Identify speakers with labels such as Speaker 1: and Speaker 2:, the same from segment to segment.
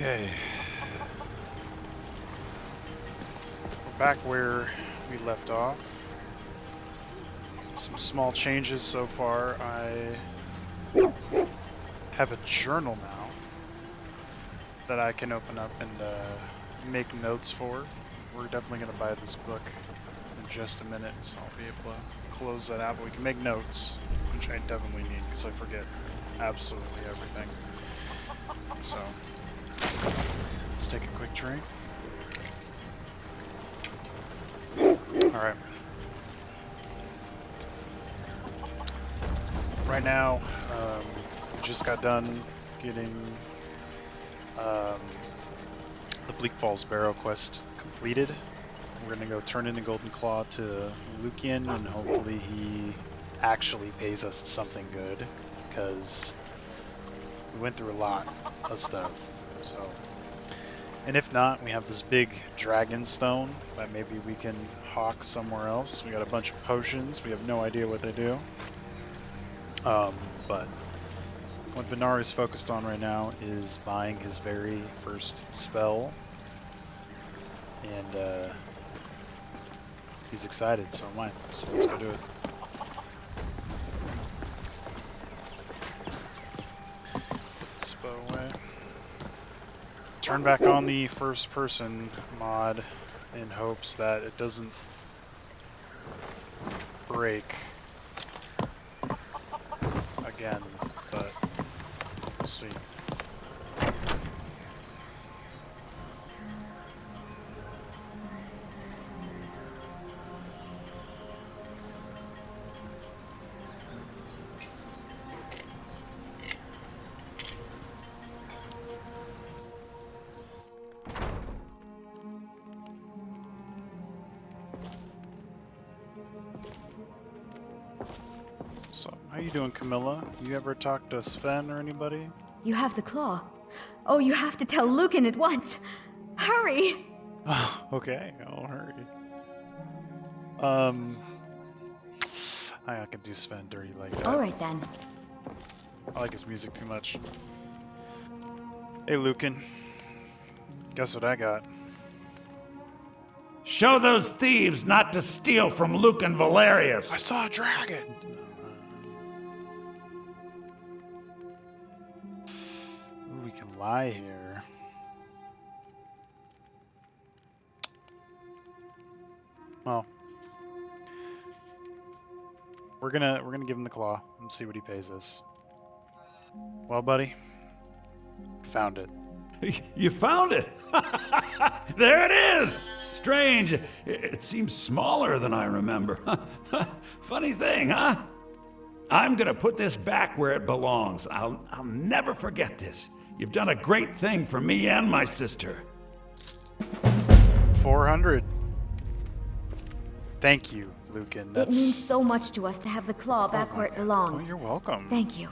Speaker 1: Okay. We're back where we left off. Some small changes so far. I have a journal now that I can open up and make notes for. We're definitely going to buy this book in just a minute, so I'll be able to close that out, but we can make notes, which I definitely need because I forget absolutely everything. So, let's take a quick drink. Alright. Right now, just got done getting the Bleak Falls Barrow quest completed. We're gonna go turn in the Golden Claw to Lucian, and hopefully he actually pays us something good, because we went through a lot of stuff. So, and if not, we have this big dragon stone that maybe we can hawk somewhere else. We got a bunch of potions. We have no idea what they do. But what Venari is focused on right now is buying his very first spell, and he's excited, so am I. So let's go do it. This bow away. Turn back on the first person mod in hopes that it doesn't break again, but we'll see. So, how you doing, Camilla? You ever talk to Sven or anybody?
Speaker 2: You have the claw. Oh, you have to tell Lucan at once. Hurry!
Speaker 1: Okay, I'll hurry. I can do Sven dirty like that.
Speaker 2: Alright then.
Speaker 1: I like his music too much. Hey, Lucan. Guess what I got?
Speaker 3: Show those thieves not to steal from Lucan Valerius.
Speaker 1: I saw a dragon! Ooh, we can lie here. Well, we're gonna give him the claw and see what he pays us. Well, buddy, found it.
Speaker 3: You found it! There it is! Strange. It seems smaller than I remember. Funny thing, huh? I'm gonna put this back where it belongs. I'll never forget this. You've done a great thing for me and my sister.
Speaker 1: 400. Thank you, Lucan.
Speaker 2: It means so much to us to have the claw back where it belongs.
Speaker 1: Oh, you're welcome.
Speaker 2: Thank you.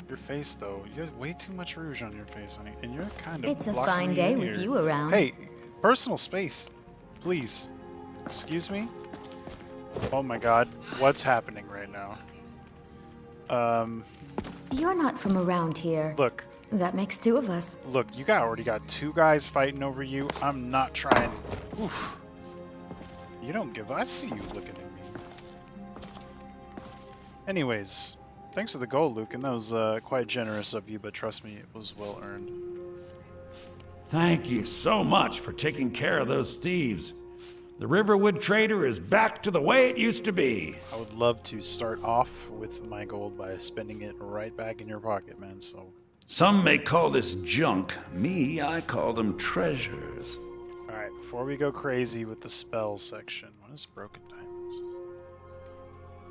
Speaker 1: Your face, though. You have way too much rouge on your face, honey. And you're kind of
Speaker 2: It's a
Speaker 1: blocking
Speaker 2: fine
Speaker 1: me
Speaker 2: day
Speaker 1: in
Speaker 2: with
Speaker 1: here.
Speaker 2: you around.
Speaker 1: Hey, personal space. Please. Excuse me? Oh my god. What's happening right now?
Speaker 2: You're not from around here.
Speaker 1: Look.
Speaker 2: That makes two of us.
Speaker 1: Look, you already got two guys fighting over you. I'm not trying. Oof. You don't give. I see you looking at me. Anyways, thanks for the gold, Lucan. That was quite generous of you, but trust me, it was well earned.
Speaker 3: Thank you so much for taking care of those thieves. The Riverwood Trader is back to the way it used to be.
Speaker 1: I would love to start off with my gold by spending it right back in your pocket, man, so...
Speaker 3: Some may call this junk. Me, I call them treasures.
Speaker 1: Alright, before we go crazy with the spells section, what is Broken Diamonds?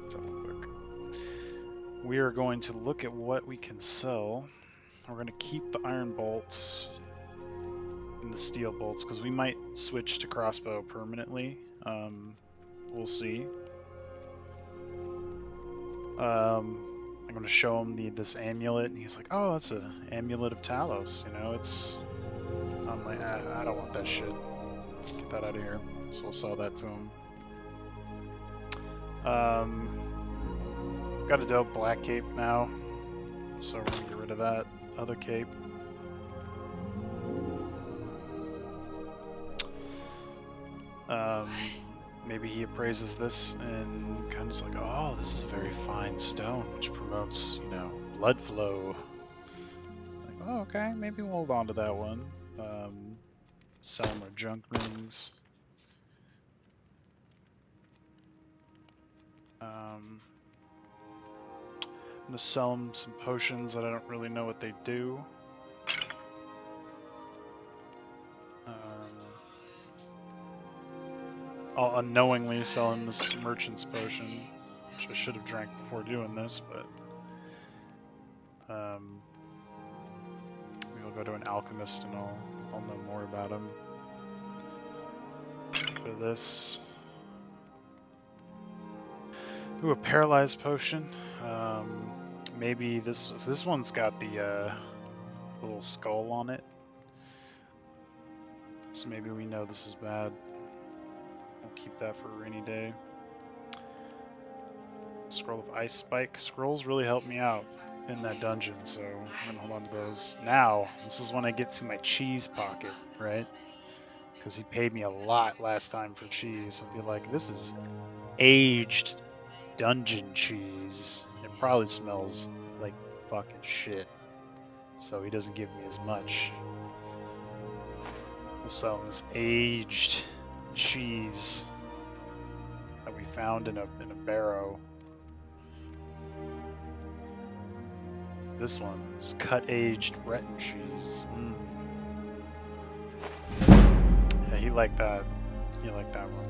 Speaker 1: Let's have a look. We are going to look at what we can sell. We're going to keep the iron bolts and the steel bolts, because we might switch to crossbow permanently. We'll see. I'm going to show him this amulet, and he's like, oh, that's an amulet of Talos, you know, it's... I'm like, I don't want that shit. Get that out of here. So we'll sell that to him. Got a dope black cape now, so we're gonna get rid of that other cape. Maybe he appraises this and kind of is like, oh, this is a very fine stone, which promotes, you know, blood flow. Like, oh, okay, maybe we'll hold on to that one. Sell more junk rings. I'm gonna sell him some potions that I don't really know what they do. I'll unknowingly sell him this merchant's potion, which I should have drank before doing this, but we'll go to an alchemist and I'll know more about him. For this, ooh, a paralyzed potion. Maybe this one's got the little skull on it, so maybe we know this is bad. We'll keep that for a rainy day. Scroll of Ice Spike. Scrolls really helped me out in that dungeon, so I'm gonna hold on to those. Now, this is when I get to my cheese pocket, right? Because he paid me a lot last time for cheese. I'd be like, this is aged dungeon cheese. It probably smells like fucking shit. So he doesn't give me as much. We'll sell him this aged cheese that we found in a barrow. This one is cut aged Breton cheese. Yeah, he liked that. He liked that one.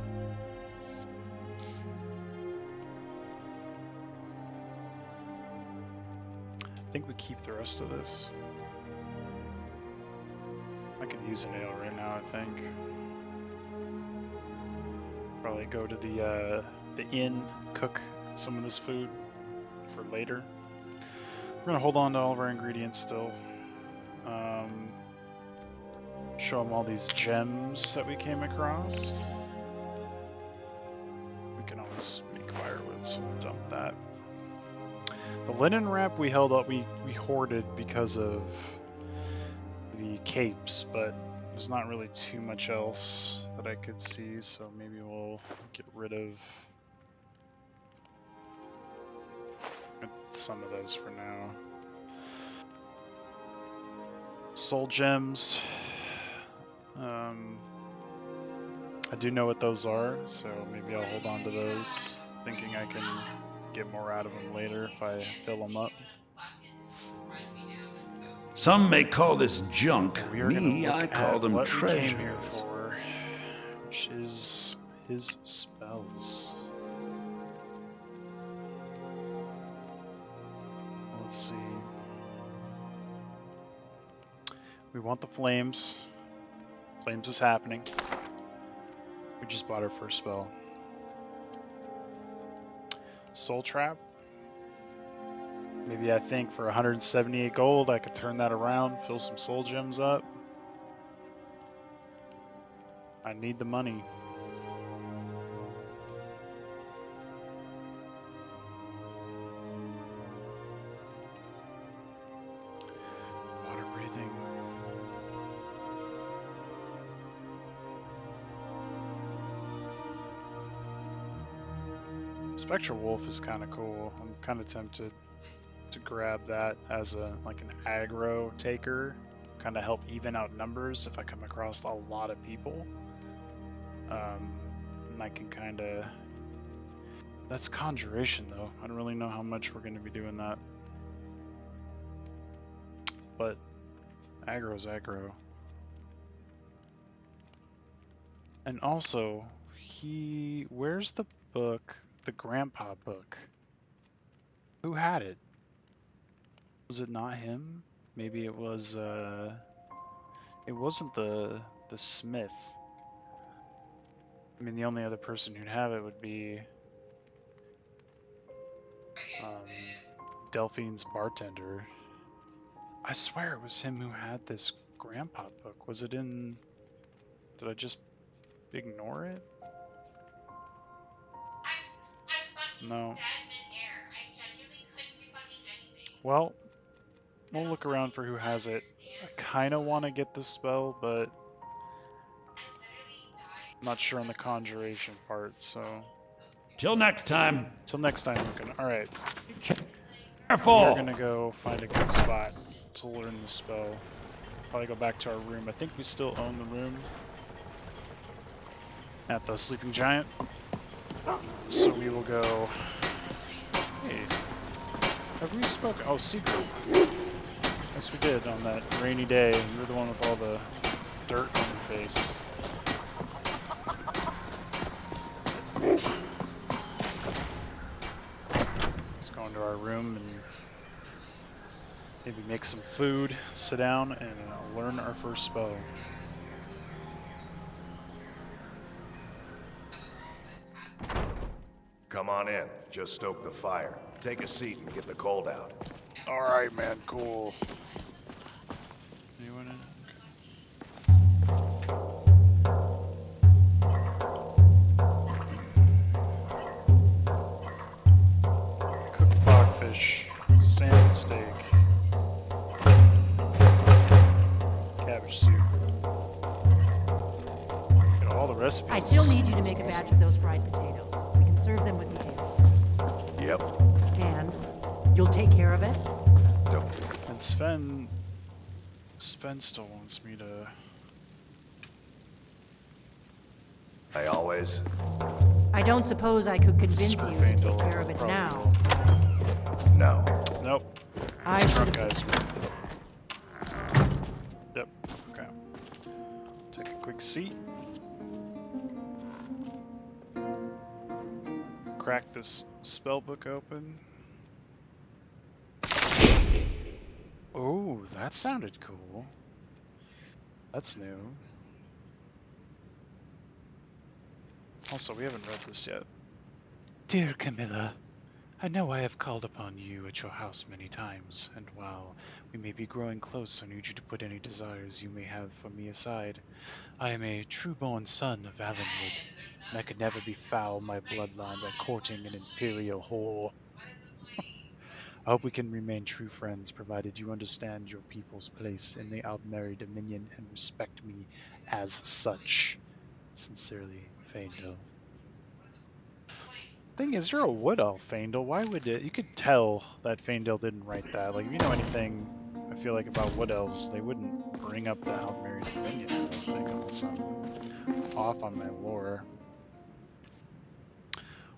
Speaker 1: I think we keep the rest of this. I could use an ale right now, I think. Probably go to the inn, cook some of this food for later. We're gonna hold on to all of our ingredients still. Show them all these gems that we came across. We can always make fire with, so we'll dump that. The linen wrap we held up, we hoarded because of the capes, but there's not really too much else that I could see, so maybe we'll get rid of some of those for now. Soul gems. I do know what those are, so maybe I'll hold on to those, thinking I can get more out of them later if I fill them up.
Speaker 3: Some may call this junk.
Speaker 1: We are
Speaker 3: Me,
Speaker 1: gonna
Speaker 3: I
Speaker 1: look
Speaker 3: call
Speaker 1: at
Speaker 3: them
Speaker 1: what we
Speaker 3: treasures.
Speaker 1: came here for, which is his spells. Let's see. We want the flames. Flames is happening. We just bought our first spell. Soul Trap. Maybe I think for 178 gold I could turn that around, fill some soul gems up. I need the money. Water breathing. Spectral Wolf is kind of cool. I'm kind of tempted to grab that as an aggro taker, kind of help even out numbers if I come across a lot of people. And I can kind of... That's conjuration though. I don't really know how much we're going to be doing that. But aggro's aggro. And also, where's the book? The grandpa book. Who had it? Was it not him? Maybe it was, it wasn't the smith. I mean, the only other person who'd have it would be Delphine's bartender. I swear it was him who had this grandpa book. Was it in... Did I just ignore it? No. Well, we'll look around for who has it. I kind of want to get this spell, but not sure on the conjuration part, so...
Speaker 3: Till next time.
Speaker 1: Till next time, Lucan. Alright.
Speaker 3: Careful!
Speaker 1: We're gonna go find a good spot to learn the spell. Probably go back to our room. I think we still own the room at the Sleeping Giant. So we will go... Hey. Have we spoken? Oh, secret. Yes, we did on that rainy day. You were the one with all the dirt on your face. Let's go into our room and maybe make some food, sit down, and learn our first spell.
Speaker 4: Come on in. Just stoke the fire. Take a seat and get the cold out.
Speaker 1: Alright, man, cool. Anyone in? Cooked dogfish, salmon steak, cabbage soup. Got all the recipes.
Speaker 5: I still need you to make a batch of those fried potatoes. We can serve them with the table.
Speaker 4: Yep.
Speaker 5: And you'll take care of it?
Speaker 4: Don't.
Speaker 1: And Sven still wants me to...
Speaker 4: I always.
Speaker 5: I don't suppose I could convince you to
Speaker 1: Faendal
Speaker 5: take care of it
Speaker 1: probably
Speaker 5: now.
Speaker 1: will.
Speaker 4: No.
Speaker 1: Nope.
Speaker 5: I
Speaker 1: These
Speaker 5: should
Speaker 1: drunk
Speaker 5: have...
Speaker 1: guys. Yep. Okay. Take a quick seat. Crack this spell book open. Oh, that sounded cool. That's new. Also, we haven't read this yet. Dear Camilla, I know I have called upon you at your house many times, and while we may be growing close, I need you to put any desires you may have for me aside. I am a true-born son of Valenwood, and I could never befoul my bloodline by courting an imperial whore. I hope we can remain true friends, provided you understand your people's place in the Aldmeri Dominion and respect me as such. Sincerely, Faendal. Thing is, you're a wood elf, Faendal. Why would it? You could tell that Faendal didn't write that. Like, if you know anything, I feel like about wood elves, they wouldn't bring up the Aldmeri Dominion. I don't think, unless I'm off on my lore.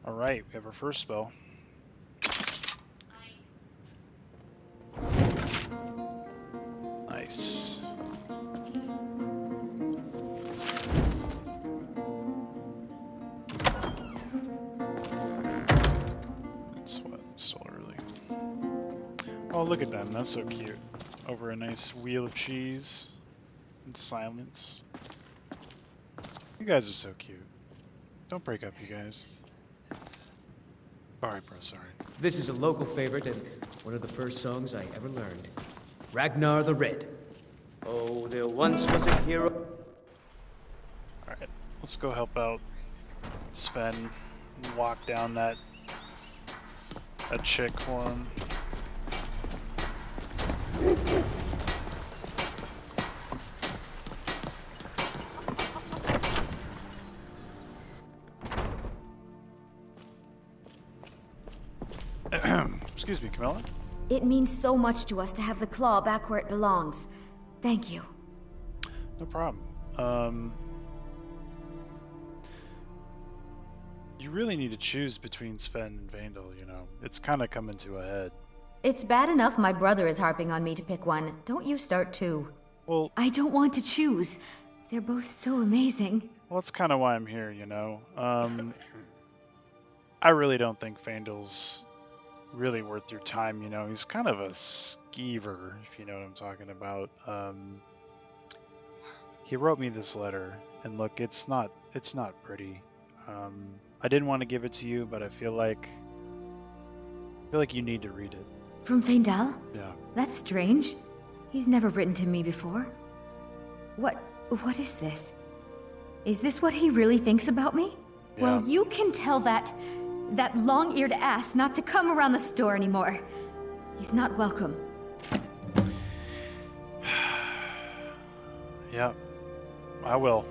Speaker 1: All right, we have our first spell. Nice. It's what? It's still early. Oh, look at them. That's so cute. Over a nice wheel of cheese and silence. You guys are so cute. Don't break up, you guys. Alright, bro, sorry.
Speaker 6: This is a local favorite and one of the first songs I ever learned. Ragnar the Red. Oh, there once was a hero.
Speaker 1: Alright, let's go help out Sven and walk down that chick for him. Excuse me, Camilla.
Speaker 2: It means so much to us to have the claw back where it belongs. Thank you.
Speaker 1: No problem. You really need to choose between Sven and Vaendal, you know. It's kind of coming to a head.
Speaker 2: It's bad enough my brother is harping on me to pick one. Don't you start too.
Speaker 1: Well,
Speaker 2: I don't want to choose. They're both so amazing.
Speaker 1: that's kind of why I'm here, you know. I really don't think Faendal's really worth your time, you know. He's kind of a skeever, if you know what I'm talking about. He wrote me this letter, and look, it's not pretty. I didn't want to give it to you, but I feel like you need to read it.
Speaker 2: From Faendal?
Speaker 1: Yeah.
Speaker 2: That's strange. He's never written to me before. What is this? Is this what he really thinks about me?
Speaker 1: Yeah.
Speaker 2: Well, you can tell that long-eared ass not to come around the store anymore. He's not welcome.
Speaker 1: Yeah, I will.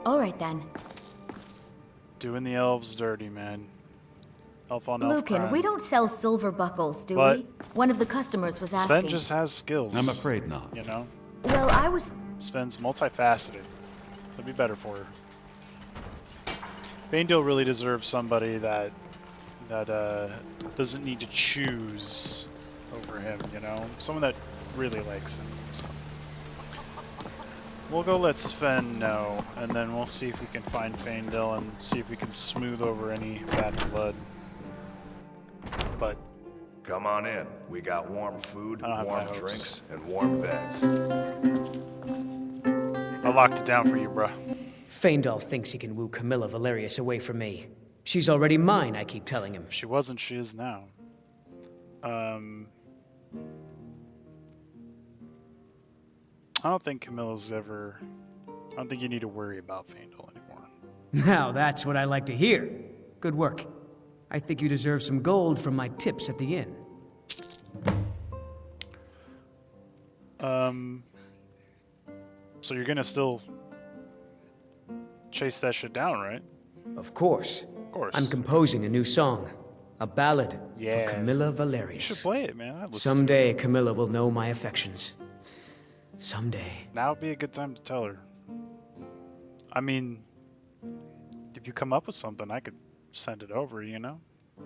Speaker 2: Alright then.
Speaker 1: Doing the elves dirty, man. Elf on elf
Speaker 2: Lucan,
Speaker 1: crime.
Speaker 2: we don't sell silver buckles, do
Speaker 1: But
Speaker 2: we? One of the customers was
Speaker 1: Sven
Speaker 2: asking.
Speaker 1: just has skills.
Speaker 3: I'm afraid not.
Speaker 1: You know?
Speaker 2: Well, I was...
Speaker 1: Sven's multifaceted. It'll be better for her. Faendil really deserves somebody that doesn't need to choose over him, you know? Someone that really likes him. So. We'll go let Sven know, and then we'll see if we can find Faendil and see if we can smooth over any bad blood. But
Speaker 4: Come on in. We got warm food,
Speaker 1: I don't have
Speaker 4: warm
Speaker 1: high hopes.
Speaker 4: drinks, and warm beds.
Speaker 1: I locked it down for you, bruh.
Speaker 6: Faendal thinks he can woo Camilla Valerius away from me. She's already mine, I keep telling him.
Speaker 1: If she wasn't, she is now. I don't think Camilla's ever... I don't think you need to worry about Faendal anymore.
Speaker 6: Now that's what I like to hear. Good work. I think you deserve some gold from my tips at the inn.
Speaker 1: So you're gonna still chase that shit down, right?
Speaker 6: Of course.
Speaker 1: Of course.
Speaker 6: I'm composing a new song. A ballad
Speaker 1: Yeah.
Speaker 6: for Camilla
Speaker 1: You
Speaker 6: Valerius.
Speaker 1: should play it, man. I'd listen to it.
Speaker 6: Someday Camilla will know my affections. Someday.
Speaker 1: Now would be a good time to tell her. I mean, if you come up with something, I could send it over, you know?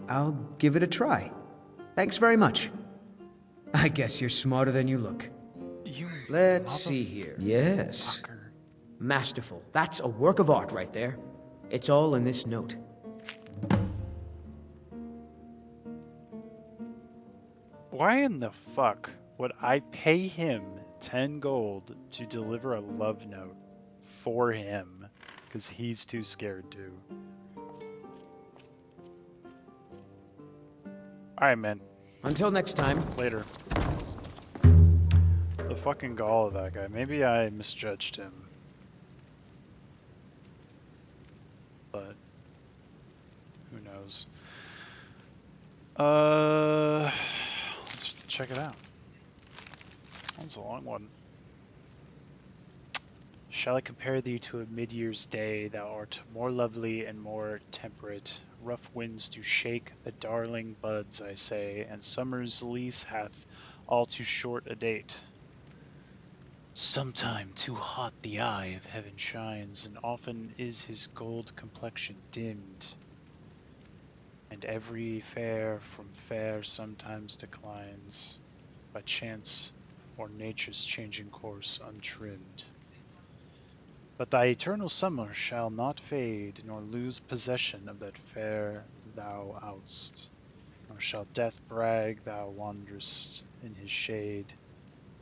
Speaker 6: I'll give it a try. Thanks very much. I guess you're smarter than you look.
Speaker 1: You
Speaker 6: Let's see here. Yes.
Speaker 1: motherfucker.
Speaker 6: Masterful. That's a work of art right there. It's all in this note.
Speaker 1: Why in the fuck would I pay him 10 gold to deliver a love note for him? Because he's too scared to. Alright, man.
Speaker 6: Until next time.
Speaker 1: Later. The fucking gall of that guy. Maybe I misjudged him. But who knows? Let's check it out. That's a long one. Shall I compare thee to a mid-year's day? Thou art more lovely and more temperate. Rough winds do shake the darling buds, I say, and summer's lease hath all too short a date. Sometime too hot the eye of heaven shines, and often is his gold complexion dimmed. And every fair from fair sometimes declines, by chance or nature's changing course untrimmed. But thy eternal summer shall not fade, nor lose possession of that fair thou out'st, nor shall death brag thou wanderest in his shade,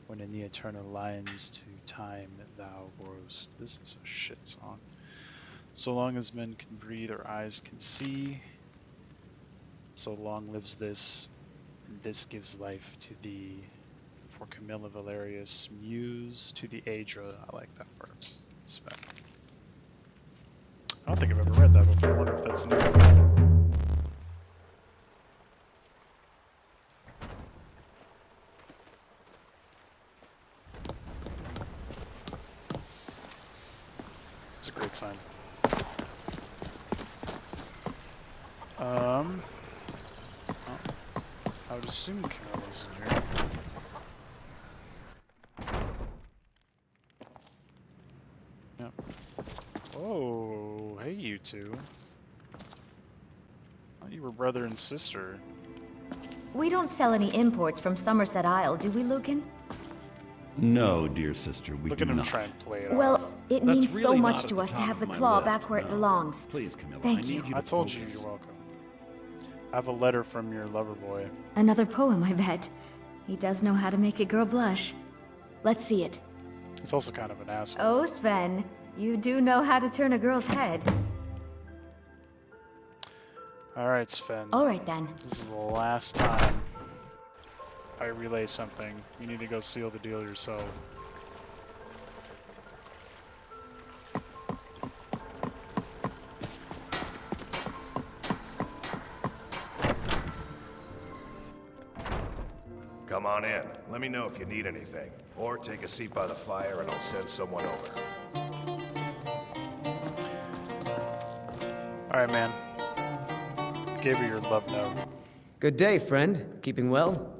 Speaker 1: when in the eternal lines to time thou growest. This is a shit song. So long as men can breathe or eyes can see, so long lives this, and this gives life to thee. For Camilla Valerius, muse to the Aedra. I like that part. Sven. I don't think I've ever read that before. I wonder if that's new. It's a great sign. Oh, I would assume Camilla's in here. Yep. Whoa, hey you two. Thought you were brother and sister.
Speaker 2: We don't sell any imports from Somerset Isle, do we, Lucan?
Speaker 3: No, dear sister, we
Speaker 1: Look
Speaker 3: do
Speaker 1: at him
Speaker 3: not.
Speaker 1: try and play it off.
Speaker 2: Well, it
Speaker 3: That's
Speaker 2: means so
Speaker 3: really
Speaker 2: much
Speaker 3: not at
Speaker 2: to
Speaker 3: the
Speaker 2: us to
Speaker 3: top
Speaker 2: have the
Speaker 3: of my
Speaker 2: claw
Speaker 3: list,
Speaker 2: back where it
Speaker 3: no.
Speaker 2: belongs.
Speaker 3: Please, Camilla,
Speaker 2: Thank
Speaker 3: I need
Speaker 2: you.
Speaker 3: you to
Speaker 1: I told you
Speaker 3: focus.
Speaker 1: you're welcome. I have a letter from your lover boy.
Speaker 2: Another poem, I bet. He does know how to make a girl blush. Let's see it.
Speaker 1: He's also kind of an asshole.
Speaker 2: Oh, Sven, you do know how to turn a girl's head.
Speaker 1: Alright, Sven.
Speaker 2: Alright then.
Speaker 1: This is the last time I relay something. You need to go seal the deal yourself.
Speaker 4: Come on in. Let me know if you need anything. Or take a seat by the fire and I'll send someone over.
Speaker 1: Alright, man. Gave her your love note.
Speaker 6: Good day, friend. Keeping well?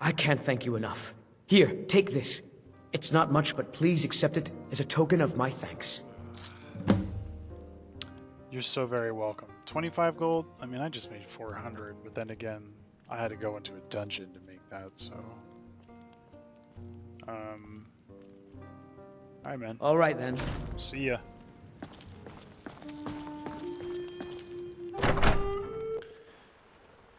Speaker 6: I can't thank you enough. Here, take this. It's not much, but please accept it as a token of my thanks.
Speaker 1: You're so very welcome. 25 gold? I mean, I just made 400, but then again, I had to go into a dungeon to make that, so... Alright, man.
Speaker 6: All right, then.
Speaker 1: See ya.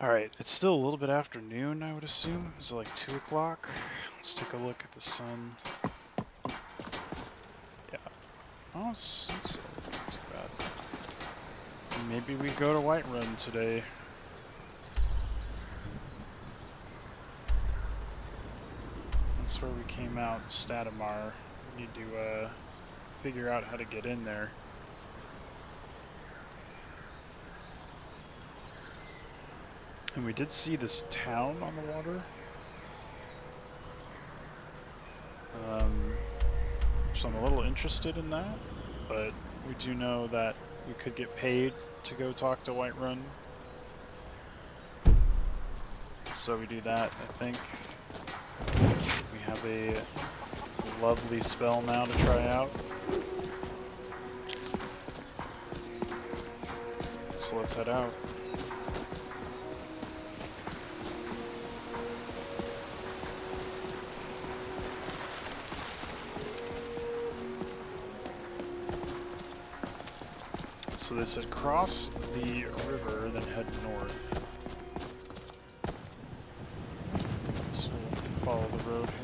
Speaker 1: Alright, it's still a little bit after noon, I would assume. Is it like 2 o'clock? Let's take a look at the sun. Yeah. Oh, it's not too bad. Maybe we go to Whiterun today. That's where we came out, Statamar. We need to figure out how to get in there. And we did see this town on the water. So I'm a little interested in that, but we do know that we could get paid to go talk to Whiterun. So we do that, I think. We have a lovely spell now to try out. So let's head out. So they said cross the river, then head north. So we'll follow the road here.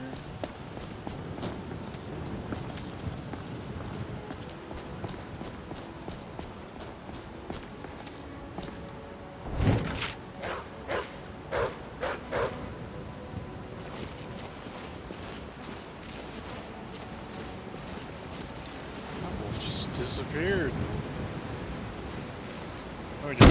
Speaker 1: Apple just disappeared. Oh, we did.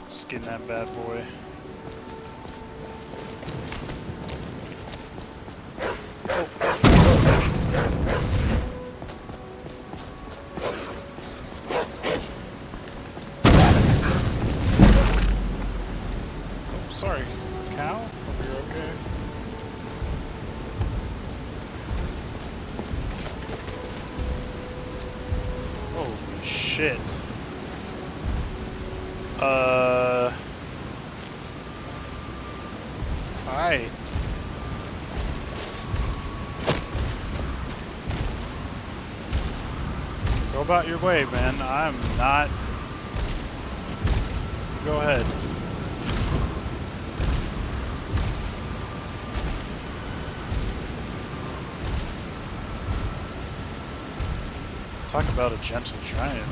Speaker 1: Skin that bad boy. Oh, sorry, cow. Hope you're okay. Holy shit. Hi. Go about your way, man. I'm not... Go ahead. Talk about a gentle giant.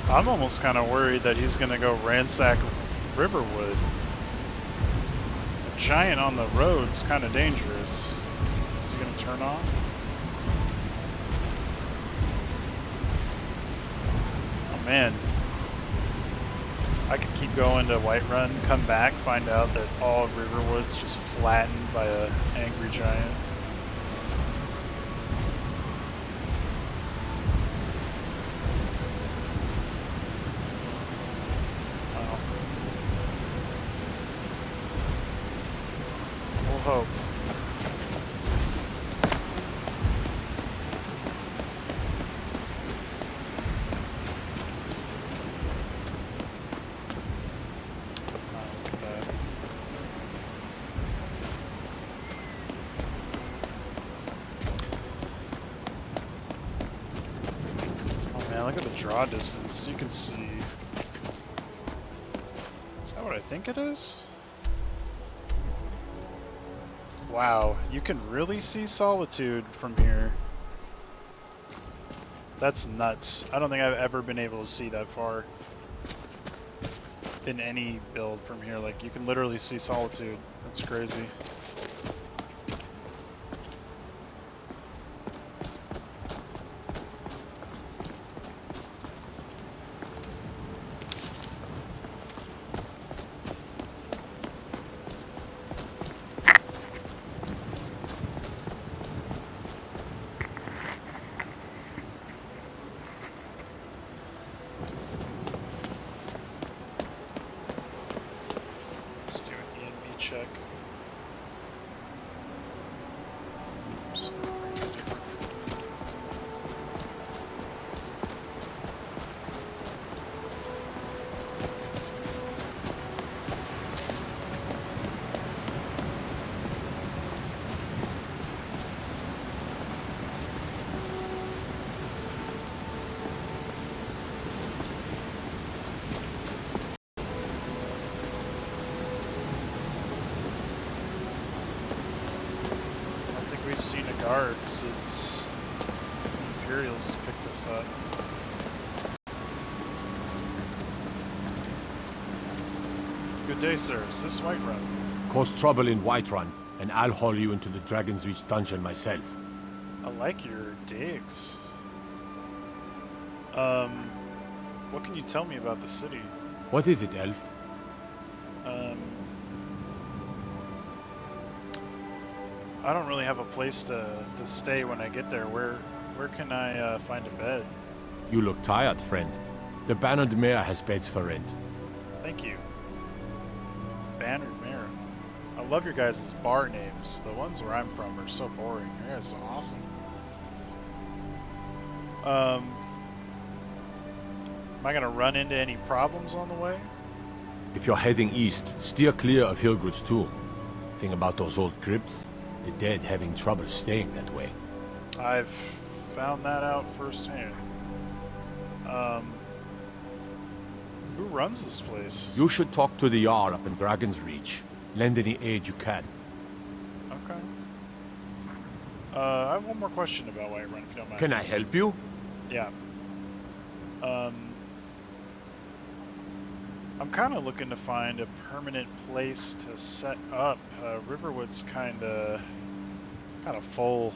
Speaker 1: I'm almost kind of worried that he's gonna go ransack Riverwood. A giant on the road's kind of dangerous. Is he gonna turn on? Oh man. I could keep going to Whiterun, come back, find out that all of Riverwood's just flattened by a angry giant. Oh. We'll hope. Look at the draw distance, you can see. Is that what I think it is? Wow, you can really see Solitude from here. That's nuts. I don't think I've ever been able to see that far in any build from here. Like, you can literally see Solitude. That's crazy. check. Oops. We've seen a guard since the Imperials picked us up. Good day, sir. Is this Whiterun?
Speaker 7: Cause trouble in Whiterun, and I'll haul you into the Dragon's Reach dungeon myself.
Speaker 1: I like your digs. What can you tell me about the city?
Speaker 7: What is it, Elf?
Speaker 1: I don't really have a place to stay when I get there. Where can I find a bed?
Speaker 7: You look tired, friend. The Bannered Mare has beds for rent.
Speaker 1: Thank you. Bannered Mare. I love your guys' bar names. The ones where I'm from are so boring. You guys are awesome. Am I gonna run into any problems on the way?
Speaker 7: If you're heading east, steer clear of Hilgrid's Tomb. Thing about those old crypts? The dead having trouble staying that way.
Speaker 1: I've found that out firsthand. Who runs this place?
Speaker 7: You should talk to the Jarl up in Dragon's Reach. Lend any aid you can.
Speaker 1: Okay. I have one more question about Whiterun, if you don't mind.
Speaker 7: Can I help you?
Speaker 1: Yeah. I'm kind of looking to find a permanent place to set up. Riverwood's kind of full.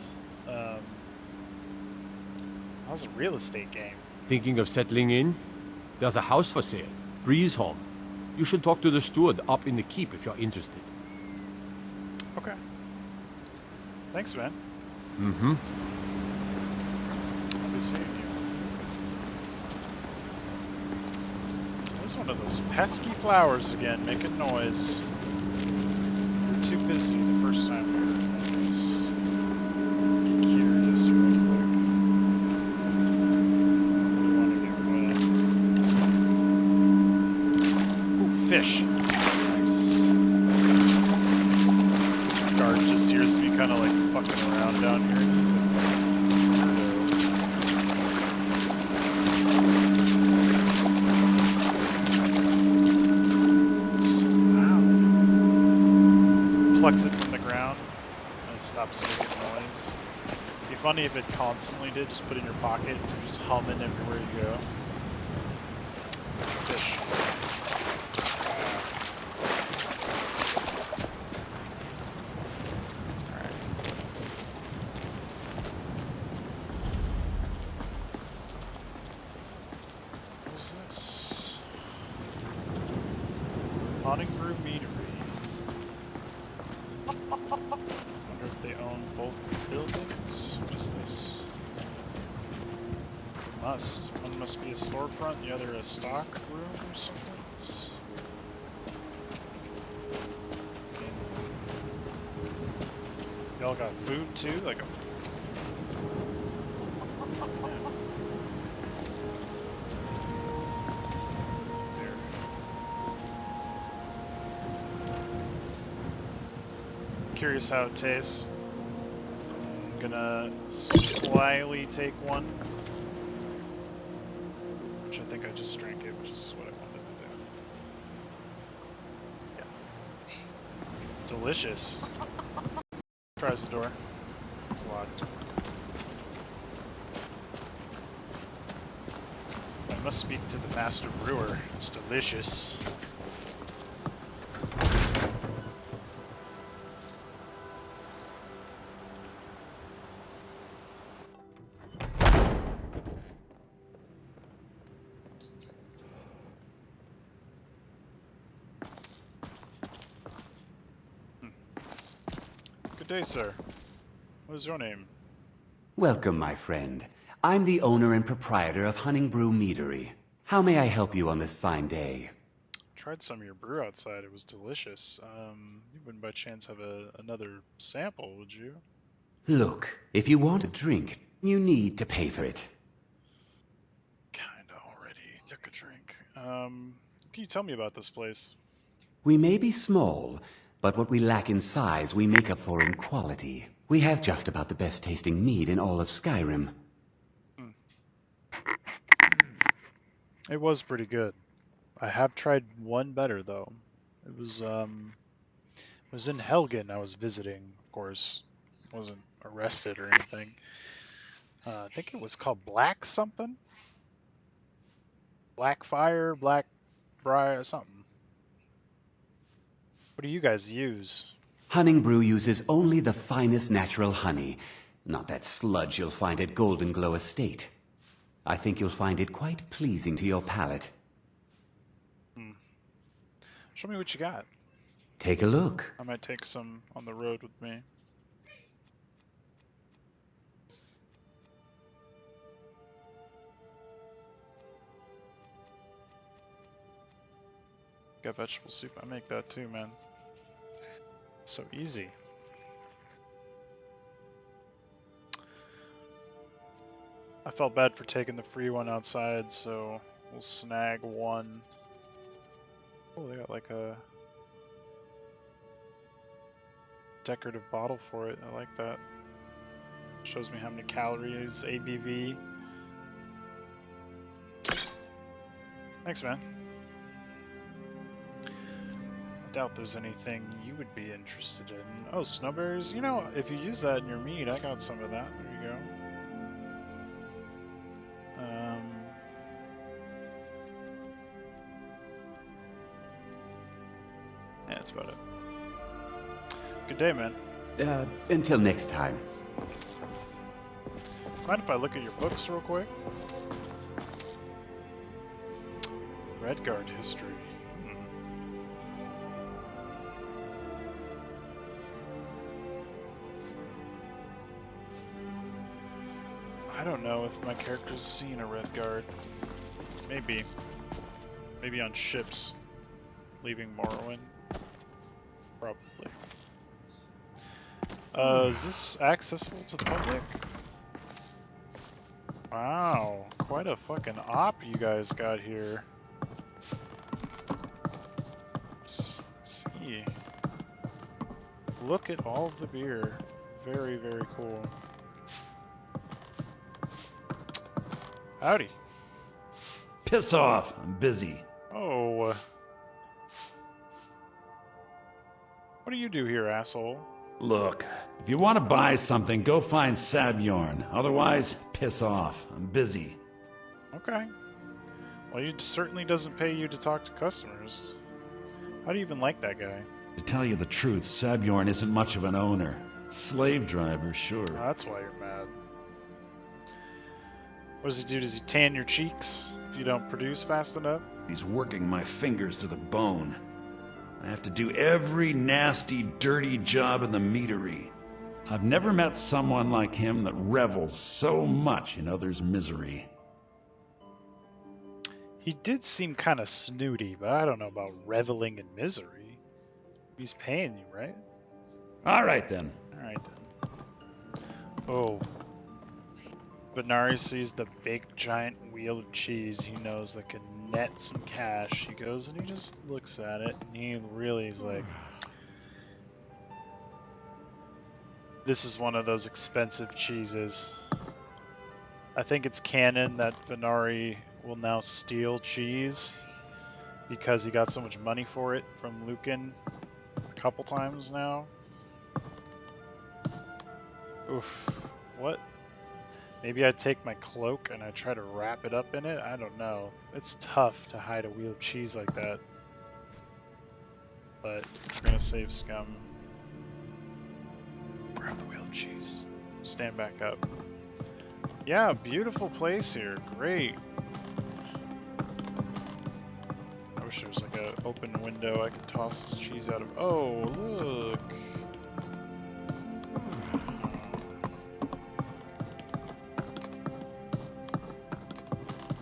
Speaker 1: How's a real estate game?
Speaker 7: Thinking of settling in? There's a house for sale. Breeze Home. You should talk to the steward up in the keep if you're interested.
Speaker 1: Okay. Thanks, man.
Speaker 7: Mm-hmm.
Speaker 1: I'll be seeing you. There's one of those pesky flowers again, making noise. We were too busy the first time we were. Let's get curious real quick. I want to get wet. Ooh, fish. Nice. My guard just hears me kind of like fucking around down here. And he's like, "What is this weirdo?" Plucks it from the ground and it stops making noise. It'd be funny if it constantly did, just put it in your pocket and you're just humming everywhere you go. Fish. Alright. What is this? Haunting Brew Meadery. Wonder if they own both buildings. What is this? Must. One must be a storefront, the other a stock room or something. Y'all got food too? Like a... Curious how it tastes. I'm gonna slyly take one, which I think I just drank it, which is what I wanted to do. Yeah. Delicious. Tries the door. It's locked. I must speak to the master brewer. It's delicious. Good day, sir. What is your name?
Speaker 8: Welcome, my friend. I'm the owner and proprietor of Hunting Brew Meadery. How may I help you on this fine day?
Speaker 1: tried some of your brew outside. It was delicious. You wouldn't by chance have another sample, would you?
Speaker 8: Look, if you want a drink, you need to pay for it.
Speaker 1: Kinda already took a drink. Can you tell me about this place?
Speaker 8: We may be small, but what we lack in size we make up for in quality. We have just about the best tasting mead in all of Skyrim.
Speaker 1: It was pretty good. I have tried one better though. It was in Helgen. I was visiting, of course. Wasn't arrested or anything. I think it was called Black something. Black Fire, Black Briar, something. What do you guys use?
Speaker 8: Hunning Brew uses only the finest natural honey, not that sludge you'll find at Golden Glow Estate. I think you'll find it quite pleasing to your palate.
Speaker 1: Show me what you got.
Speaker 8: Take a look.
Speaker 1: I might take some on the road with me. Got vegetable soup. I make that too, man. So easy. I felt bad for taking the free one outside, so we'll snag one. Oh, they got like a decorative bottle for it. I like that. Shows me how many calories, ABV. Thanks, man. I doubt there's anything you would be interested in. Oh, snowberries? You know, if you use that in your meat, I got some of that. There you go. Yeah, that's about it. Good day, man.
Speaker 8: Until next time.
Speaker 1: Mind if I look at your books real quick? Redguard history. I don't know if my character's seen a Redguard. Maybe. Maybe on ships leaving Morrowind. Probably. Is this accessible to the public? Wow, quite a fucking op you guys got here. Let's see. Look at all of the beer. Very, very cool. Howdy.
Speaker 3: Piss off. I'm busy.
Speaker 1: Oh. What do you do here, asshole?
Speaker 3: Look, if you want to buy something, go find Sabjorn. Otherwise, piss off. I'm busy.
Speaker 1: Okay. Well, he certainly doesn't pay you to talk to customers. How do you even like that guy?
Speaker 3: To tell you the truth, Sabjorn isn't much of an owner. Slave driver, sure.
Speaker 1: Oh, that's why you're mad. What does he do? Does he tan your cheeks if you don't produce fast enough?
Speaker 3: He's working my fingers to the bone. I have to do every nasty, dirty job in the meadery. I've never met someone like him that revels so much in others' misery.
Speaker 1: He did seem kind of snooty, but I don't know about reveling in misery. He's paying you, right?
Speaker 3: All right, then.
Speaker 1: Alright then. Oh. Venari sees the big giant wheel of cheese he knows that can net some cash. He goes and he just looks at it and he really is like, this is one of those expensive cheeses. I think it's canon that Venari will now steal cheese because he got so much money for it from Lucan a couple times now. Oof. What? Maybe I take my cloak and I try to wrap it up in it? I don't know. It's tough to hide a wheel of cheese like that. But we're gonna save scum. Grab the wheel of cheese. Stand back up. Yeah, beautiful place here. Great. I wish there was like an open window I could toss this cheese out of. Oh, look.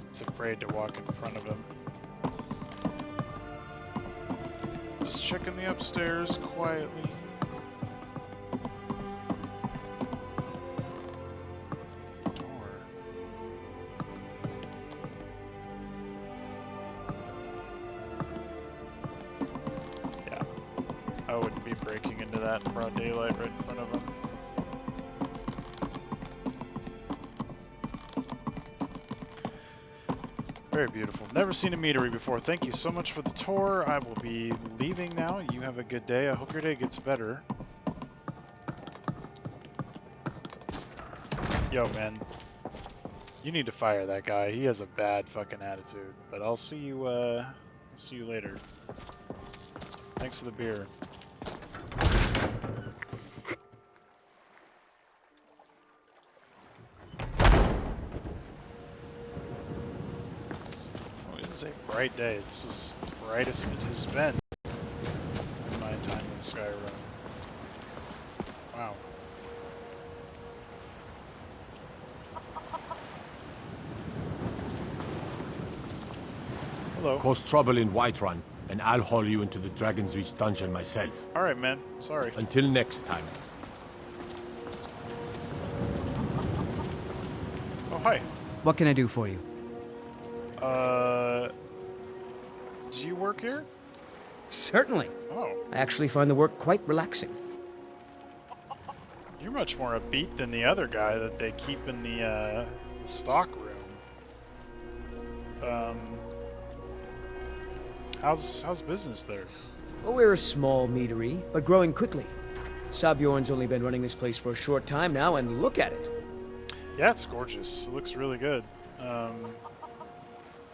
Speaker 1: It's afraid to walk in front of him. Just checking the upstairs quietly. Door. Yeah. I wouldn't be breaking into that in broad daylight right in front of him. Very beautiful. Never seen a meadery before. Thank you so much for the tour. I will be leaving now. You have a good day. I hope your day gets better. Yo, man. You need to fire that guy. He has a bad fucking attitude. But I'll see you later. Thanks for the beer. A bright day. This is the brightest it has been in my time in Skyrim. Wow. Hello.
Speaker 7: Cause trouble in Whiterun, and I'll haul you into the Dragon's Reach dungeon myself.
Speaker 1: Alright, man. Sorry.
Speaker 7: Until next time.
Speaker 1: Oh, hi.
Speaker 6: What can I do for you?
Speaker 1: Do you work here?
Speaker 6: Certainly.
Speaker 1: Oh.
Speaker 6: I actually find the work quite relaxing.
Speaker 1: You're much more upbeat than the other guy that they keep in the stock room. How's business there?
Speaker 6: Well, we're a small meadery, but growing quickly. Sabjorn's only been running this place for a short time now, and look at it.
Speaker 1: Yeah, it's gorgeous. It looks really good.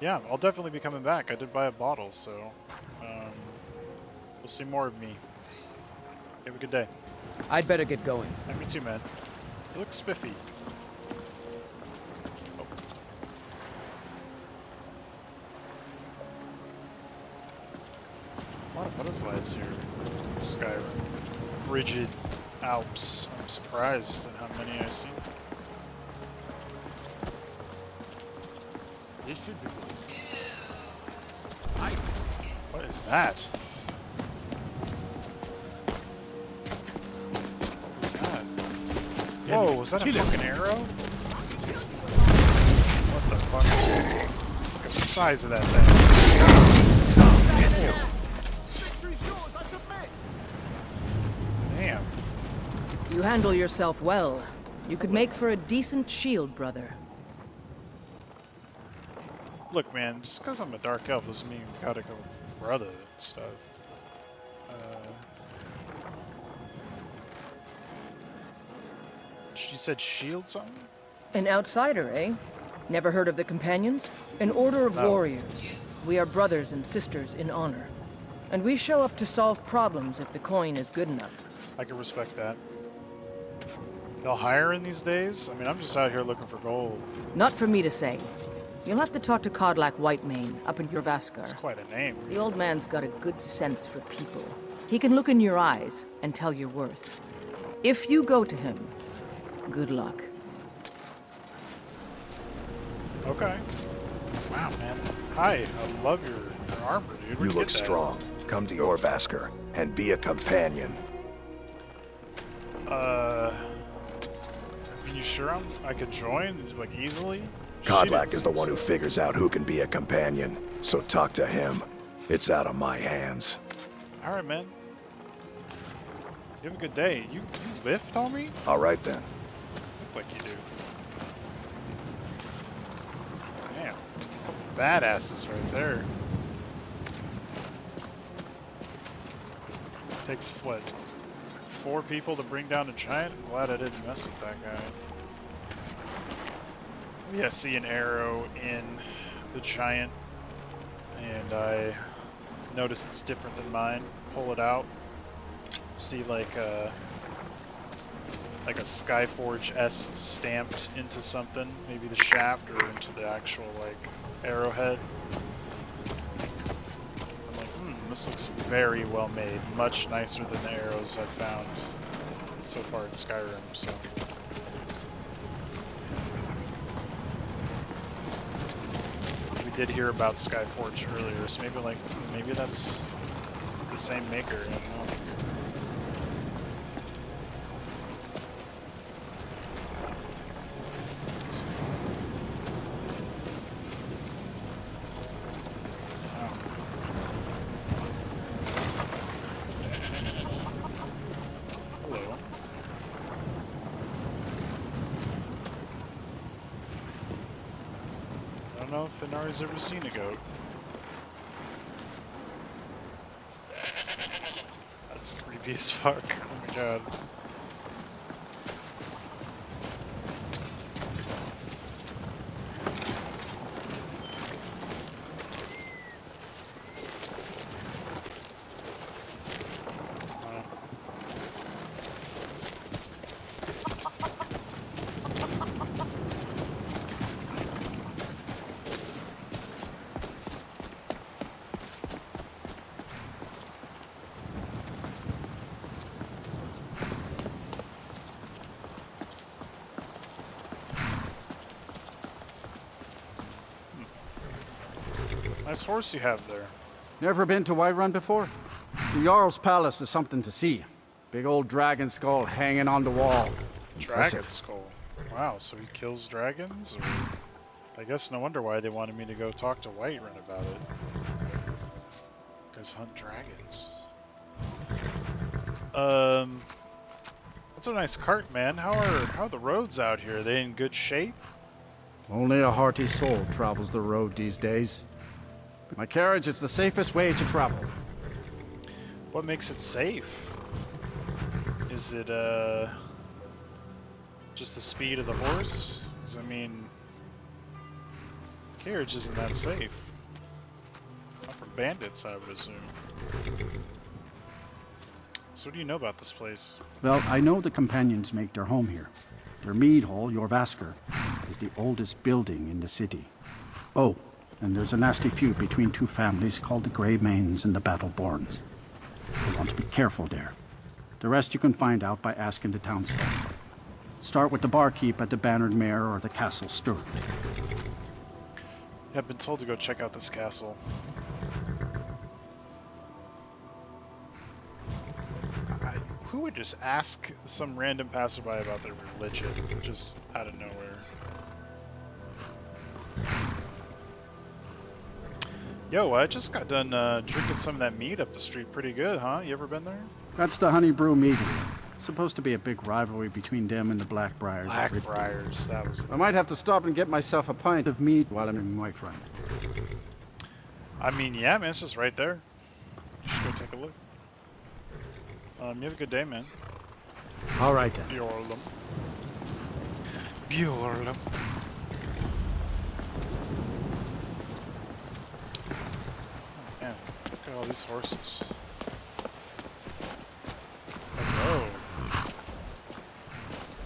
Speaker 1: Yeah, I'll definitely be coming back. I did buy a bottle, so you'll see more of me. Have a good day.
Speaker 6: I'd better get going.
Speaker 1: Yeah, me too, man. You look spiffy. Oh. A lot of butterflies here in Skyrim. Rigid Alps. I'm surprised at how many I see.
Speaker 7: This should be good.
Speaker 1: What is that? What was that? Whoa, was that a fucking arrow? What the fuck? Look at the size of that thing. Damn.
Speaker 5: You handle yourself well. You could make for a decent shield, brother.
Speaker 1: Look, man, just because I'm a dark elf doesn't mean we gotta go brother and stuff. She said shield something?
Speaker 5: An outsider, eh? Never heard of the Companions? An order of
Speaker 1: No.
Speaker 5: warriors. We are brothers and sisters in honor. And we show up to solve problems if the coin is good enough.
Speaker 1: I can respect that. They'll hire in these days? I mean, I'm just out here looking for gold.
Speaker 5: Not for me to say. You'll have to talk to Kodlak Whitemane up in Jorvaskar.
Speaker 1: That's quite a name.
Speaker 5: The old man's got a good sense for people. He can look in your eyes and tell your worth. If you go to him, good luck.
Speaker 1: Okay. Wow, man. Hi, I love your armor, dude. Where'd
Speaker 4: You
Speaker 1: get
Speaker 4: look
Speaker 1: that?
Speaker 4: strong. Come to Jorvaskar and be a companion.
Speaker 1: Are you sure I could join, like, easily?
Speaker 4: Kodlak
Speaker 1: Shit,
Speaker 4: is the one who figures out who can be a companion, so talk to him. It's out of my hands.
Speaker 1: Alright, man. You have a good day. You lift, homie?
Speaker 4: All right then.
Speaker 1: Look like you do. Damn. Couple badasses right there. Takes, what, 4 people to bring down a giant? I'm glad I didn't mess with that guy. Yeah, I see an arrow in the giant, and I notice it's different than mine. Pull it out. See like a Skyforge S stamped into something, maybe the shaft or into the actual like arrowhead. I'm like, this looks very well made, much nicer than the arrows I've found so far in Skyrim. So. We did hear about Skyforge earlier, so maybe like maybe that's the same maker. I don't know. Hello. I don't know if Venari's ever seen a goat. That's creepy as fuck. Oh my god. Nice horse you have there.
Speaker 9: Never been to Whiterun before? The Jarl's Palace is something to see. Big old dragon skull hanging on the wall.
Speaker 1: Dragon skull. Wow, so he kills dragons? Or... I guess no wonder why they wanted me to go talk to Whiterun about it. Guys hunt dragons. That's a nice cart, man. How are the roads out here? Are they in good shape?
Speaker 9: Only a hearty soul travels the road these days. My carriage is the safest way to travel.
Speaker 1: What makes it safe? Is it, just the speed of the horse? 'Cause, I mean, carriage isn't that safe. Not from bandits, I would assume. So what do you know about this place?
Speaker 9: Well, I know the companions make their home here. Their mead hall, Jorvaskr, is the oldest building in the city. Oh, and there's a nasty feud between two families called the Greymanes and the Battleborns. You want to be careful there. The rest you can find out by asking the townsfolk. Start with the barkeep at the Bannered Mare or the Castle Steward.
Speaker 1: Yeah, I've been told to go check out this castle. Who would just ask some random passerby about their religion, just out of nowhere? Yo, I just got done drinking some of that mead up the street. Pretty good, huh? You ever been there?
Speaker 9: That's the Honey Brew Meadery. Supposed to be a big rivalry between them and the Blackbriars.
Speaker 1: Blackbriars, that was the...
Speaker 9: I might have to stop and get myself a pint of mead while I'm in Whiterun.
Speaker 1: I mean, yeah, man, it's just right there. You should go take a look. You have a good day, man.
Speaker 9: All right, then.
Speaker 1: Bjorlum. Bjorlum. Oh, man, look at all these horses. Hello.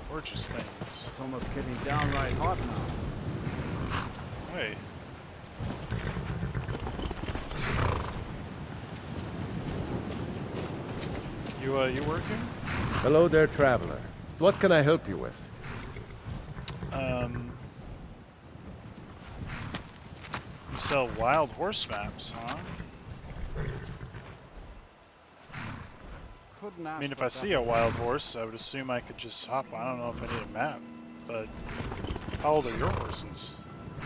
Speaker 1: Gorgeous things.
Speaker 9: It's almost getting downright hot now.
Speaker 1: Hey. You working?
Speaker 10: Hello there, traveler. What can I help you with?
Speaker 1: You sell wild horse maps, huh? I mean, if I see a wild horse, I would assume I could just hop on. I don't know if I need a map, but how old are your horses?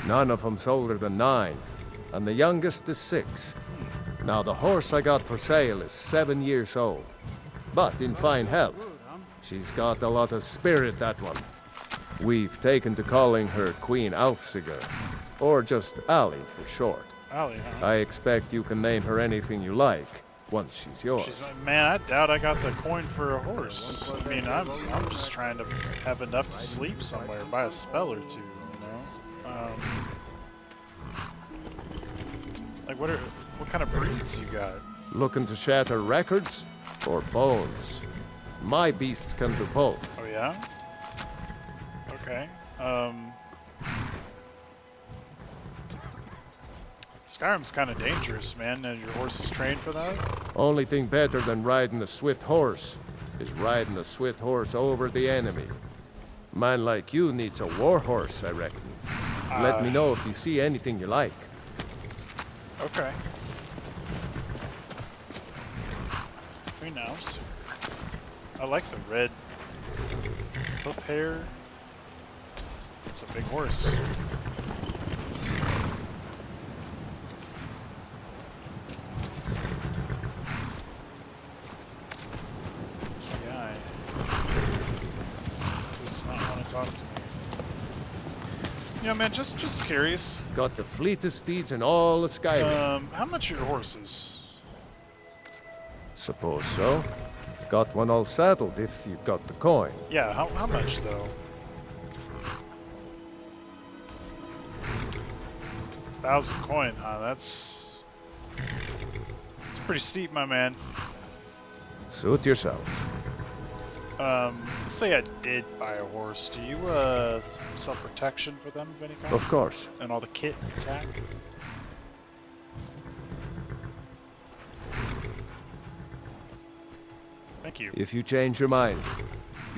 Speaker 10: None of them's older than 9, and the youngest is 6. Now, the horse I got for sale is 7 years old, but in fine health. She's got a lot of spirit, that one. We've taken to calling her Queen Aufsiger, or just Ali for short.
Speaker 1: Ali, huh?
Speaker 10: I expect you can name her anything you like, once she's yours.
Speaker 1: Man, I doubt I got the coin for a horse. I mean, I'm just trying to have enough to sleep somewhere, buy a spell or two, you know? Like, what kind of breeds you got?
Speaker 10: Looking to shatter records or bones? My beasts can do both.
Speaker 1: Oh, yeah? Okay. Skyrim's kind of dangerous, man. Your horse is trained for that?
Speaker 10: Only thing better than riding a swift horse is riding a swift horse over the enemy. Man like you needs a war horse, I reckon. Let me know if you see anything you like.
Speaker 1: Okay. I like the red hoof hair. It's a big horse. Guy does not want to talk to me. Yeah, man, just curious.
Speaker 10: Got the fleetest steeds in all of Skyrim.
Speaker 1: How much are your horses?
Speaker 10: Suppose so. Got one all saddled if you got the coin.
Speaker 1: Yeah, how much though? 1,000 coin, huh? That's pretty steep, my man.
Speaker 10: Suit yourself.
Speaker 1: Let's say I did buy a horse. Do you sell protection for them of any kind?
Speaker 10: Of course.
Speaker 1: And all the kit and attack? Thank you.
Speaker 10: If you change your mind,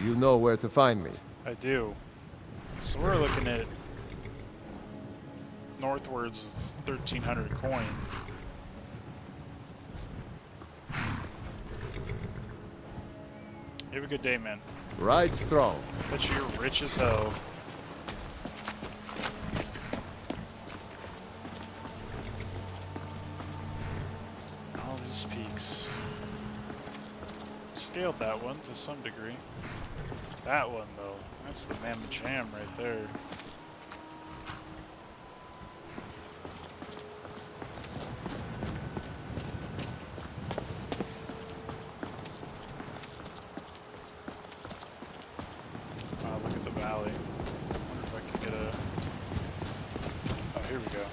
Speaker 10: you know where to find me.
Speaker 1: I do. So we're looking at northwards of 1,300 coin. You have a good day, man.
Speaker 10: Ride strong.
Speaker 1: Bet you're rich as hell. All these peaks. Scaled that one to some degree. That one, though, that's the mamma jam right there. Wow, look at the valley. I wonder if I can get a... Oh, here we go.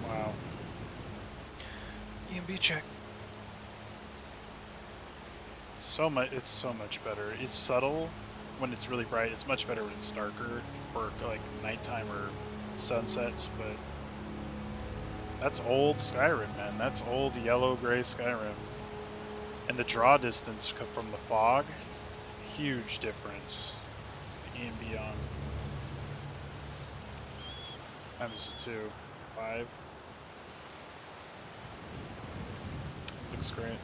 Speaker 1: Wow. EMB check. It's so much better. It's subtle when it's really bright. It's much better when it's darker, or like nighttime or sunsets, but that's old Skyrim, man. That's old yellow-gray Skyrim. And the draw distance from the fog, huge difference. The EMB on. Times 2. 5. Looks great.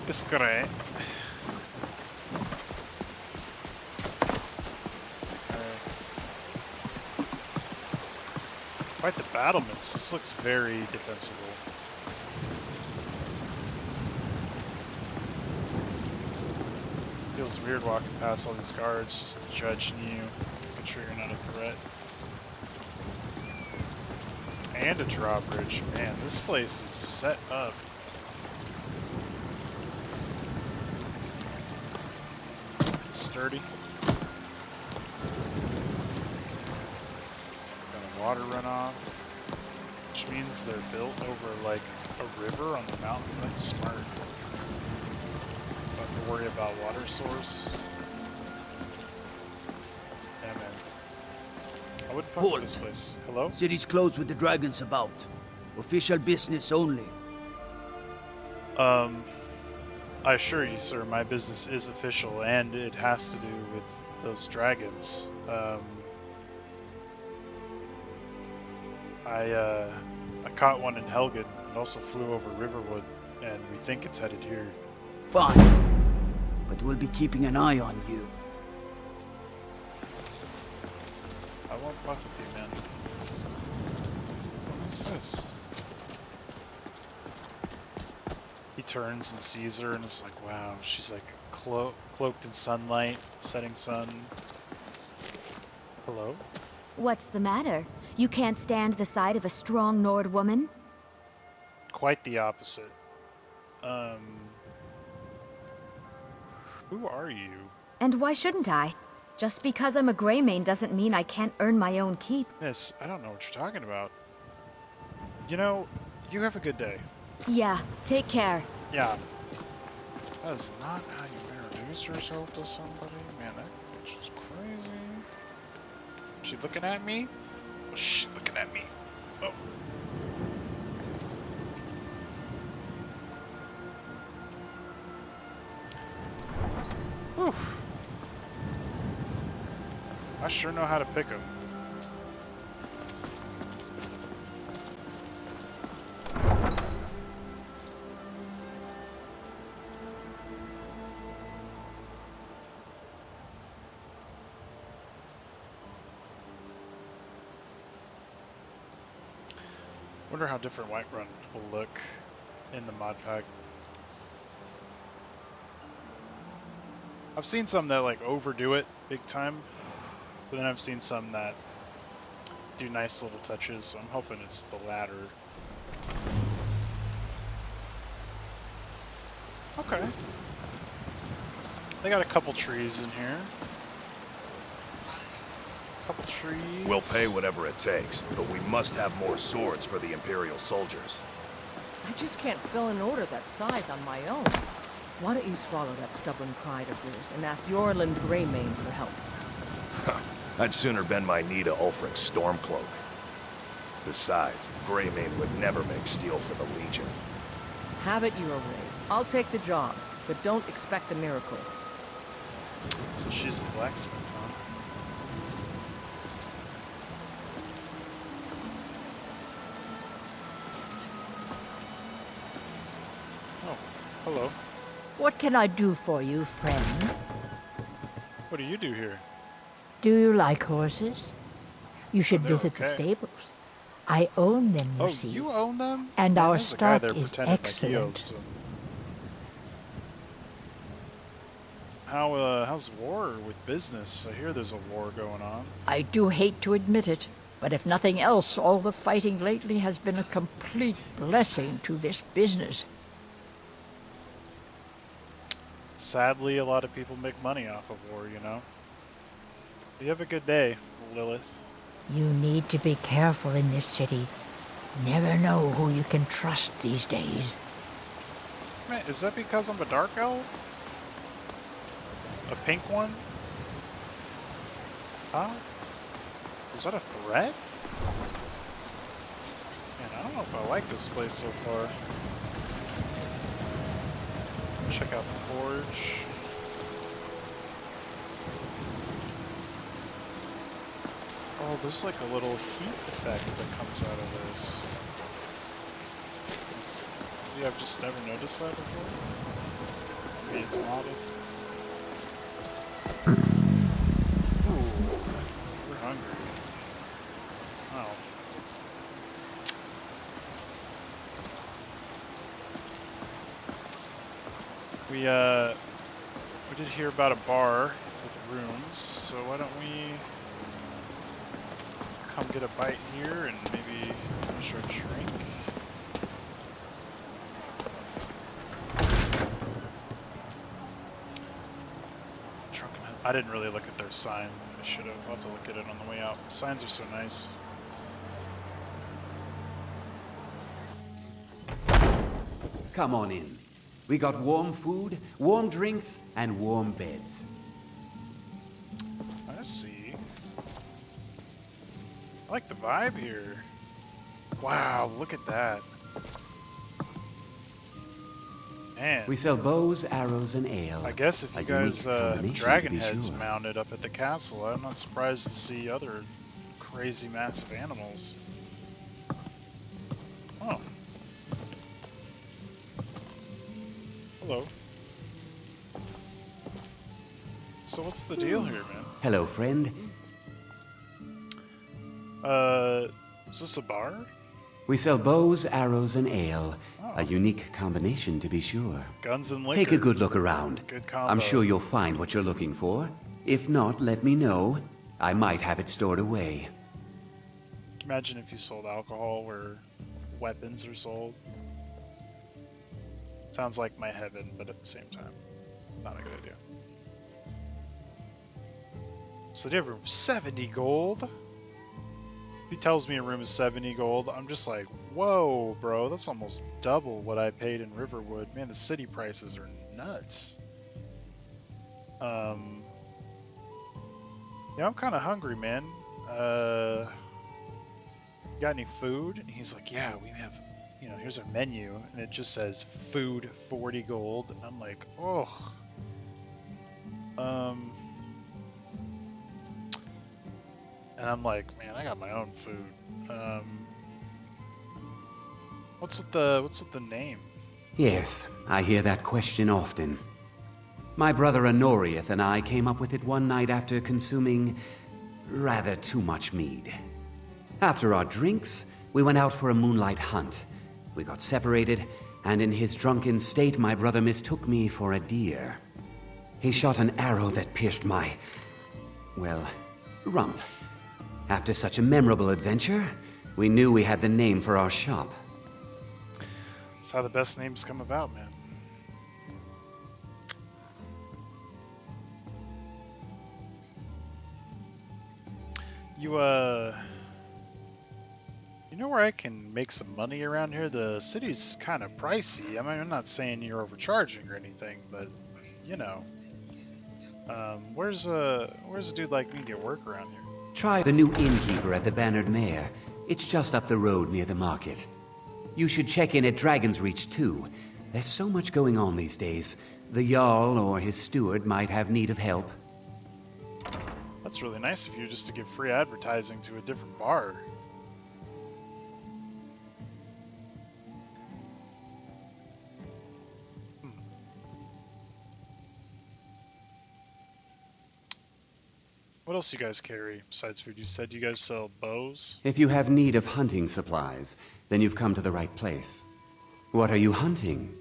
Speaker 1: It's great. Quite the battlements. This looks very defensible. Feels weird walking past all these guards, just judging you, make sure you're not a threat. And a drawbridge. Man, this place is set up. This is sturdy. Water runoff, which means they're built over like a river on the mountain. That's smart. Don't have to worry about water source. Yeah, man. I wouldn't fuck with this place. Hello?
Speaker 11: City's closed with the dragons about. Official business only.
Speaker 1: I assure you, sir, my business is official, and it has to do with those dragons. I caught one in Helgen. It also flew over Riverwood, and we think it's headed here.
Speaker 11: Fine. But we'll be keeping an eye on you.
Speaker 1: I won't fuck with you, man. What is this? He turns and sees her and is like, wow, she's like cloaked in sunlight, setting sun. Hello?
Speaker 2: What's the matter? You can't stand the sight of a strong Nord woman?
Speaker 1: Quite the opposite. Who are you?
Speaker 2: And why shouldn't I? Just because I'm a Greymane doesn't mean I can't earn my own keep.
Speaker 1: Miss, I don't know what you're talking about. You know, you have a good day.
Speaker 2: Yeah, take care.
Speaker 1: Yeah. That is not how you introduce yourself to somebody. Man, that bitch is crazy. Is she looking at me? Oh, she's looking at me. Oh. Whew. I sure know how to pick 'em. Wonder how different Whiterun will look in the mod pack. I've seen some that like overdo it big time, but then I've seen some that do nice little touches, so I'm hoping it's the latter. Okay. They got a couple trees in here. Couple trees.
Speaker 4: We'll pay whatever it takes, but we must have more swords for the Imperial soldiers.
Speaker 5: I just can't fill an order that size on my own. Why don't you swallow that stubborn pride of yours and ask Yorland Greymane for help?
Speaker 4: I'd sooner bend my knee to Ulfric's Stormcloak. Besides, Greymane would never make steel for the Legion.
Speaker 5: Have it your way. I'll take the job, but don't expect a miracle.
Speaker 1: So she's the blacksmith, huh? Oh, hello.
Speaker 12: What can I do for you, friend?
Speaker 1: What do you do here?
Speaker 12: Do you like horses? You should
Speaker 1: they're
Speaker 12: visit the
Speaker 1: okay.
Speaker 12: stables. I own them, you
Speaker 1: Oh,
Speaker 12: see.
Speaker 1: you own them?
Speaker 12: And
Speaker 1: Man,
Speaker 12: our
Speaker 1: there's a guy
Speaker 12: stock
Speaker 1: there
Speaker 12: is
Speaker 1: pretending like he
Speaker 12: excellent.
Speaker 1: owns them. How's war with business? I hear there's a war going on.
Speaker 12: I do hate to admit it, but if nothing else, all the fighting lately has been a complete blessing to this business.
Speaker 1: Sadly, a lot of people make money off of war, you know? You have a good day, Lilith.
Speaker 12: You need to be careful in this city. Never know who you can trust these days.
Speaker 1: Man, is that because I'm a dark elf? A pink one? Huh? Is that a threat? Man, I don't know if I like this place so far. Check out the forge. Oh, there's like a little heat effect that comes out of this. Yeah, I've just never noticed that before. Maybe it's modded. Ooh, we're hungry. Oh. We did hear about a bar with rooms, so why don't we come get a bite here and maybe finish our drink? I didn't really look at their sign. I should have. I'll have to look at it on the way out. Signs are so nice.
Speaker 8: Come on in. We got warm food, warm drinks, and warm beds.
Speaker 1: I see. I like the vibe here. Wow, look at that. Man.
Speaker 8: We sell bows, arrows, and ale.
Speaker 1: I guess if you
Speaker 8: A
Speaker 1: guys
Speaker 8: unique
Speaker 1: have
Speaker 8: combination,
Speaker 1: dragon
Speaker 8: to be
Speaker 1: heads
Speaker 8: sure.
Speaker 1: mounted up at the castle, I'm not surprised to see other crazy massive animals. Oh. Hello. So what's the deal here, man?
Speaker 8: Hello, friend.
Speaker 1: Is this a bar?
Speaker 8: We sell bows, arrows, and ale.
Speaker 1: Oh.
Speaker 8: A unique combination, to be sure.
Speaker 1: Guns and liquor.
Speaker 8: Take a good look around.
Speaker 1: Good combo.
Speaker 8: I'm sure you'll find what you're looking for. If not, let me know. I might have it stored away.
Speaker 1: Imagine if you sold alcohol where weapons are sold. Sounds like my heaven, but at the same time, not a good idea. So they have room 70 gold. If he tells me a room is 70 gold, I'm just like, whoa, bro, that's almost double what I paid in Riverwood. Man, the city prices are nuts. Yeah, I'm kind of hungry, man. Got any food? And he's like, yeah, we have, you know, here's our menu, and it just says food 40 gold. And I'm like, oh. And I'm like, man, I got my own food. What's with the name?
Speaker 8: Yes, I hear that question often. My brother Honorius and I came up with it one night after consuming rather too much mead. After our drinks, We went out for a moonlight hunt. We got separated, and in his drunken state, my brother mistook me for a deer. He shot an arrow that pierced my, well, rump. After such a memorable adventure, we knew we had the name for our shop.
Speaker 1: That's how the best names come about, man. You know where I can make some money around here? The city's kind of pricey. I mean, I'm not saying you're overcharging or anything, but you know, where's a dude like me get work around here?
Speaker 8: Try the new innkeeper at the Bannered Mare. It's just up the road near the market. You should check in at Dragon's Reach too. There's so much going on these days. The Jarl or his steward might have need of help.
Speaker 1: That's really nice of you, just to give free advertising to a different bar. What else you guys carry besides food? You said you guys sell bows?
Speaker 8: If you have need of hunting supplies, then you've come to the right place. What are you hunting?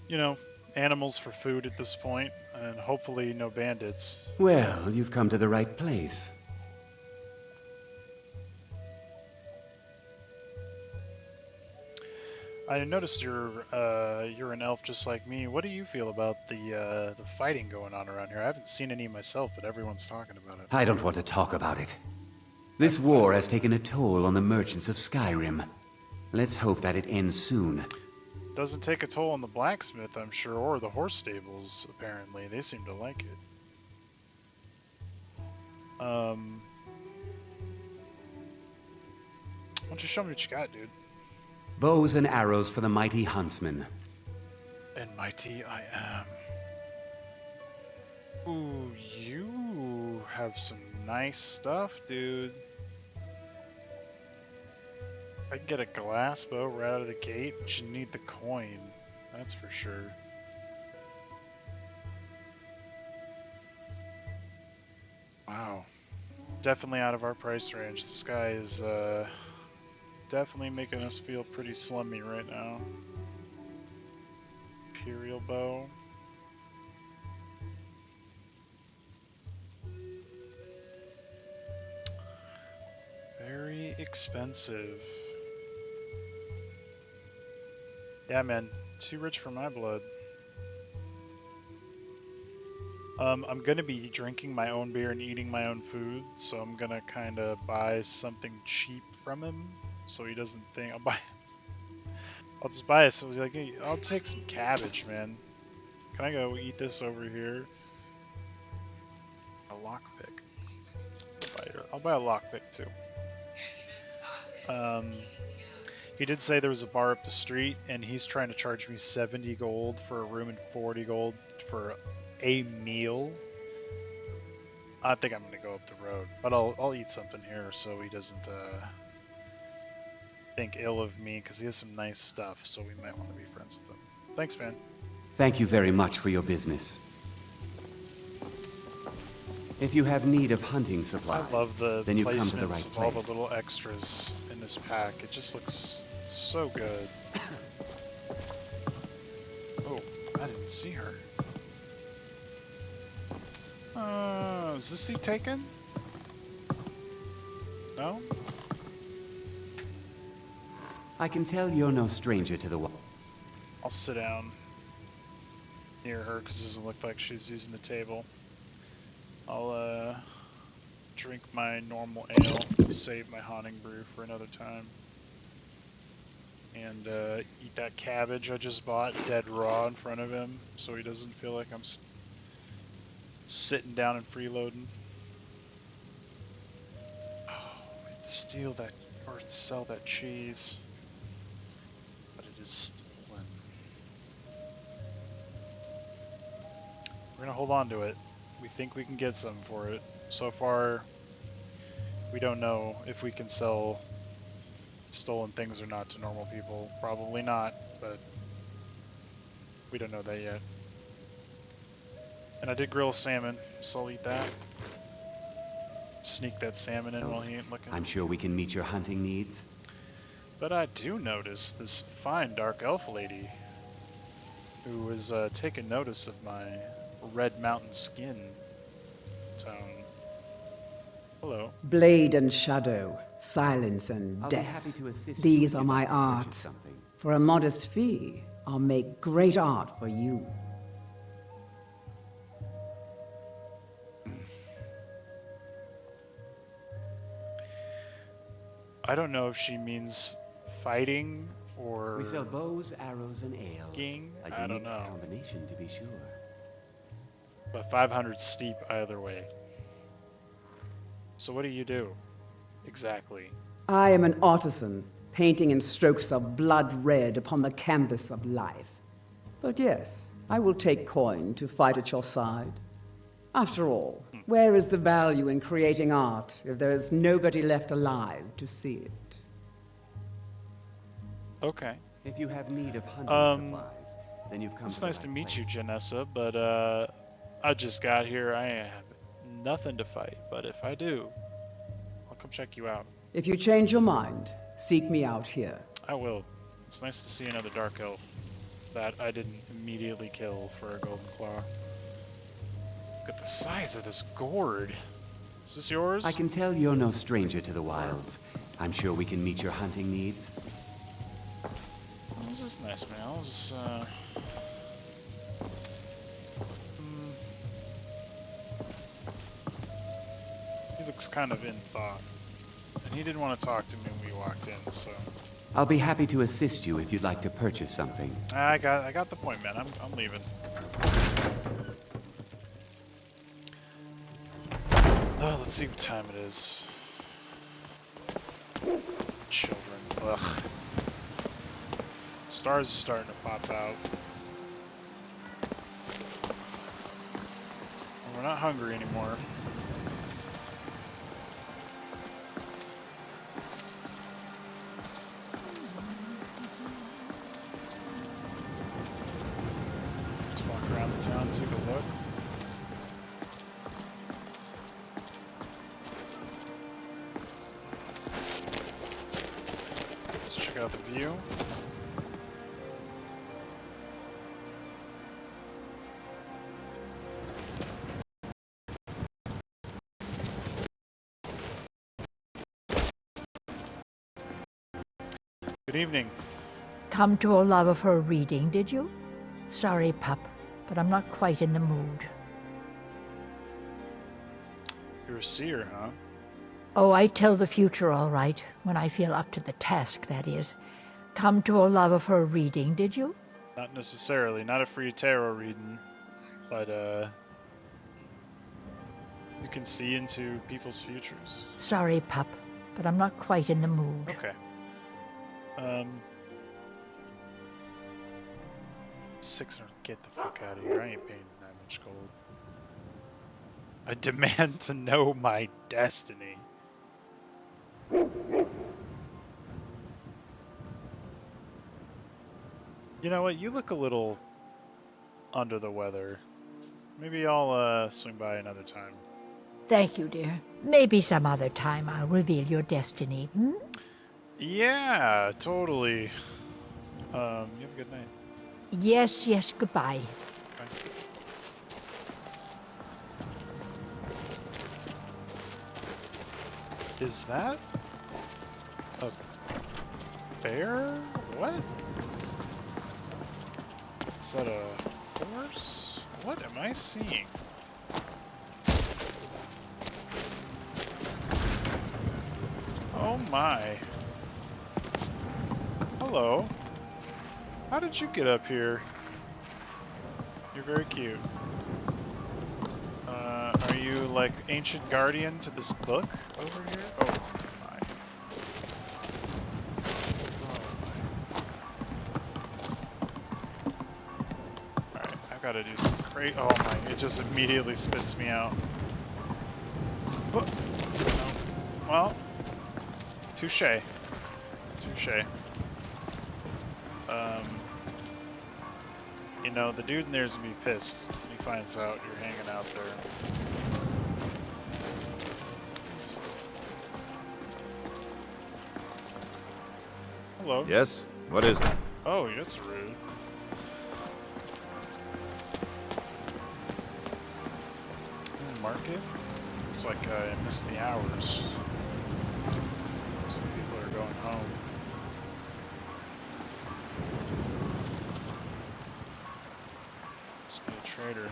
Speaker 1: You know, animals for food at this point, and hopefully no bandits.
Speaker 8: Well, you've come to the right place.
Speaker 1: I noticed you're an elf just like me. What do you feel about the fighting going on around here? I haven't seen any myself, but everyone's talking about it.
Speaker 8: I don't want to talk about it. This war has taken a toll on the merchants of Skyrim. Let's hope that it ends soon.
Speaker 1: Doesn't take a toll on the blacksmith, I'm sure, or the horse stables, apparently. They seem to like it. Why don't you show me what you got, dude?
Speaker 8: Bows and arrows for the mighty huntsman.
Speaker 1: And mighty I am. Ooh, you have some nice stuff, dude. I can get a glass bow right out of the gate, but you need the coin. That's for sure. Wow. Definitely out of our price range. This guy is definitely making us feel pretty slummy right now. Imperial bow. Very expensive. Yeah, man, too rich for my blood. I'm gonna be drinking my own beer and eating my own food, so I'm gonna kind of buy something cheap from him, so he doesn't think I'll just buy it. So he's like, hey, I'll take some cabbage, man. Can I go eat this over here? A lockpick. I'll buy a lockpick too. He did say there was a bar up the street, and he's trying to charge me 70 gold for a room and 40 gold for a meal. I think I'm gonna go up the road, but I'll eat something here so he doesn't think ill of me, because he has some nice stuff, so we might want to be friends with him. Thanks, man.
Speaker 8: Thank you very much for your business. If you have need of hunting supplies,
Speaker 1: I love the
Speaker 8: then you've come to the
Speaker 1: placements
Speaker 8: right
Speaker 1: of all
Speaker 8: place.
Speaker 1: the little extras in this pack. It just looks so good. Oh, I didn't see her. Is this seat taken? No?
Speaker 8: I can tell you're no stranger to the
Speaker 1: I'll sit down near her because it doesn't look like she's using the table. I'll drink my normal ale, save my haunting brew for another time, and eat that cabbage I just bought dead raw in front of him, so he doesn't feel like I'm sitting down and freeloading. Oh, we'd steal that or sell that cheese, but it is stolen. We're gonna hold on to it. We think we can get some for it. So far, we don't know if we can sell stolen things or not to normal people. Probably not, but we don't know that yet. And I did grill salmon, so I'll eat that. Sneak that salmon in while he ain't looking.
Speaker 8: I'm sure we can meet your hunting needs.
Speaker 1: But I do notice this fine dark elf lady who was taking notice of my red mountain skin tone. Hello.
Speaker 13: Blade and shadow, silence and
Speaker 8: I'll be
Speaker 13: death.
Speaker 8: happy to assist
Speaker 13: These
Speaker 8: you if
Speaker 13: are
Speaker 8: you'd
Speaker 13: my
Speaker 8: like to purchase
Speaker 13: arts.
Speaker 8: something.
Speaker 13: For a modest fee, I'll make great art for you.
Speaker 1: I don't know if she means fighting or...
Speaker 8: We sell bows, arrows, and ale.
Speaker 1: Ging?
Speaker 8: A
Speaker 1: I don't
Speaker 8: unique
Speaker 1: know.
Speaker 8: combination, to be sure.
Speaker 1: But 500 steep either way. So what do you do? Exactly.
Speaker 13: I am an artisan, painting in strokes of blood red upon the canvas of life. But yes, I will take coin to fight at your side. After all, where is the value in creating art if there is nobody left alive to see it?
Speaker 1: Okay.
Speaker 8: If you have need of hunting supplies, then you've come
Speaker 1: It's
Speaker 8: to the
Speaker 1: nice
Speaker 8: right
Speaker 1: to meet you,
Speaker 8: place.
Speaker 1: Janessa, but I just got here. I have nothing to fight, but if I do, I'll come check you out.
Speaker 13: If you change your mind, seek me out here.
Speaker 1: I will. It's nice to see another dark elf that I didn't immediately kill for a golden claw. Look at the size of this gourd. Is this yours?
Speaker 8: I can tell you're no stranger to the wilds. I'm sure we can meet your hunting needs.
Speaker 1: Oh, this is nice, man. I'll just, He looks kind of in thought. And he didn't want to talk to me when we walked in, so...
Speaker 8: I'll be happy to assist you if you'd like to purchase something.
Speaker 1: I got the point, man. I'm leaving. Oh, let's see what time it is. Children. Ugh. Stars are starting to pop out. We're not hungry anymore. Just walk around the town, take a look. Let's check out the view. Good evening.
Speaker 12: Come to Olava for a reading, did you? Sorry, pup, but I'm not quite in the mood.
Speaker 1: You're a seer, huh?
Speaker 12: Oh, I tell the future all right, when I feel up to the task, that is. Come to Olava for a reading, did you?
Speaker 1: Not necessarily. Not a free tarot reading. But, you can see into people's futures.
Speaker 12: Sorry, pup, but I'm not quite in the mood.
Speaker 1: Okay. 600. Get the fuck out of here. I ain't paying that much gold. I demand to know my destiny. You know what? You look a little under the weather. Maybe I'll swing by another time.
Speaker 12: Thank you, dear. Maybe some other time I'll reveal your destiny, hmm?
Speaker 1: Yeah, totally. You have a good night.
Speaker 12: Yes, yes, goodbye.
Speaker 1: Bye. Is that a bear? What? Is that a horse? What am I seeing? Oh my. Hello. How did you get up here? You're very cute. Are you like ancient guardian to this book over here? Oh my. Alright, I've got to do some great. Oh my, it just immediately spits me out. Oh. No. Well, touche. Touche. You know, the dude in there's gonna be pissed. He finds out you're hanging out there. Hello.
Speaker 4: Yes? What is it?
Speaker 1: Oh, that's rude. Market? Looks like I missed the hours. Some people are going home. Must be a trader.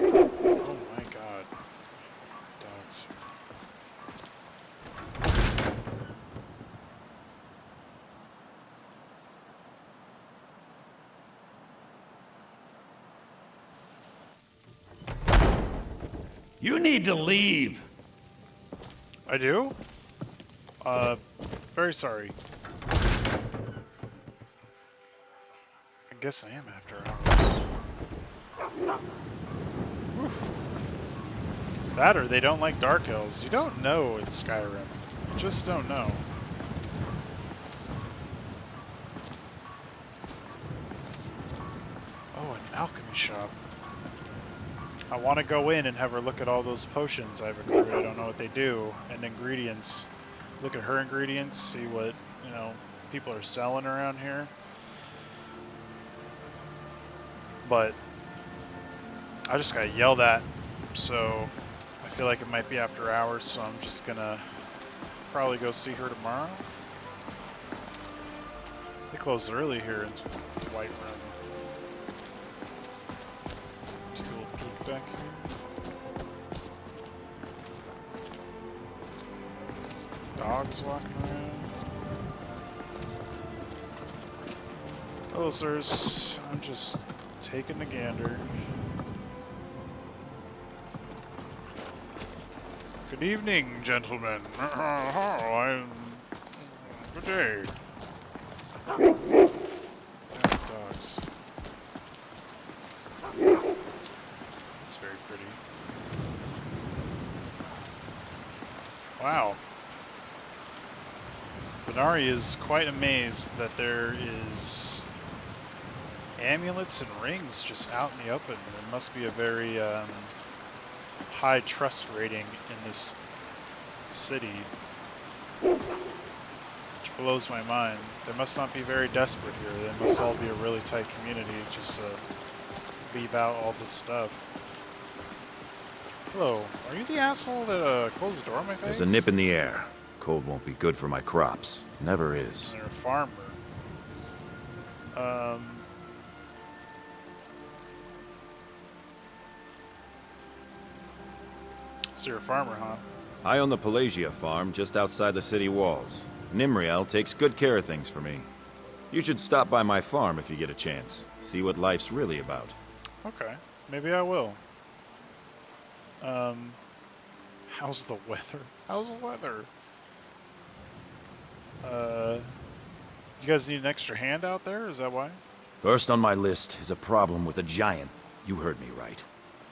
Speaker 1: Oh my god. Dogs.
Speaker 3: You need to leave.
Speaker 1: I do? Very sorry. I guess I am after hours. Whew. That or they don't like Dark Elves. You don't know in Skyrim. You just don't know. Oh, an alchemy shop. I want to go in and have her look at all those potions I've accrued. I don't know what they do. And ingredients. Look at her ingredients, see what, you know, people are selling around here. But I just got yelled at, so I feel like it might be after hours, so I'm just gonna probably go see her tomorrow. They close early here in White Room. Take a little peek back here. Dogs walking around. Hello, sirs. I'm just taking a gander. Good evening, gentlemen. I'm... Good day. Dogs. That's very pretty. Wow. Venari is quite amazed that there is amulets and rings just out in the open. There must be a very high trust rating in this city, which blows my mind. They must not be very desperate here. They must all be a really tight community just to leave out all this stuff. Hello, are you the asshole that closed the door on my face?
Speaker 4: There's a nip in the air. Cold won't be good for my crops. Never is.
Speaker 1: They're a farmer. So you're a farmer, huh?
Speaker 4: I own the Pelagia farm just outside the city walls. Nimriel takes good care of things for me. You should stop by my farm if you get a chance. See what life's really about.
Speaker 1: Okay, maybe I will. How's the weather? How's the weather? You guys need an extra hand out there? Is that why?
Speaker 4: First on my list is a problem with a giant. You heard me right.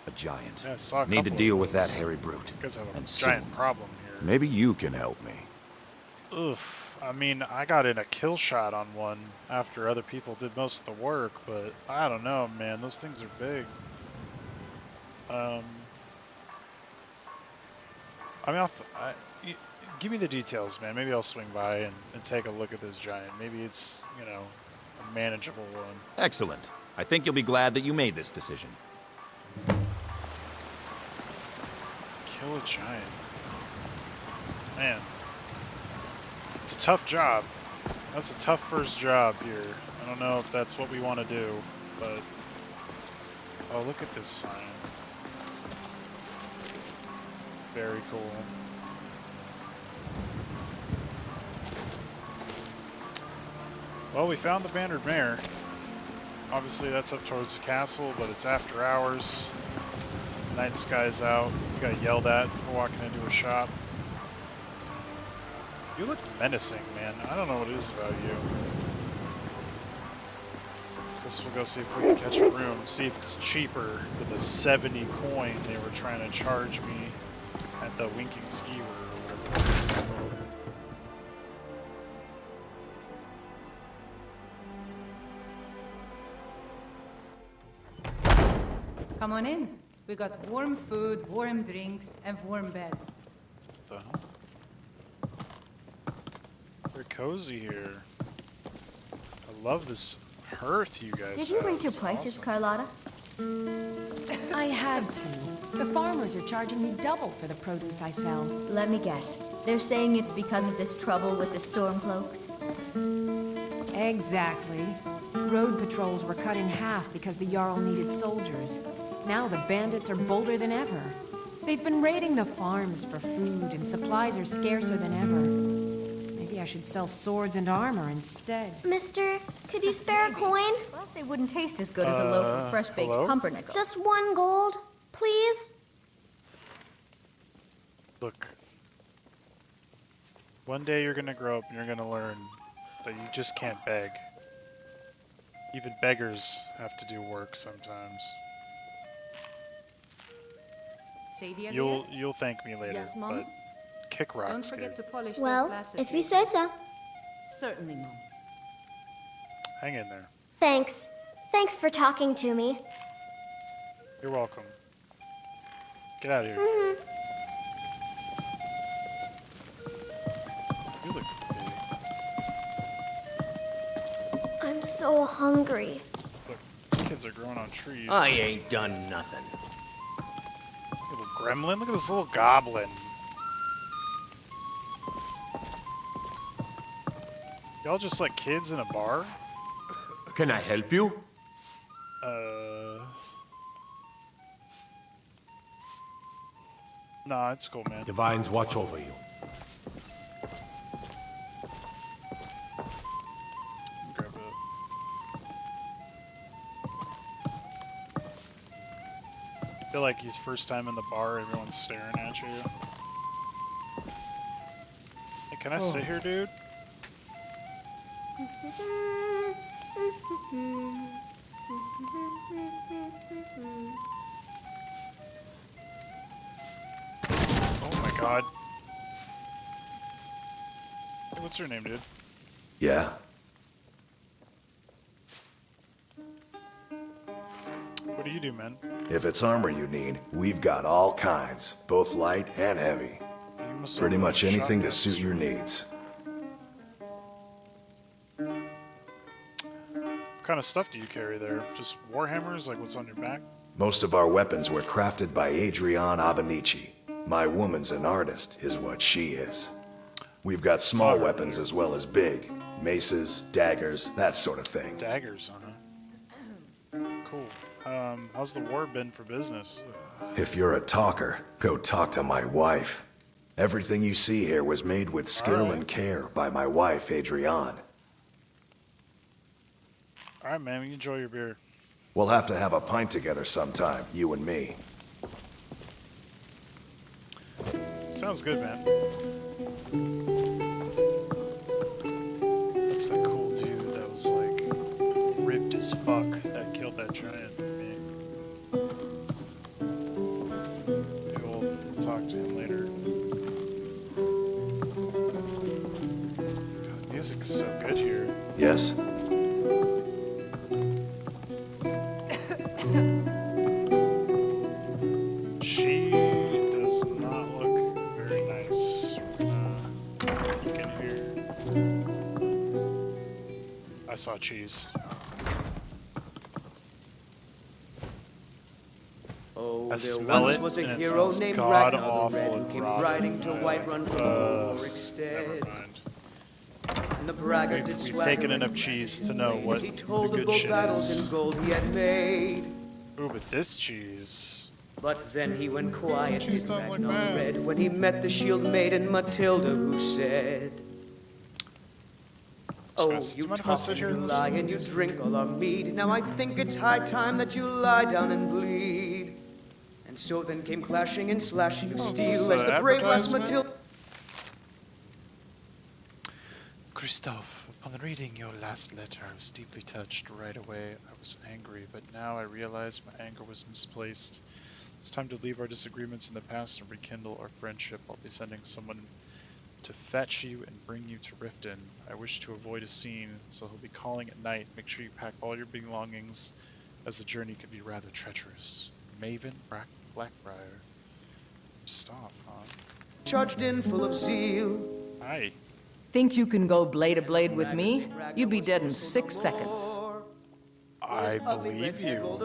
Speaker 4: A giant.
Speaker 1: Yeah, I saw a
Speaker 4: Need to
Speaker 1: couple
Speaker 4: deal
Speaker 1: of
Speaker 4: with that
Speaker 1: those.
Speaker 4: hairy brute.
Speaker 1: You guys have a
Speaker 4: And
Speaker 1: giant
Speaker 4: soon.
Speaker 1: problem here.
Speaker 4: Maybe you can help me.
Speaker 1: Oof. I mean, I got in a kill shot on one after other people did most of the work, but I don't know, man. Those things are big. I mean, give me the details, man. Maybe I'll swing by and take a look at this giant. Maybe it's, you know, a manageable one.
Speaker 4: Excellent. I think you'll be glad that you made this decision.
Speaker 1: Kill a giant. Man. It's a tough job. That's a tough first job here. I don't know if that's what we want to do, but... Oh, look at this sign. Very cool. Well, we found the Bannered Mare. Obviously that's up towards the castle, but it's after hours. Night sky's out. We got yelled at for walking into a shop. You look menacing, man. I don't know what it is about you. Guess we'll go see if we can catch a room, see if it's cheaper than the 70 coin they were trying to charge me at the Winking Skewer or whatever it is.
Speaker 14: Come on in. We got warm food, warm drinks, and warm beds.
Speaker 1: What the hell? Very cozy here. I love this hearth you guys
Speaker 2: Did you
Speaker 1: have.
Speaker 2: raise your
Speaker 1: It's
Speaker 2: prices,
Speaker 1: awesome.
Speaker 2: Carlotta?
Speaker 15: I had to. The farmers are charging me double for the produce I sell.
Speaker 2: Let me guess. They're saying it's because of this trouble with the Stormcloaks?
Speaker 15: Exactly. Road patrols were cut in half because the Jarl needed soldiers. Now the bandits are bolder than ever. They've been raiding the farms for food, and supplies are scarcer than ever. Maybe I should sell swords and armor instead.
Speaker 16: Mister, could you spare a coin?
Speaker 2: Well, they wouldn't taste as good as a loaf of fresh-baked
Speaker 1: hello?
Speaker 2: pumpernickel.
Speaker 16: Just 1 gold, please?
Speaker 1: Look. One day you're gonna grow up and you're gonna learn that you just can't beg. Even beggars have to do work sometimes.
Speaker 14: Sadie,
Speaker 1: You'll thank me later,
Speaker 14: Yes, Mom?
Speaker 1: but kick rocks,
Speaker 14: Don't forget
Speaker 1: dude.
Speaker 14: to polish
Speaker 16: Well,
Speaker 14: those glasses.
Speaker 16: if you say so.
Speaker 14: Certainly, Mom.
Speaker 1: Hang in there.
Speaker 16: Thanks. Thanks for talking to me.
Speaker 1: You're welcome. Get out of here. You look big.
Speaker 16: I'm so hungry.
Speaker 1: Look, kids are growing on trees.
Speaker 6: I ain't done nothing.
Speaker 1: Little gremlin? Look at this little goblin. Y'all just like kids in a bar?
Speaker 7: Can I help you?
Speaker 1: Nah, it's cool, man.
Speaker 7: Divines watch over you.
Speaker 1: Grab it. I feel like he's first time in the bar, everyone's staring at you. Hey, can I sit here, dude? Oh my god. Hey, what's her name, dude?
Speaker 17: Yeah?
Speaker 1: What do you do, man?
Speaker 17: If it's armor you need, we've got all kinds, both light and heavy.
Speaker 1: You must
Speaker 17: Pretty
Speaker 1: have
Speaker 17: much anything to
Speaker 1: shotguns.
Speaker 17: suit your needs.
Speaker 1: What kind of stuff do you carry there? Just warhammers, like what's on your back?
Speaker 17: Most of our weapons were crafted by Adrienne Avenici. My woman's an artist, is what she is. We've got small weapons as well as big. Maces, daggers, that sort of thing.
Speaker 1: Daggers, Cool. How's the war been for business?
Speaker 17: If you're a talker, go talk to my wife. Everything you see here was made with skill and care by my wife, Adrienne.
Speaker 1: Alright, man, you enjoy your beer.
Speaker 17: We'll have to have a pint together sometime, you and me.
Speaker 1: Sounds good, man. That's that cool dude that was like ripped as fuck that killed that giant. Maybe we'll talk to him later. God, music is so good here.
Speaker 17: Yes?
Speaker 1: She does not look very nice. You can hear. I saw cheese.
Speaker 6: Oh,
Speaker 1: I
Speaker 6: there
Speaker 1: smell
Speaker 6: once
Speaker 1: it,
Speaker 6: was a
Speaker 1: and it
Speaker 6: hero
Speaker 1: smells
Speaker 6: named
Speaker 1: god-awful
Speaker 6: Ragnar the Red who
Speaker 1: and
Speaker 6: came
Speaker 1: rotten.
Speaker 6: riding to Whiterun from
Speaker 1: Never
Speaker 6: Ulrikstead.
Speaker 1: mind.
Speaker 6: And the braggart did
Speaker 1: We've
Speaker 6: swagger
Speaker 1: taken
Speaker 6: and
Speaker 1: enough cheese to know what
Speaker 6: as he
Speaker 1: the
Speaker 6: told of
Speaker 1: good
Speaker 6: both
Speaker 1: shit
Speaker 6: battles
Speaker 1: is.
Speaker 6: in gold he had made.
Speaker 1: Ooh, but this cheese.
Speaker 6: But then he went quiet,
Speaker 1: Cheese
Speaker 6: did
Speaker 1: don't look
Speaker 6: Ragnar the
Speaker 1: bad.
Speaker 6: Red, when he met the shield maiden Matilda, who said, "Oh,
Speaker 1: Do
Speaker 6: you
Speaker 1: you mind if I
Speaker 6: talk
Speaker 1: sit
Speaker 6: and
Speaker 1: here
Speaker 6: you
Speaker 1: and
Speaker 6: lie
Speaker 1: listen?
Speaker 6: and you drink all our mead. Now I think it's high time that you lie down and bleed." And so then came clashing and slashing of
Speaker 1: Oh, is
Speaker 6: steel
Speaker 1: this
Speaker 6: as the brave lass
Speaker 1: advertisement?
Speaker 6: Matilda.
Speaker 1: Christophe, upon reading your last letter, I was deeply touched. Right away, I was angry, but now I realize my anger was misplaced. It's time to leave our disagreements in the past and rekindle our friendship. I'll be sending someone to fetch you and bring you to Riften. I wish to avoid a scene, so he'll be calling at night. Make sure you pack all your belongings, as the journey could be rather treacherous. Maven Blackbriar. Stop, huh?
Speaker 6: Charged in full of zeal.
Speaker 1: Hi.
Speaker 5: Think you can go blade to blade with me? You'd be dead in 6 seconds.
Speaker 1: I believe you.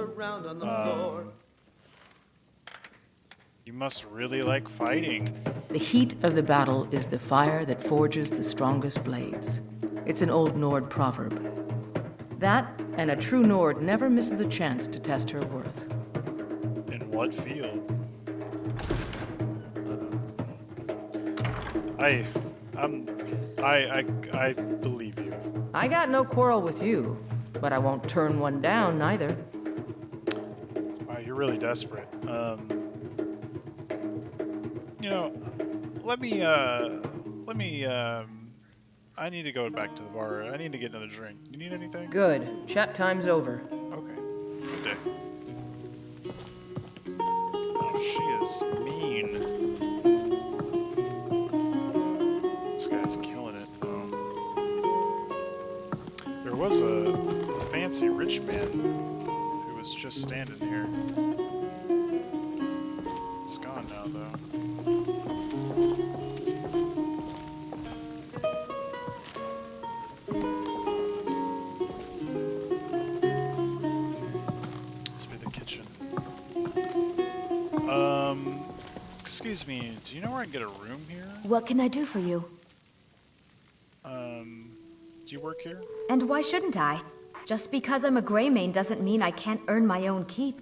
Speaker 1: You must really like fighting.
Speaker 5: The heat of the battle is the fire that forges the strongest blades. It's an old Nord proverb. That, and a true Nord never misses a chance to test her worth.
Speaker 1: In what field? I believe you.
Speaker 5: I got no quarrel with you, but I won't turn one down neither.
Speaker 1: Wow, you're really desperate. You know, let me, I need to go back to the bar. I need to get another drink. You need anything?
Speaker 5: Good. Chat time's over.
Speaker 1: Okay. Good day. Oh, she is mean. This guy's killing it, though. There was a fancy rich man who was just standing here. It's gone now, though. Excuse me, do you know where I can get a room here?
Speaker 2: What can I do for you?
Speaker 1: Do you work here?
Speaker 2: And why shouldn't I? Just because I'm a Greymane doesn't mean I can't earn my own keep.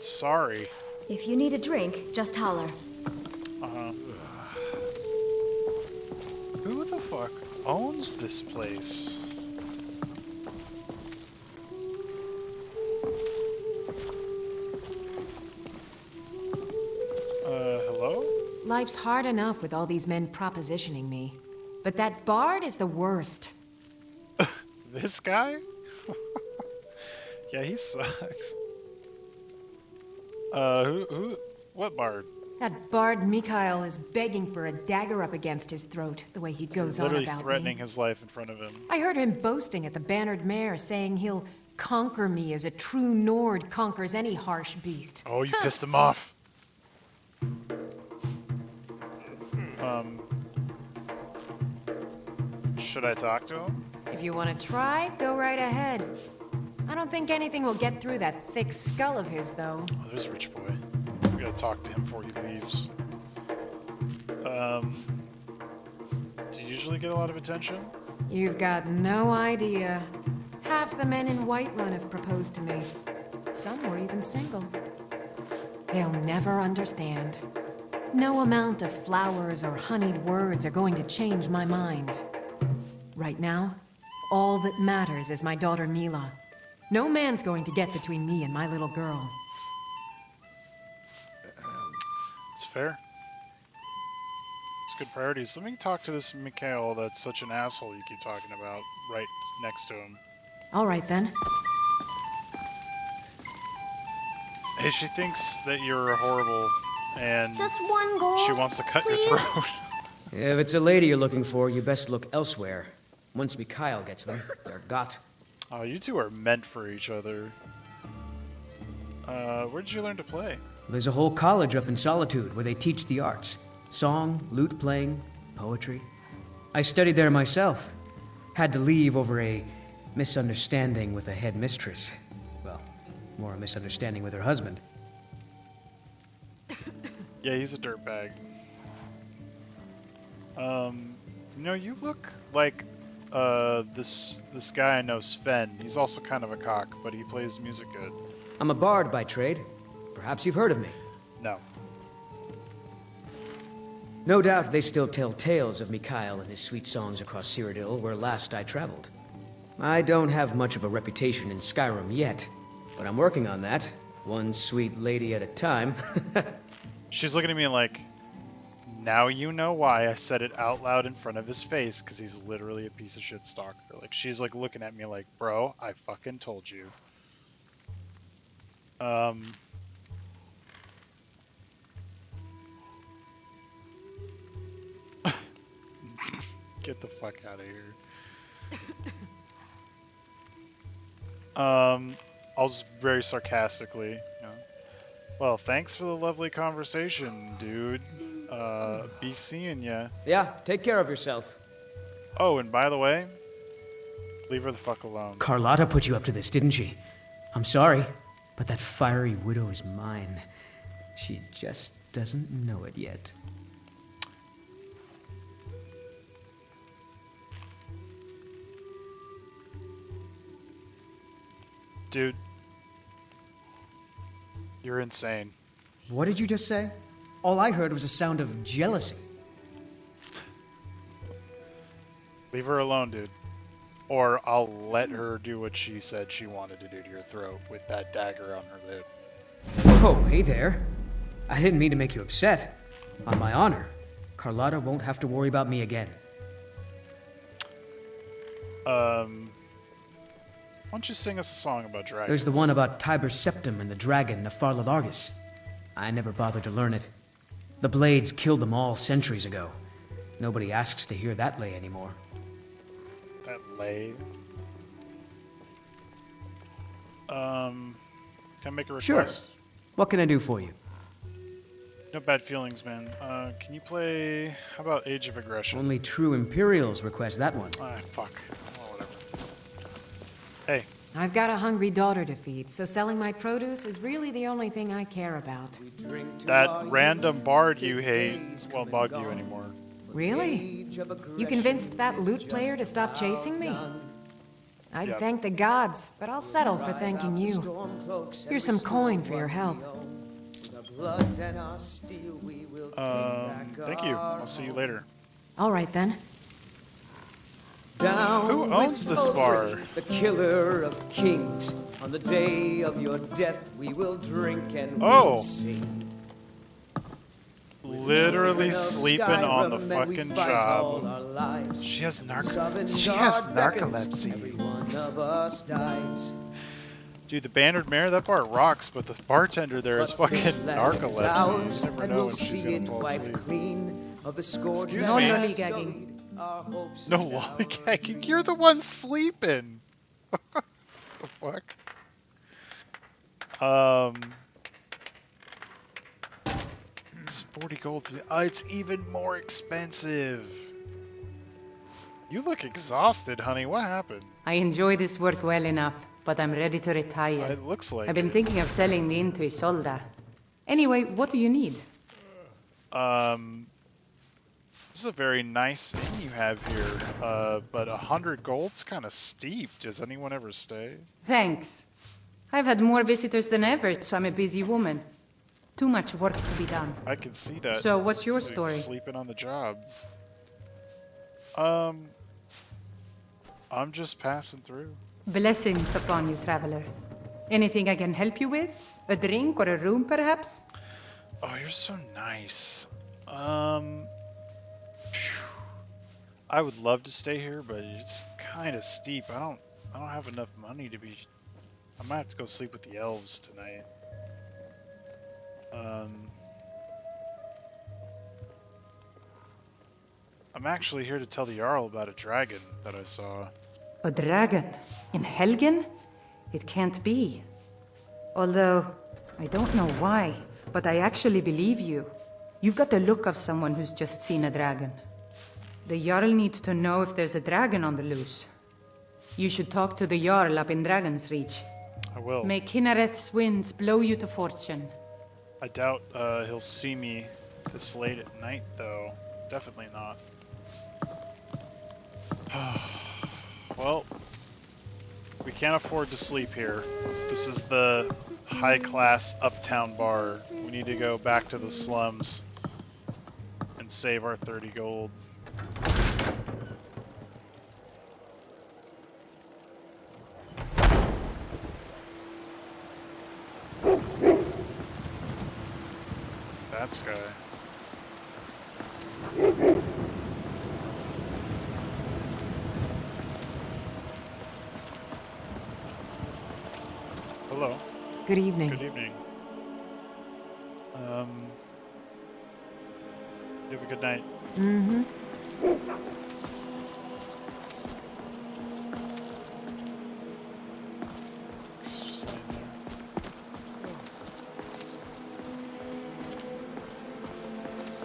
Speaker 1: Sorry.
Speaker 2: If you need a drink, just holler.
Speaker 1: Uh-huh. Who the fuck owns this place? Hello?
Speaker 15: Life's hard enough with all these men propositioning me. But that bard is the worst.
Speaker 1: This guy? Yeah, he sucks. What bard?
Speaker 15: That bard Mikhail is begging for a dagger up against his throat, the way he goes on
Speaker 1: Literally
Speaker 15: about
Speaker 1: threatening
Speaker 15: me.
Speaker 1: his life in front of him.
Speaker 15: I heard him boasting at the Bannered Mare, saying he'll conquer me as a true Nord conquers any harsh beast.
Speaker 1: Oh, you pissed him off. Should I talk to him?
Speaker 15: If you want to try, go right ahead. I don't think anything will get through that thick skull of his, though.
Speaker 1: Oh, there's a rich boy. We gotta talk to him before he leaves. Do you usually get a lot of attention?
Speaker 15: You've got no idea. Half the men in Whiterun have proposed to me. Some were even single. They'll never understand. No amount of flowers or honeyed words are going to change my mind. Right now, all that matters is my daughter Mila. No man's going to get between me and my little girl.
Speaker 1: It's fair. It's good priorities. Let me talk to this Mikhail that's such an asshole you keep talking about right next to him.
Speaker 15: All right, then.
Speaker 1: Hey, she thinks that you're horrible and
Speaker 16: Just one gold,
Speaker 1: she wants to cut
Speaker 16: please?
Speaker 1: your throat.
Speaker 6: If it's a lady you're looking for, you best look elsewhere. Once Mikhail gets them, they're got.
Speaker 1: Oh, you two are meant for each other. Where did you learn to play?
Speaker 6: There's a whole college up in Solitude where they teach the arts. Song, lute playing, poetry. I studied there myself. Had to leave over a misunderstanding with a headmistress. Well, more a misunderstanding with her husband.
Speaker 1: Yeah, he's a dirtbag. You know, you look like this guy I know, Sven. He's also kind of a cock, but he plays music good.
Speaker 6: I'm a bard by trade. Perhaps you've heard of me.
Speaker 1: No.
Speaker 6: No doubt they still tell tales of Mikhail and his sweet songs across Cyrodiil, where last I traveled. I don't have much of a reputation in Skyrim yet, but I'm working on that, one sweet lady at a time.
Speaker 1: She's looking at me like, now you know why I said it out loud in front of his face, because he's literally a piece of shit stalker. Like, she's like looking at me like, bro, I fucking told you. Get the fuck out of here. I was very sarcastically, you know. Well, thanks for the lovely conversation, dude. Be seeing ya.
Speaker 6: Yeah, take care of yourself.
Speaker 1: Oh, and by the way, leave her the fuck alone.
Speaker 6: Carlotta put you up to this, didn't she? I'm sorry, but that fiery widow is mine. She just doesn't know it yet.
Speaker 1: Dude, you're insane.
Speaker 6: What did you just say? All I heard was a sound of jealousy.
Speaker 1: Leave her alone, dude. Or I'll let her do what she said she wanted to do to your throat with that dagger on her lip.
Speaker 6: Oh, hey there. I didn't mean to make you upset. On my honor, Carlotta won't have to worry about me again.
Speaker 1: Why don't you sing us a song about dragons?
Speaker 6: There's the one about Tiber Septim and the dragon Nefarla Largus. I never bothered to learn it. The Blades killed them all centuries ago. Nobody asks to hear that lay anymore.
Speaker 1: That lay? Can I make a request?
Speaker 6: Sure. What can I do for you?
Speaker 1: No bad feelings, man. Can you play... How about Age of Aggression?
Speaker 6: Only true Imperials request that one.
Speaker 1: Ah, fuck. Oh, whatever. Hey.
Speaker 15: I've got a hungry daughter to feed, so selling my produce is really the only thing I care about.
Speaker 1: That random bard you hate won't bug you anymore.
Speaker 15: Really? You convinced that lute player to stop chasing me? I'd thank the gods, but I'll settle for thanking you. Here's some coin for your help.
Speaker 1: Thank you. I'll see you later.
Speaker 15: All right, then.
Speaker 1: Who owns this bar?
Speaker 18: The killer of kings. On the day of your death, we will drink and we'll sing.
Speaker 1: Literally sleeping on the fucking job. She has narcolepsy.
Speaker 18: Every one of us dies.
Speaker 1: Dude, the Bannered Mare, that bar rocks, but the bartender there is fucking narcolepsy. You never know when she's gonna fall asleep. Excuse me?
Speaker 14: No lollygagging.
Speaker 1: No lollygagging? You're the one sleeping! What the fuck? It's 40 gold. It's even more expensive. You look exhausted, honey. What happened?
Speaker 14: I enjoy this work well enough, but I'm ready to retire.
Speaker 1: It looks like
Speaker 14: I've been thinking of selling the inn to Isolda. Anyway, what do you need?
Speaker 1: This is a very nice inn you have here, but 100 gold's kind of steep. Does anyone ever stay?
Speaker 14: Thanks. I've had more visitors than ever, so I'm a busy woman. Too much work to be done.
Speaker 1: I can see that.
Speaker 14: So what's your
Speaker 1: Like
Speaker 14: story?
Speaker 1: Sleeping on the job. I'm just passing through.
Speaker 14: Blessings upon you, traveler. Anything I can help you with? A drink or a room, perhaps?
Speaker 1: Oh, you're so nice. I would love to stay here, but it's kind of steep. I don't have enough money to be. I might have to go sleep with the elves tonight. I'm actually here to tell the Jarl about a dragon that I saw.
Speaker 14: A dragon? In Helgen? It can't be. Although, I don't know why, but I actually believe you. You've got the look of someone who's just seen a dragon. The Jarl needs to know if there's a dragon on the loose. You should talk to the Jarl up in Dragon's Reach.
Speaker 1: I will.
Speaker 14: May Kinnereth's winds blow you to fortune.
Speaker 1: I doubt he'll see me this late at night, though. Definitely not. Well, we can't afford to sleep here. This is the high-class uptown bar. We need to go back to the slums and save our 30 gold. That guy. Hello.
Speaker 15: Good evening.
Speaker 1: Good evening. You have a good night.
Speaker 15: Mm-hmm.
Speaker 1: Just saying.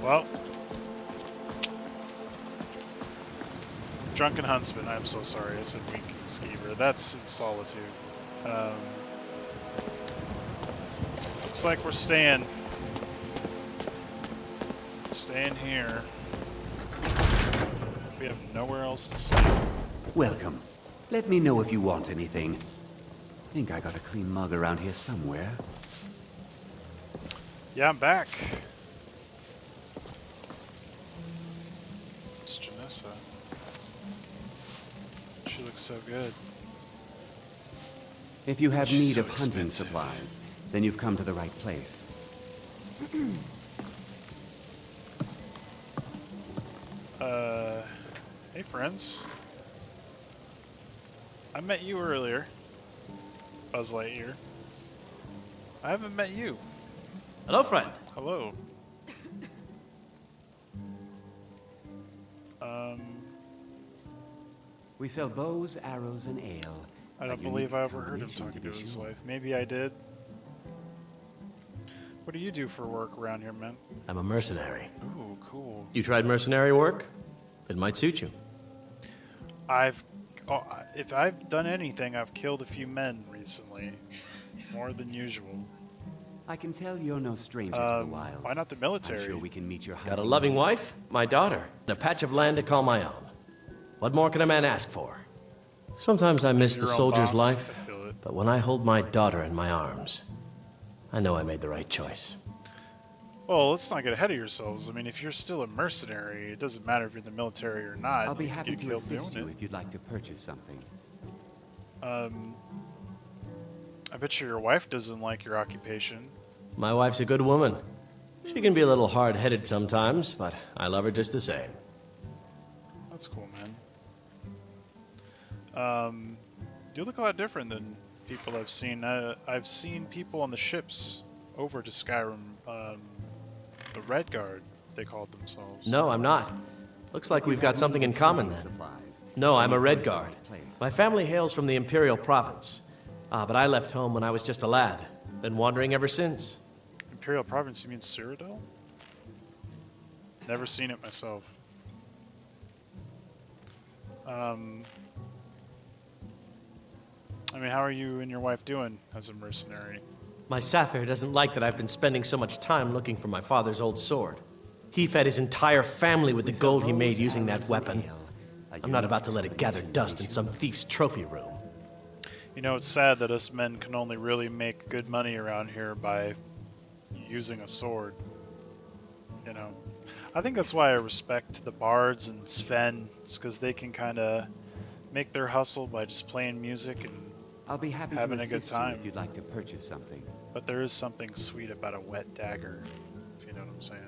Speaker 1: Well, Drunken Huntsman, I'm so sorry, I said weak skeever. That's in Solitude. Looks like we're staying here. We have nowhere else to stay.
Speaker 8: Welcome. Let me know if you want anything. Think I got a clean mug around here somewhere.
Speaker 1: Yeah, I'm back. It's Janessa. She looks so good.
Speaker 8: If you have
Speaker 1: She's
Speaker 8: need
Speaker 1: so
Speaker 8: of hunting
Speaker 1: expensive.
Speaker 8: supplies, then you've come to the right place.
Speaker 1: Hey friends. I met you earlier. Buzz Lightyear. I haven't met you.
Speaker 19: Hello, friend.
Speaker 1: Hello.
Speaker 8: We sell bows, arrows, and ale.
Speaker 1: I don't believe I overheard him talking to his wife. Maybe I did. What do you do for work around here, man?
Speaker 19: I'm a mercenary.
Speaker 1: Ooh, cool.
Speaker 19: You tried mercenary work? It might suit you.
Speaker 1: If I've done anything, I've killed a few men recently. More than usual.
Speaker 8: I can tell you're no stranger to the wilds.
Speaker 1: Why not the military?
Speaker 8: I'm sure we can meet your
Speaker 19: Got a loving wife, my daughter, and a patch of land to call my own. What more can a man ask for? Sometimes I miss the
Speaker 1: Your own
Speaker 19: soldier's
Speaker 1: boss.
Speaker 19: life,
Speaker 1: I feel it.
Speaker 19: but when I hold my daughter in my arms, I know I made the right choice.
Speaker 1: Well, let's not get ahead of yourselves. I mean, if you're still a mercenary, it doesn't matter if you're in the military or not.
Speaker 8: I'll be
Speaker 1: You
Speaker 8: happy
Speaker 1: get
Speaker 8: to
Speaker 1: killed
Speaker 8: assist
Speaker 1: doing
Speaker 8: you
Speaker 1: it.
Speaker 8: if you'd like to purchase something.
Speaker 1: I bet your wife doesn't like your occupation.
Speaker 19: My wife's a good woman. She can be a little hard-headed sometimes, but I love her just the same.
Speaker 1: That's cool, man. You look a lot different than people I've seen. I've seen people on the ships over to Skyrim. The Red Guard, they called themselves.
Speaker 19: No, I'm not. Looks like we've got something in common then. No, I'm a Red Guard. My family hails from the Imperial Province. But I left home when I was just a lad. Been wandering ever since.
Speaker 1: Imperial Province, you mean Cyrodiil? Never seen it myself. I mean, how are you and your wife doing as a mercenary?
Speaker 19: My Sapphire doesn't like that I've been spending so much time looking for my father's old sword. He fed his entire family with the gold he made using that weapon. I'm not about to let it gather dust in some thief's trophy room.
Speaker 1: You know, it's sad that us men can only really make good money around here by using a sword. You know, I think that's why I respect the bards and Sven, because they can kind of make their hustle by just playing music and
Speaker 8: I'll be happy
Speaker 1: having
Speaker 8: to
Speaker 1: a good
Speaker 8: assist you
Speaker 1: time.
Speaker 8: if you'd like to purchase something.
Speaker 1: But there is something sweet about a wet dagger, if you know what I'm saying.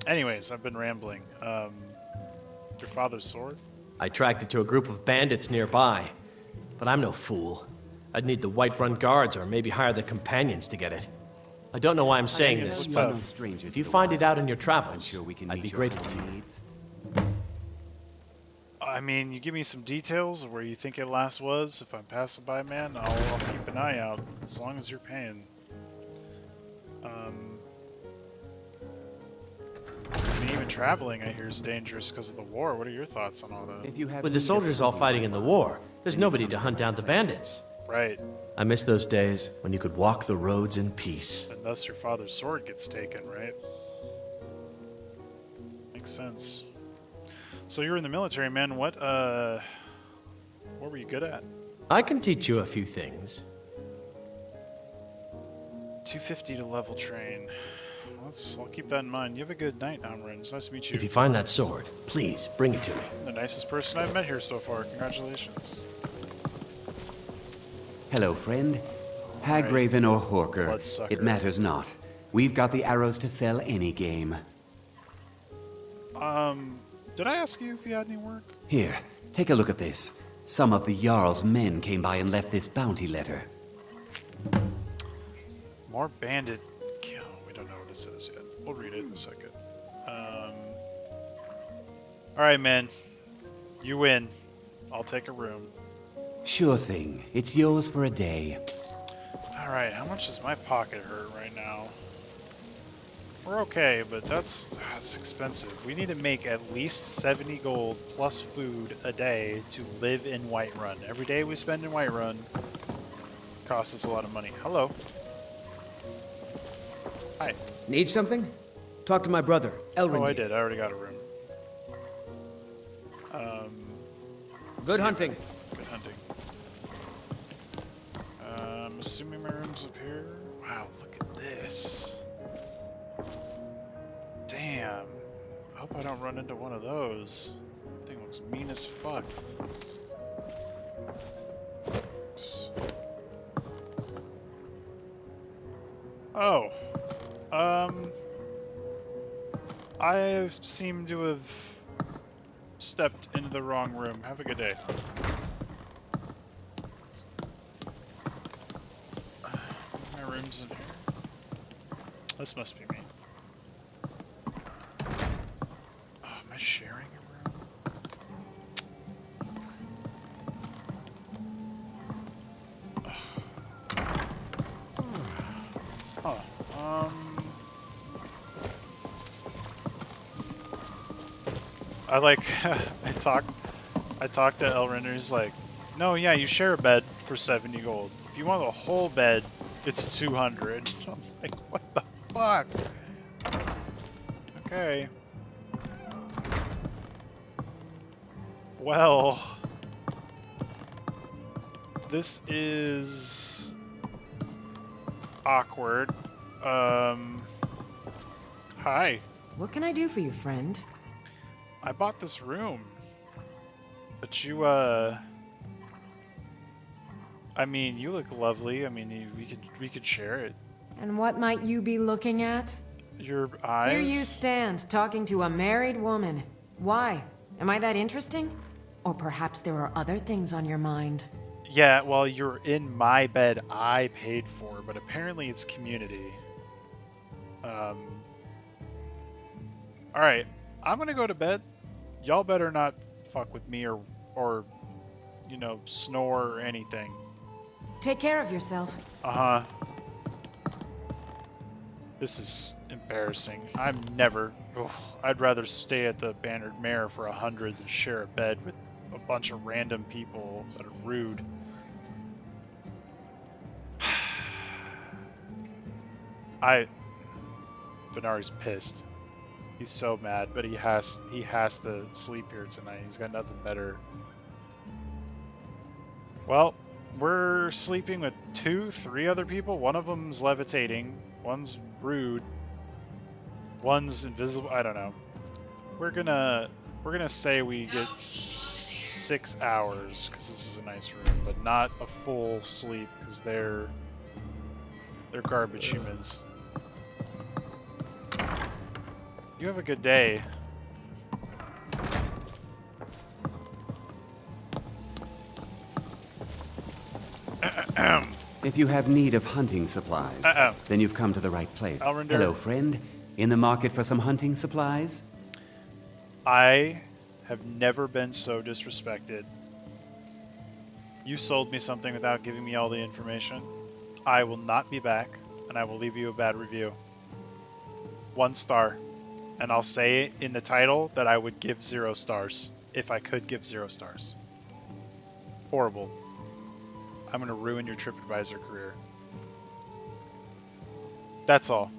Speaker 1: Anyways, I've been rambling. Your father's sword?
Speaker 19: I tracked it to a group of bandits nearby, but I'm no fool. I'd need the Whiterun guards or maybe hire the companions to get it. I don't know why I'm saying this, but if you find it out in your travels, I'd be grateful to you.
Speaker 1: I mean, you give me some details of where you think it last was. If I'm passing by, man, I'll keep an eye out, as long as you're paying. I mean, even traveling, I hear, is dangerous because of the war. What are your thoughts on all that?
Speaker 19: With the soldiers all fighting in the war, there's nobody to hunt down the bandits.
Speaker 1: Right.
Speaker 19: I miss those days when you could walk the roads in peace.
Speaker 1: And thus your father's sword gets taken, right? Makes sense. So you're in the military, man. What were you good at?
Speaker 19: I can teach you a few things.
Speaker 1: 250 to level train. I'll keep that in mind. You have a good night, Amren. It's nice to meet you.
Speaker 19: If you find that sword, please bring it to me.
Speaker 1: The nicest person I've met here so far. Congratulations.
Speaker 8: Hello, friend. Hagraven or Horker,
Speaker 1: Bloodsucker.
Speaker 8: it matters not. We've got the arrows to fell any game.
Speaker 1: Did I ask you if you had any work?
Speaker 8: Here, take a look at this. Some of the Jarl's men came by and left this bounty letter.
Speaker 1: More bandit. Oh, we don't know what it says yet. We'll read it in a second. Alright, man. You win. I'll take a room.
Speaker 8: Sure thing. It's yours for a day.
Speaker 1: Alright, how much does my pocket hurt right now? We're okay, but that's expensive. We need to make at least 70 gold plus food a day to live in Whiterun. Every day we spend in Whiterun costs us a lot of money. Hello. Hi.
Speaker 6: Need something? Talk to my brother, Elrond.
Speaker 1: Oh, I did. I already got a room.
Speaker 6: Good hunting.
Speaker 1: Good hunting. I'm assuming my room's up here. Wow, look at this. Damn. I hope I don't run into one of those. Thing looks mean as fuck. Oh. I seem to have stepped into the wrong room. Have a good day. My room's in here. This must be me. Oh, am I sharing a room? Huh. I like I talked to Elrond, he's like, no, yeah, you share a bed for 70 gold. If you want the whole bed, it's 200. I'm like, what the fuck? Okay. Well, this is awkward. Hi.
Speaker 15: What can I do for you, friend?
Speaker 1: I bought this room. But you, I mean, you look lovely. I mean, we could share it.
Speaker 15: And what might you be looking at?
Speaker 1: Your eyes?
Speaker 15: Here you stand, talking to a married woman. Why? Am I that interesting? Or perhaps there are other things on your mind?
Speaker 1: Yeah, well, you're in my bed I paid for, but apparently it's community. Alright, I'm gonna go to bed. Y'all better not fuck with me or, you know, snore or anything.
Speaker 15: Take care of yourself.
Speaker 1: Uh-huh. This is embarrassing. I'm never... Oh, I'd rather stay at the Bannered Mare for 100 than share a bed with a bunch of random people that are rude. Venari's pissed. He's so mad, but he has to sleep here tonight. He's got nothing better. Well, we're sleeping with 3 other people. One of them's levitating. One's rude. One's invisible. I don't know. We're gonna say we get 6 hours because this is a nice room, but not a full sleep because they're garbage humans. You have a good day.
Speaker 8: If you have need of hunting supplies, then you've come to the right place.
Speaker 1: Elrond.
Speaker 8: Hello, friend. In the market for some hunting supplies?
Speaker 1: I have never been so disrespected. You sold me something without giving me all the information. I will not be back, and I will leave you a bad review. 1 star. And I'll say in the title that I would give 0 stars, if I could give 0 stars. Horrible. I'm gonna ruin your TripAdvisor career. That's all.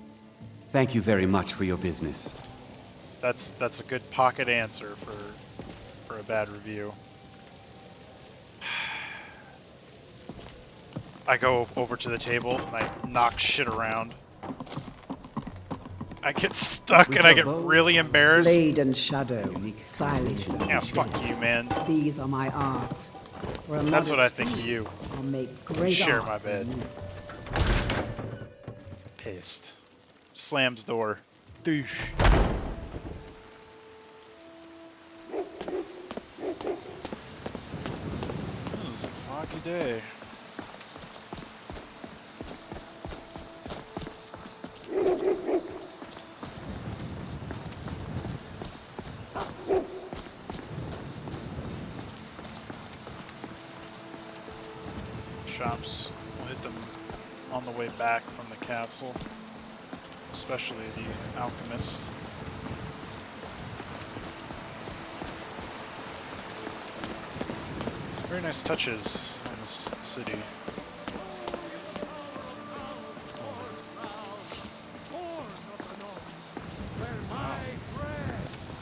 Speaker 8: Thank you very much for your business.
Speaker 1: That's a good pocket answer for a bad review. I go over to the table and I knock shit around. I get stuck and I get really embarrassed.
Speaker 13: Blade and shadow, silence.
Speaker 1: Yeah, fuck you, man.
Speaker 13: These are my arts.
Speaker 1: That's what I think of you.
Speaker 13: I'll make great
Speaker 1: Share
Speaker 13: art
Speaker 1: my bed. Pissed. Slams door. Douche. This is a foggy day. Shops. We'll hit them on the way back from the castle. especially the alchemist. Very nice touches on this city.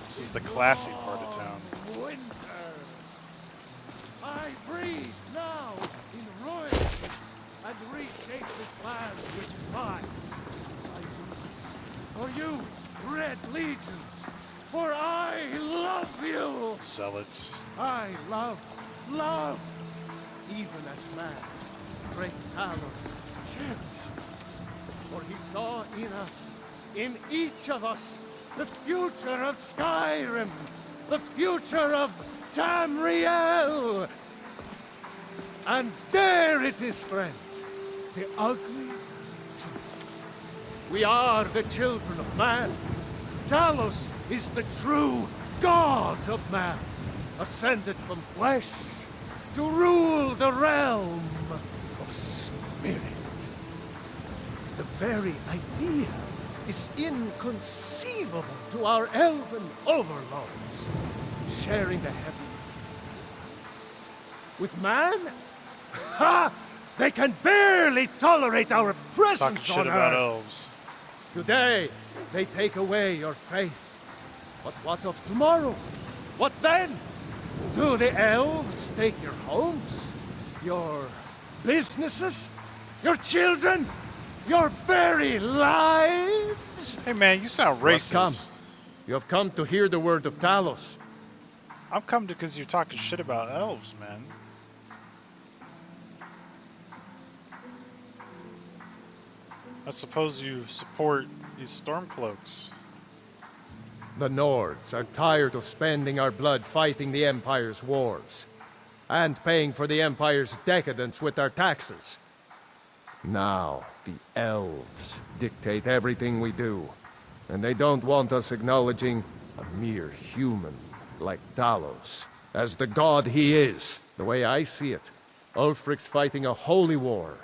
Speaker 1: This is the classy part of town.
Speaker 10: I breathe now in royalty and reshape this land which is mine. I do this for you, Red Legions, for I love you.
Speaker 1: Zealots.
Speaker 10: I love, even as man, great Talos cherishes. For he saw in us, in each of us, the future of Skyrim, the future of Tamriel. And there it is, friends, the ugly truth. We are the children of man. Talos is the true god of man, ascended from flesh to rule the realm of spirit. The very idea is inconceivable to our elven overlords, sharing the heavens. With man? Ha! They can barely tolerate our presence
Speaker 1: Talking shit
Speaker 10: on
Speaker 1: about
Speaker 10: Earth.
Speaker 1: elves.
Speaker 10: Today, they take away your faith. But what of tomorrow? What then? Do the elves take your homes? Your businesses? Your children? Your very lives?
Speaker 1: Hey man, you sound racist.
Speaker 10: You have come to hear the word of Talos.
Speaker 1: I'm coming because you're talking shit about elves, man. I suppose you support these Stormcloaks.
Speaker 10: The Nords are tired of spending our blood fighting the Empire's wars, and paying for the Empire's decadence with our taxes. Now, the elves dictate everything we do, and they don't want us acknowledging a mere human like Talos as the god he is. The way I see it, Ulfric's fighting a holy war.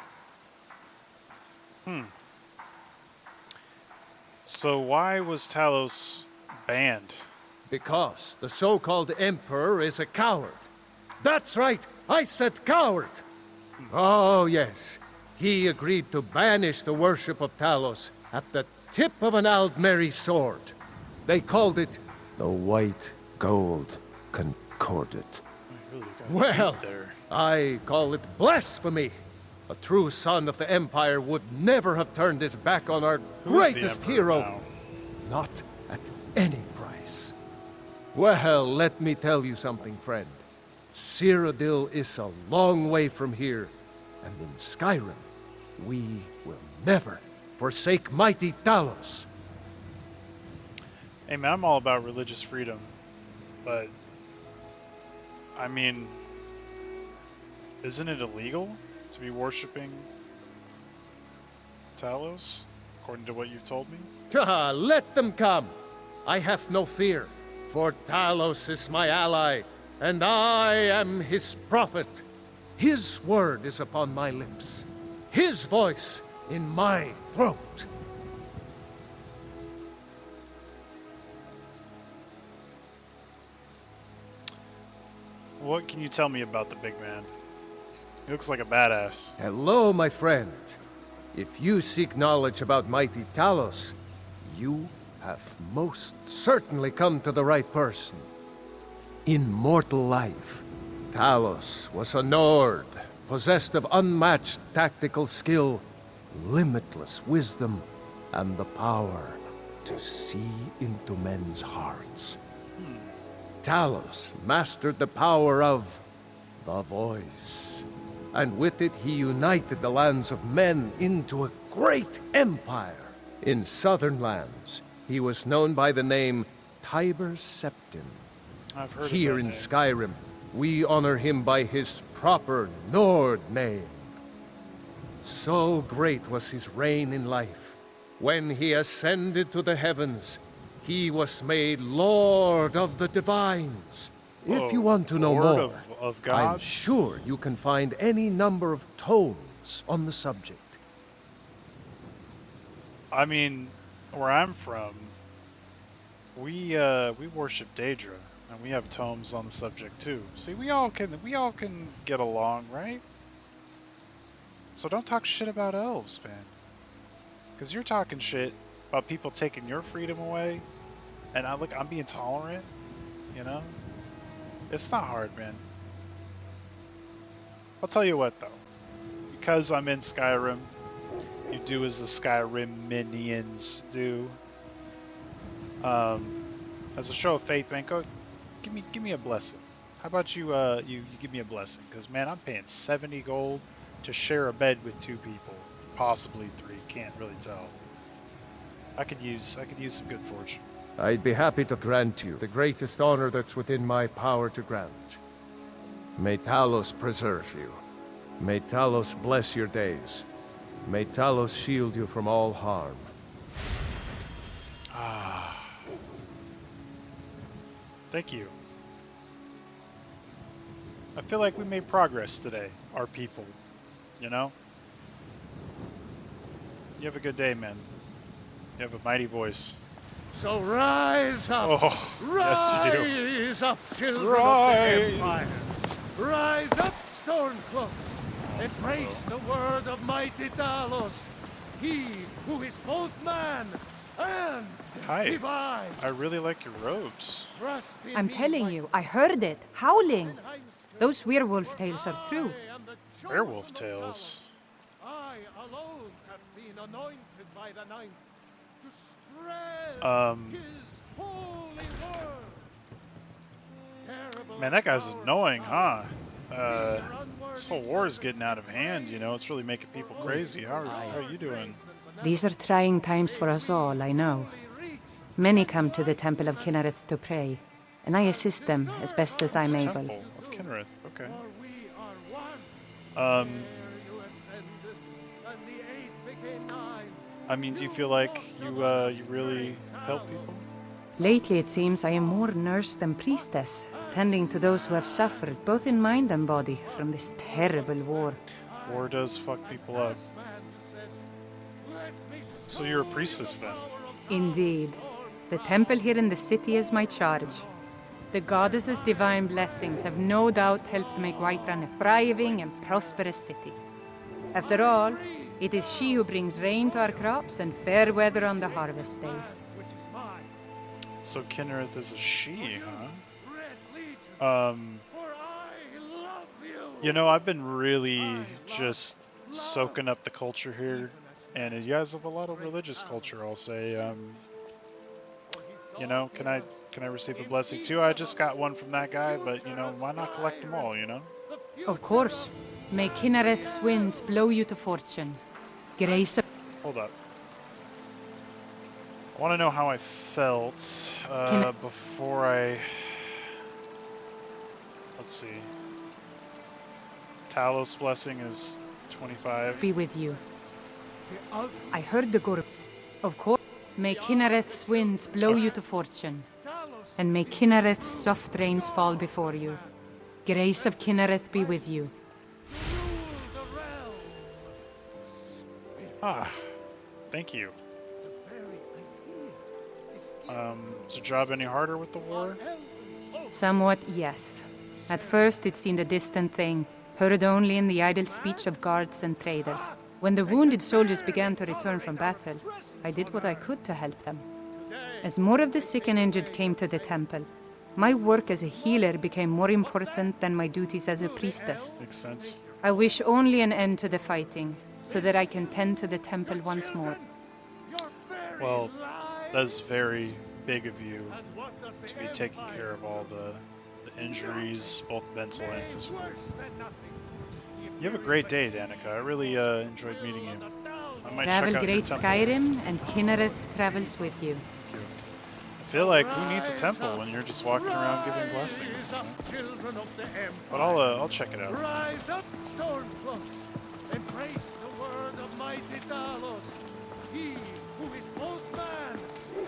Speaker 1: So why was Talos banned?
Speaker 10: Because the so-called Emperor is a coward. That's right, I said coward! Oh yes, he agreed to banish the worship of Talos at the tip of an Aldmeri sword. They called it the White Gold Concordat. Well, I call it blasphemy. A true son of the Empire would never have turned his back on our greatest hero.
Speaker 1: Now?
Speaker 10: Not at any price. Well, let me tell you something, friend. Cyrodiil is a long way from here, and in Skyrim, we will never forsake mighty Talos.
Speaker 1: Hey man, I'm all about religious freedom, but I mean, isn't it illegal to be worshipping Talos, according to what you've told me?
Speaker 10: Let them come. I have no fear, for Talos is my ally, and I am his prophet. His word is upon my lips, his voice in my throat.
Speaker 1: What can you tell me about the big man? He looks like a badass.
Speaker 10: Hello, my friend. If you seek knowledge about mighty Talos, you have most certainly come to the right person. In mortal life, Talos was a Nord, possessed of unmatched tactical skill, limitless wisdom, and the power to see into men's hearts. Talos mastered the power of the voice, and with it he united the lands of men into a great empire. In southern lands, he was known by the name Tiber Septim.
Speaker 1: I've heard
Speaker 10: Here
Speaker 1: of that
Speaker 10: in
Speaker 1: name.
Speaker 10: Skyrim, we honor him by his proper Nord name. So great was his reign in life. When he ascended to the heavens, he was made Lord of the Divines. If you want to know
Speaker 1: Lord
Speaker 10: more,
Speaker 1: of
Speaker 10: I'm
Speaker 1: gods?
Speaker 10: sure you can find any number of tomes on the subject.
Speaker 1: I mean, where I'm from, we worship Daedra, and we have tomes on the subject too. See, we all can get along, right? So don't talk shit about elves, man. Because you're talking shit about people taking your freedom away, and I'm being tolerant, you know? It's not hard, man. I'll tell you what, though. Because I'm in Skyrim, you do as the Skyrim minions do. As a show of faith, man, go give me a blessing. How about you you give me a blessing? Because man, I'm paying 70 gold to share a bed with 2 people, possibly 3. Can't really tell. I could use some good fortune.
Speaker 10: I'd be happy to grant you the greatest honor that's within my power to grant. May Talos preserve you. May Talos bless your days. May Talos shield you from all harm.
Speaker 1: Ah. Thank you. I feel like we made progress today, our people. You know? You have a good day, man. You have a mighty voice.
Speaker 10: So rise up!
Speaker 1: Oh,
Speaker 10: rise
Speaker 1: yes,
Speaker 10: up, children
Speaker 1: rise.
Speaker 10: of the Empire! Rise up, Stormcloaks! Embrace the word of mighty Talos! He who is both man and divine!
Speaker 1: I really like your robes.
Speaker 14: I'm telling you, I heard it, howling. Those werewolf tales are true.
Speaker 1: Werewolf tales?
Speaker 10: I alone have been anointed by the Ninth to spread his holy word.
Speaker 1: Man, that guy's annoying, huh? This whole war is getting out of hand, you know, it's really making people crazy. How are you doing?
Speaker 14: These are trying times for us all, I know. Many come to the Temple of Kinnereth to pray, and I assist them as best as I'm able.
Speaker 1: Temple of Kinnereth, okay. I mean, do you feel like you really help people?
Speaker 14: Lately, it seems I am more nurse than priestess, tending to those who have suffered, both in mind and body, from this terrible war.
Speaker 1: War does fuck people up. So you're a priestess then?
Speaker 14: Indeed. The temple here in the city is my charge. The goddess's divine blessings have no doubt helped make Whiterun a thriving and prosperous city. After all, it is she who brings rain to our crops and fair weather on the harvest days.
Speaker 1: So Kinnereth is a she, huh? You know, I've been really just soaking up the culture here, and you guys have a lot of religious culture, I'll say. You know, can I receive a blessing too? I just got one from that guy, but you know, why not collect them all, you know?
Speaker 14: Of course. May Kinnereth's winds blow you to fortune. Grace of...
Speaker 1: Hold up. I want to know how I felt before I... Let's see. Talos blessing is 25.
Speaker 14: Be with you. I heard the Gur... Of course. May Kinnereth's winds blow you to fortune, and may Kinnereth's soft rains fall before you. Grace of Kinnereth be with you.
Speaker 1: Ah, thank you. Is the job any harder with the war?
Speaker 14: Somewhat, yes. At first it seemed a distant thing, heard only in the idle speech of guards and traders. When the wounded soldiers began to return from battle, I did what I could to help them. As more of the sick and injured came to the temple, my work as a healer became more important than my duties as a priestess.
Speaker 1: Makes sense.
Speaker 14: I wish only an end to the fighting, so that I can tend to the temple once more.
Speaker 1: Well, that's very big of you to be taking care of all the injuries, both mental and physical. You have a great day, Danica. I really enjoyed meeting you. I might
Speaker 14: Travel
Speaker 1: check out
Speaker 14: great
Speaker 1: your temple.
Speaker 14: Skyrim, and Kinnereth travels with you.
Speaker 1: I feel like who needs a temple when you're just walking around giving blessings? You know? But I'll check it out.
Speaker 10: Rise up, Stormcloaks! Embrace the word of mighty Talos! He who is both man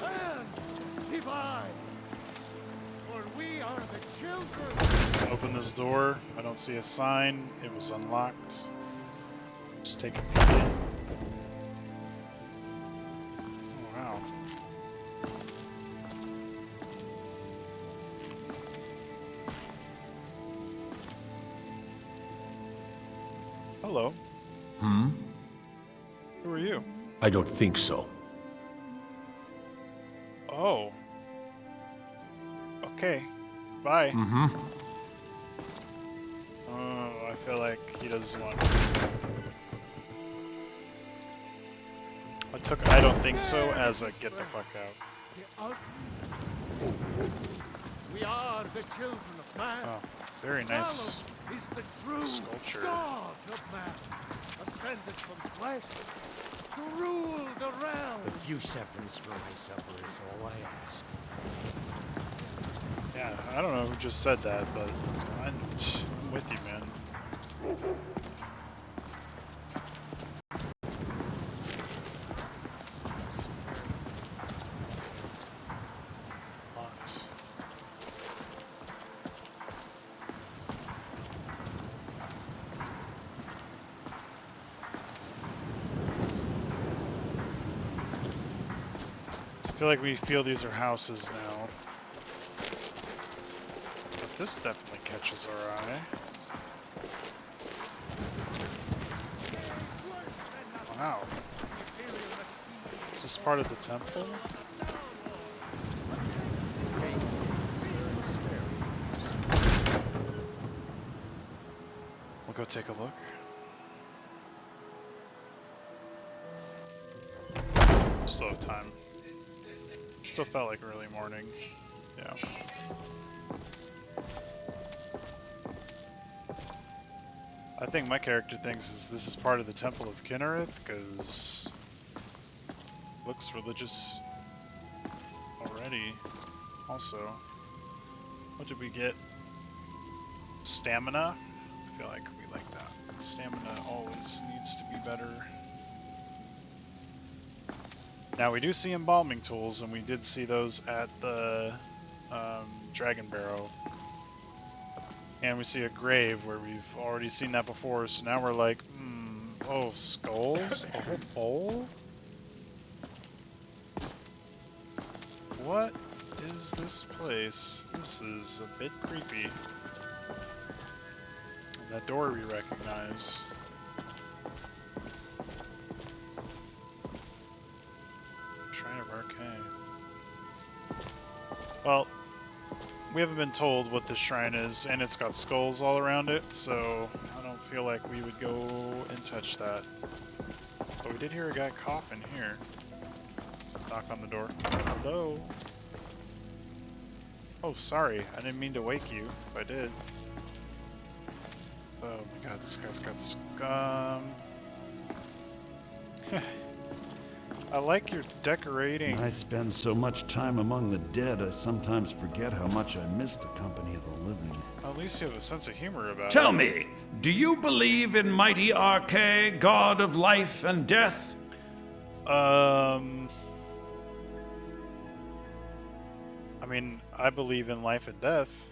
Speaker 10: and divine! For we are the children!
Speaker 1: Just open this door. I don't see a sign. It was unlocked. Just take a peek in. Wow. Hello.
Speaker 7: Hmm?
Speaker 1: Who are you?
Speaker 7: I don't think so.
Speaker 1: Oh. Okay. Bye.
Speaker 7: Mm-hmm.
Speaker 1: Oh, I feel like he doesn't want. I took I don't think so as a get the fuck out.
Speaker 10: We are the children of man.
Speaker 1: Oh, very nice
Speaker 10: Talos is the true
Speaker 1: sculpture.
Speaker 10: God of man, ascended from flesh to rule the realm.
Speaker 19: A few seconds for my supper is all I ask.
Speaker 1: Yeah, I don't know who just said that, but I'm with you, man. Locked. I feel like we feel these are houses now. But this definitely catches our eye. Wow. Is this part of the temple? We'll go take a look. Still have time. Still felt like early morning. Yeah. I think my character thinks this is part of the Temple of Kinnereth, because looks religious already. Also, what did we get? Stamina? I feel like we like that. Stamina always needs to be better. Now we do see embalming tools, and we did see those at the Dragon Barrow. And we see a grave where we've already seen that before, so now we're like, oh, skulls? A whole bowl? What is this place? This is a bit creepy. And that door we recognize. Shrine of Arcane. Well, we haven't been told what this shrine is, and it's got skulls all around it, so I don't feel like we would go and touch that. But we did hear a guy cough in here. Knock on the door. Hello? Oh, sorry. I didn't mean to wake you, if I did. Oh my god, this guy's got scum. I like your decorating.
Speaker 3: I spend so much time among the dead, I sometimes forget how much I miss the company of the living.
Speaker 1: At least you have a sense of humor about it.
Speaker 3: Tell me, do you believe in mighty Arche, god of life and death?
Speaker 1: I mean, I believe in life and death.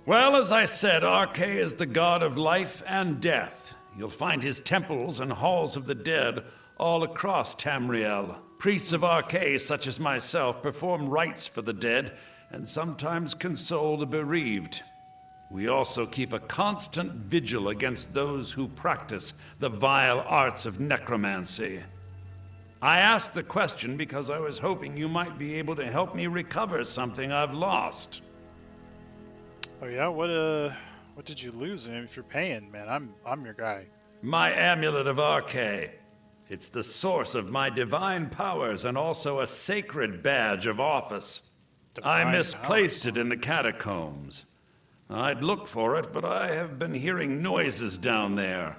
Speaker 3: Well, as I said, Arche is the god of life and death. You'll find his temples and halls of the dead all across Tamriel. Priests of Arche, such as myself, perform rites for the dead and sometimes console the bereaved. We also keep a constant vigil against those who practice the vile arts of necromancy. I asked the question because I was hoping you might be able to help me recover something I've lost.
Speaker 1: Oh yeah, what did you lose? And if you're paying, man, I'm your guy.
Speaker 3: My amulet of Arche. It's the source of my divine powers and also a sacred badge of office. I misplaced it in the catacombs. I'd look for it, but I have been hearing noises down there.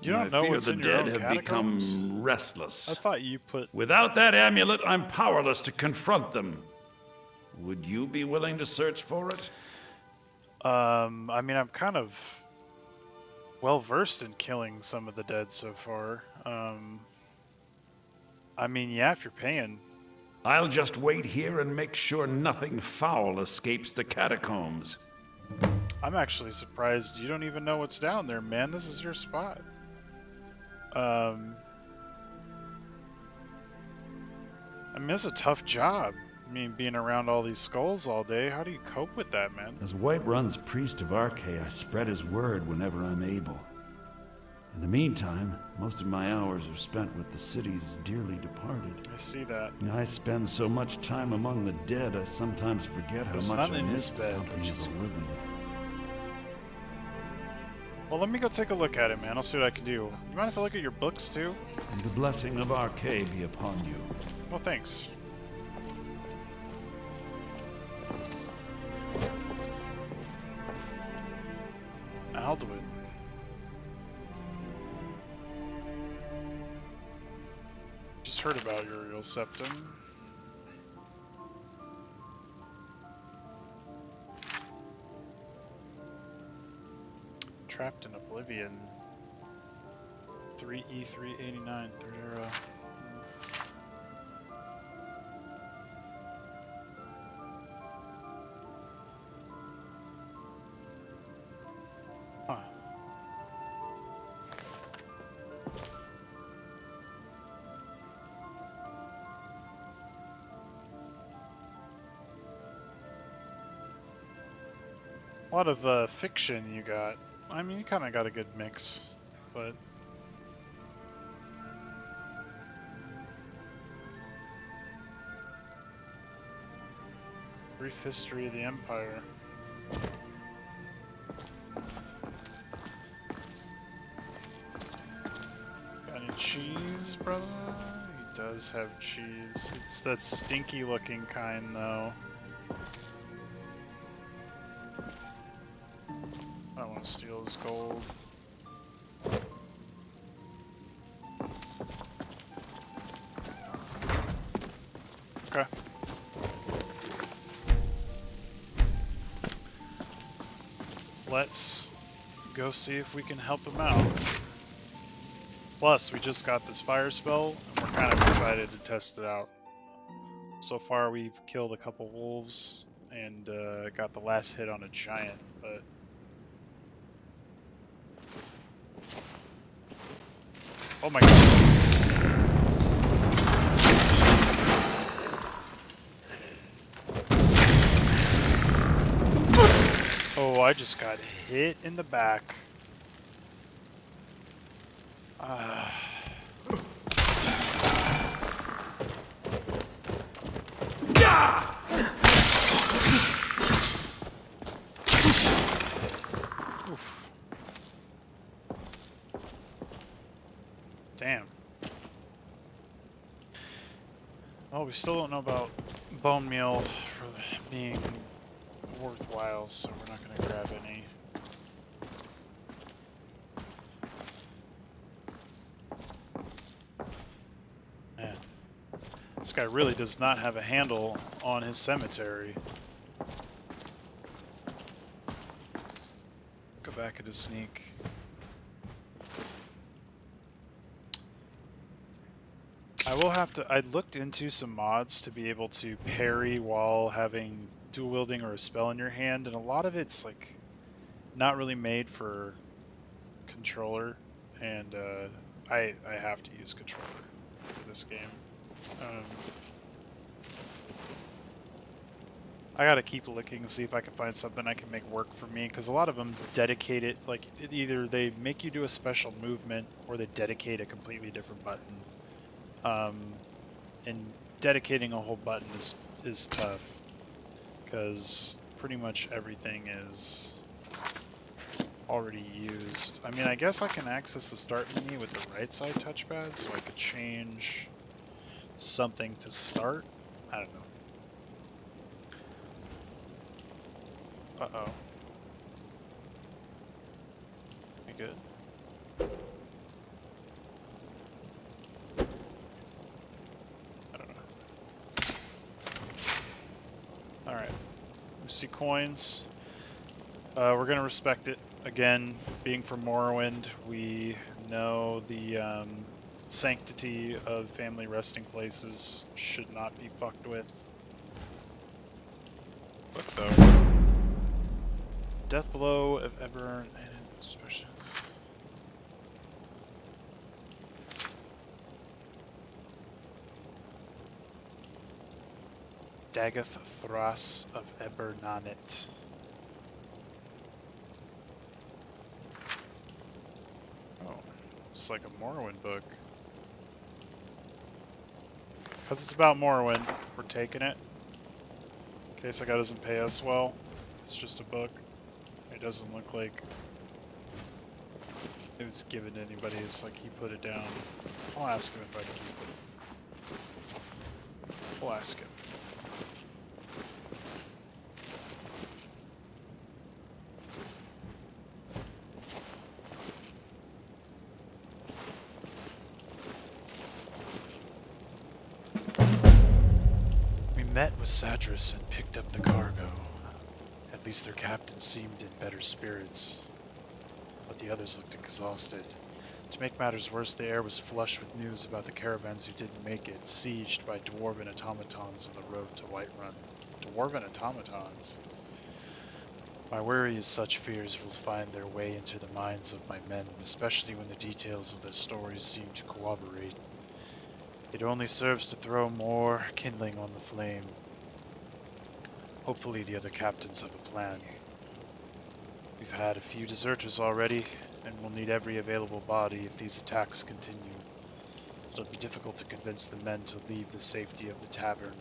Speaker 1: You don't know what's in your own
Speaker 3: have
Speaker 1: catacombs?
Speaker 3: become restless.
Speaker 1: I thought you put...
Speaker 3: Without that amulet, I'm powerless to confront them. Would you be willing to search for it?
Speaker 1: I mean, I'm kind of well versed in killing some of the dead so far. I mean, yeah, if you're paying.
Speaker 3: I'll just wait here and make sure nothing foul escapes the catacombs.
Speaker 1: I'm actually surprised you don't even know what's down there, man. This is your spot. I mean, it's a tough job. I mean, being around all these skulls all day, how do you cope with that, man?
Speaker 3: As Whiterun's priest of Arkay, I spread his word whenever I'm able. In the meantime, most of my hours are spent with the city's dearly departed.
Speaker 1: I see that.
Speaker 3: I spend so much time among the dead, I sometimes forget how
Speaker 1: There's
Speaker 3: much
Speaker 1: nothing
Speaker 3: I
Speaker 1: in
Speaker 3: miss
Speaker 1: his
Speaker 3: the
Speaker 1: bed,
Speaker 3: company
Speaker 1: which
Speaker 3: of
Speaker 1: is-
Speaker 3: the living.
Speaker 1: Well, let me go take a look at it, man. I'll see what I can do. You mind if I look at your books, too?
Speaker 3: And the blessing of Arkay be upon you.
Speaker 1: Well, thanks. Alduin. Just heard about Uriel Septum. Trapped in Oblivion. 3E389 third era. Huh. A lot of fiction you got. I mean, you kind of got a good mix, but brief history of the Empire. Got any cheese, brother? He does have cheese. It's that stinky looking kind, though. I don't want to steal his gold. Okay. Let's go see if we can help him out. Plus, we just got this fire spell, and we're kind of excited to test it out. So far, we've killed a couple wolves, and got the last hit on a giant, but... Oh my god. Oh, I just got hit in the back. Oof. Damn. Well, we still don't know about bone meal for being worthwhile, so we're not going to grab any. Man, this guy really does not have a handle on his cemetery. Go back at his sneak. I will have to, I looked into some mods to be able to parry while having dual wielding or a spell in your hand, and a lot of it's like not really made for controller, and I have to use controller for this game. I gotta keep looking and see if I can find something I can make work for me, because a lot of them dedicate it, like either they make you do a special movement or they dedicate a completely different button. And dedicating a whole button is tough, because pretty much everything is already used. I mean, I guess I can access the start menu with the right side touchpad, so I could change something to start. I don't know. Uh-oh. You good? Alright, we see coins. We're gonna respect it. Again, being from Morrowind, we know the sanctity of family resting places should not be fucked with. What though? Death blow if ever and especially. Dagath Thras of Ebernanit. Oh, it's like a Morrowind book. Because it's about Morrowind, we're taking it. In case that guy doesn't pay us well, it's just a book. It doesn't look like it was given to anybody. It's like he put it down. I'll ask him if I can keep it. We'll ask him. We met with Sadris and picked up the cargo. At least their captain seemed in better spirits, but the others looked exhausted. To make matters worse, the air was flush with news about the caravans who didn't make it, sieged by dwarven automatons on the road to Whiterun. Dwarven automatons? My worry is such fears will find their way into the minds of my men, especially when the details of their stories seem to corroborate. It only serves to throw more kindling on the flame. Hopefully the other captains have a plan. We've had a few deserters already, and we'll need every available body if these attacks continue. It'll be difficult to convince the men to leave the safety of the tavern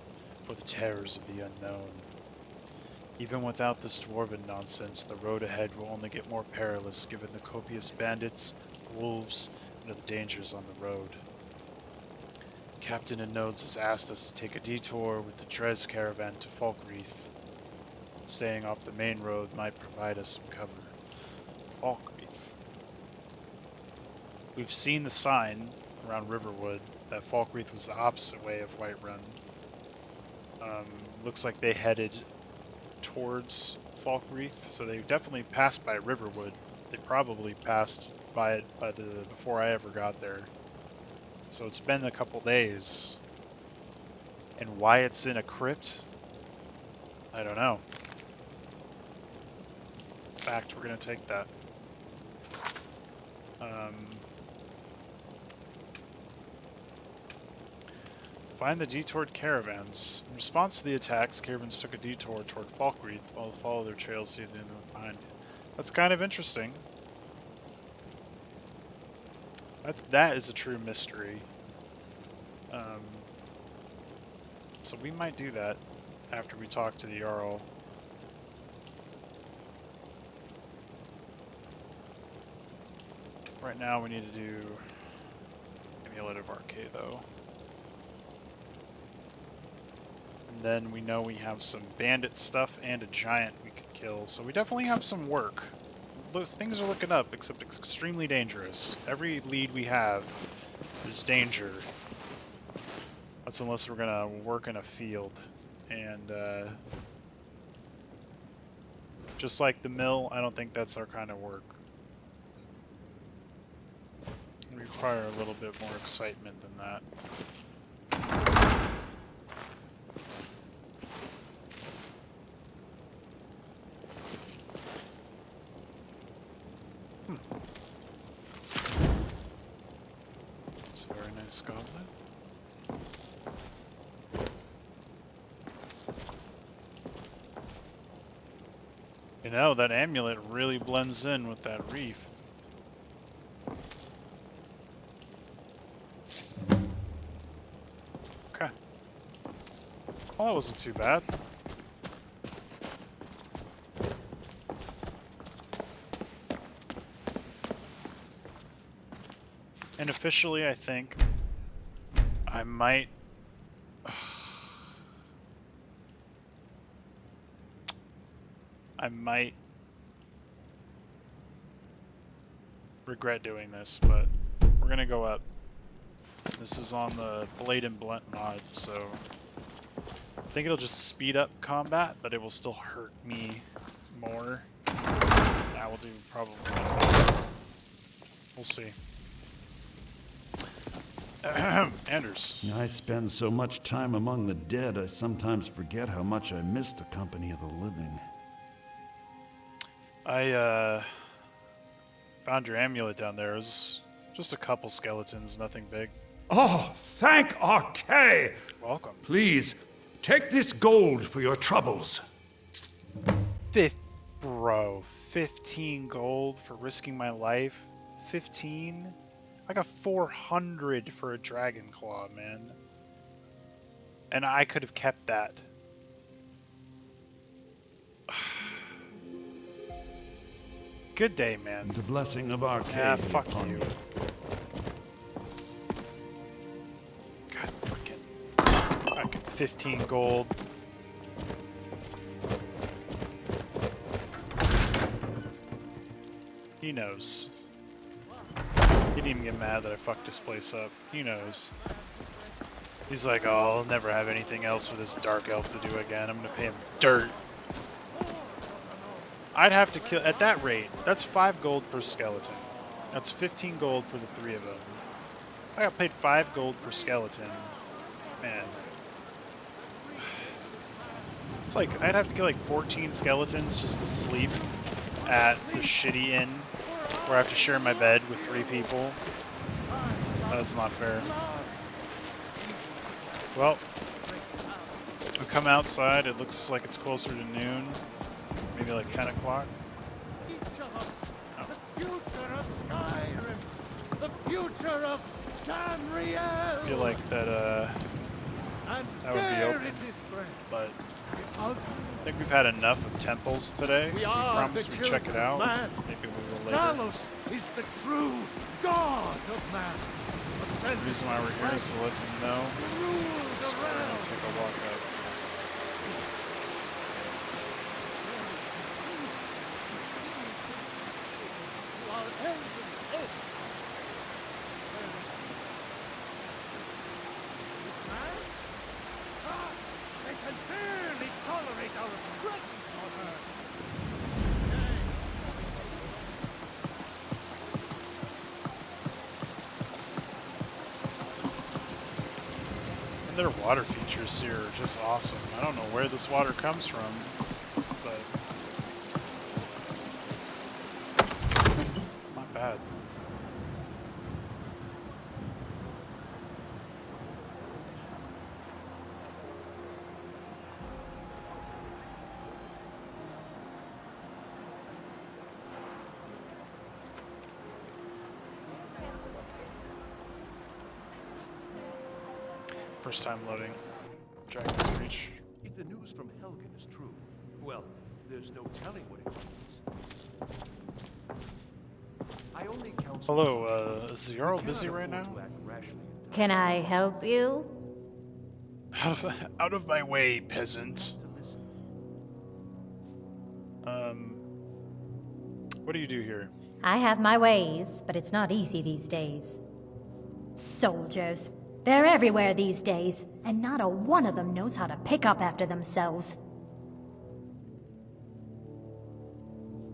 Speaker 1: for the terrors of the unknown. Even without this dwarven nonsense, the road ahead will only get more perilous given the copious bandits, wolves, and other dangers on the road. Captain Nodes has asked us to take a detour with the Trez caravan to Falkreath. Staying off the main road might provide us some cover. Falkreath. We've seen the sign around Riverwood that Falkreath was the opposite way of Whiterun. Looks like they headed towards Falkreath, so they definitely passed by Riverwood. They probably passed by it before I ever got there. So it's been a couple days. And why it's in a crypt? I don't know. In fact, we're gonna take that. Find the detoured caravans. In response to the attacks, caravans took a detour toward Falkreath while they follow their trails to the end behind. That's kind of interesting. That is a true mystery. So we might do that after we talk to the Jarl. Right now we need to do Amulet of Arcade though. And then we know we have some bandit stuff and a giant we could kill, so we definitely have some work. Those things are looking up, except it's extremely dangerous. Every lead we have is danger. That's unless we're gonna work in a field. And just like the mill, I don't think that's our kind of work. We require a little bit more excitement than that. It's a very nice goblet. You know, that amulet really blends in with that reef. Okay. Well, that wasn't too bad. And officially, I think I might... I might regret doing this, but we're gonna go up. This is on the Blade and Blunt mod, so I think it'll just speed up combat, but it will still hurt me more. I will do probably. We'll see. Anders.
Speaker 3: I spend so much time among the dead, I sometimes forget how much I miss the company of the living.
Speaker 1: I found your amulet down there. It was just a couple skeletons, nothing big.
Speaker 3: Oh, thank Arcade!
Speaker 1: Welcome.
Speaker 3: Please, Take this gold for your troubles.
Speaker 1: Bro, 15 gold for risking my life? 15? I got 400 for a dragon claw, man. And I could have kept that. Good day, man.
Speaker 3: The blessing of Arcade.
Speaker 1: Yeah, fuck you. God, fucking 15 gold. He knows. He didn't even get mad that I fucked this place up. He knows. He's like, oh, I'll never have anything else for this dark elf to do again. I'm gonna pay him dirt. I'd have to kill, at that rate, that's 5 gold per skeleton. That's 15 gold for the 3 of them. I got paid 5 gold per skeleton. Man. It's like, I'd have to kill like 14 skeletons just to sleep at the shitty inn where I have to share my bed with 3 people. That's not fair. Well, we come outside, it looks like it's closer to noon. Maybe like 10 o'clock.
Speaker 10: The future of Skyrim, the future of Tamriel.
Speaker 1: I feel like that that would be open, but I think we've had enough of temples today. We promised we'd check it out. Maybe we will later.
Speaker 10: Talos is the true god of man.
Speaker 1: The reason why we're here is to let them know. So we're gonna take a walk up.
Speaker 10: They can barely tolerate our presence on Earth.
Speaker 1: And their water features here are just awesome. I don't know where this water comes from, but not bad. First time loading Dragon's Reach.
Speaker 20: If the news from Helgen is true, well, there's no telling what it means. I only counsel.
Speaker 1: Hello, is the Jarl busy right now?
Speaker 21: Can I help you?
Speaker 1: Out of my way, peasant. What do you do here?
Speaker 21: I have my ways, but it's not easy these days. Soldiers. They're everywhere these days, and not a one of them knows how to pick up after themselves.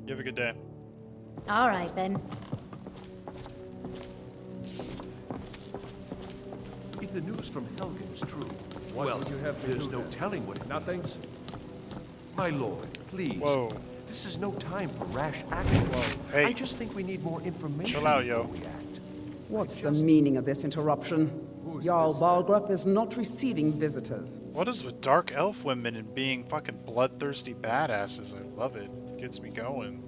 Speaker 1: You have a good day.
Speaker 21: All right, then.
Speaker 20: If the news from Helgen is true,
Speaker 10: What
Speaker 20: well,
Speaker 10: would you have me
Speaker 20: there's
Speaker 10: do
Speaker 20: no
Speaker 10: then?
Speaker 20: telling what it
Speaker 10: Nothing's.
Speaker 20: My lord, please.
Speaker 1: Whoa.
Speaker 20: This is no time for rash action.
Speaker 1: Whoa. Hey.
Speaker 20: I just think we need more information
Speaker 1: Chill out, yo.
Speaker 20: before we act.
Speaker 13: What's the meaning of this interruption? Jarl Balgrup is not receiving visitors.
Speaker 1: What is with dark elf women and being fucking bloodthirsty badasses? I love it. It gets me going.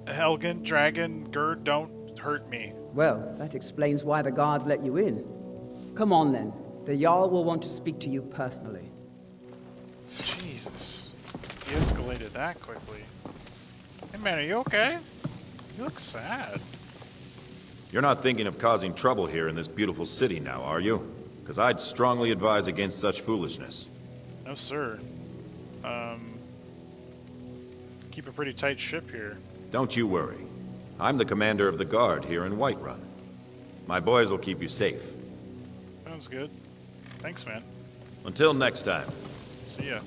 Speaker 1: Helgen, Dragon, Gerd, don't hurt me.
Speaker 13: Well, that explains why the guards let you in. Come on then. The Jarl will want to speak to you personally.
Speaker 1: Jesus. He escalated that quickly. Hey man, are you okay? You look sad.
Speaker 4: You're not thinking of causing trouble here in this beautiful city now, are you? Because I'd strongly advise against such foolishness.
Speaker 1: No sir. Keep a pretty tight ship here.
Speaker 4: Don't you worry. I'm the commander of the guard here in Whiterun. My boys will keep you safe.
Speaker 1: Sounds good. Thanks, man.
Speaker 4: Until next time.
Speaker 1: See ya.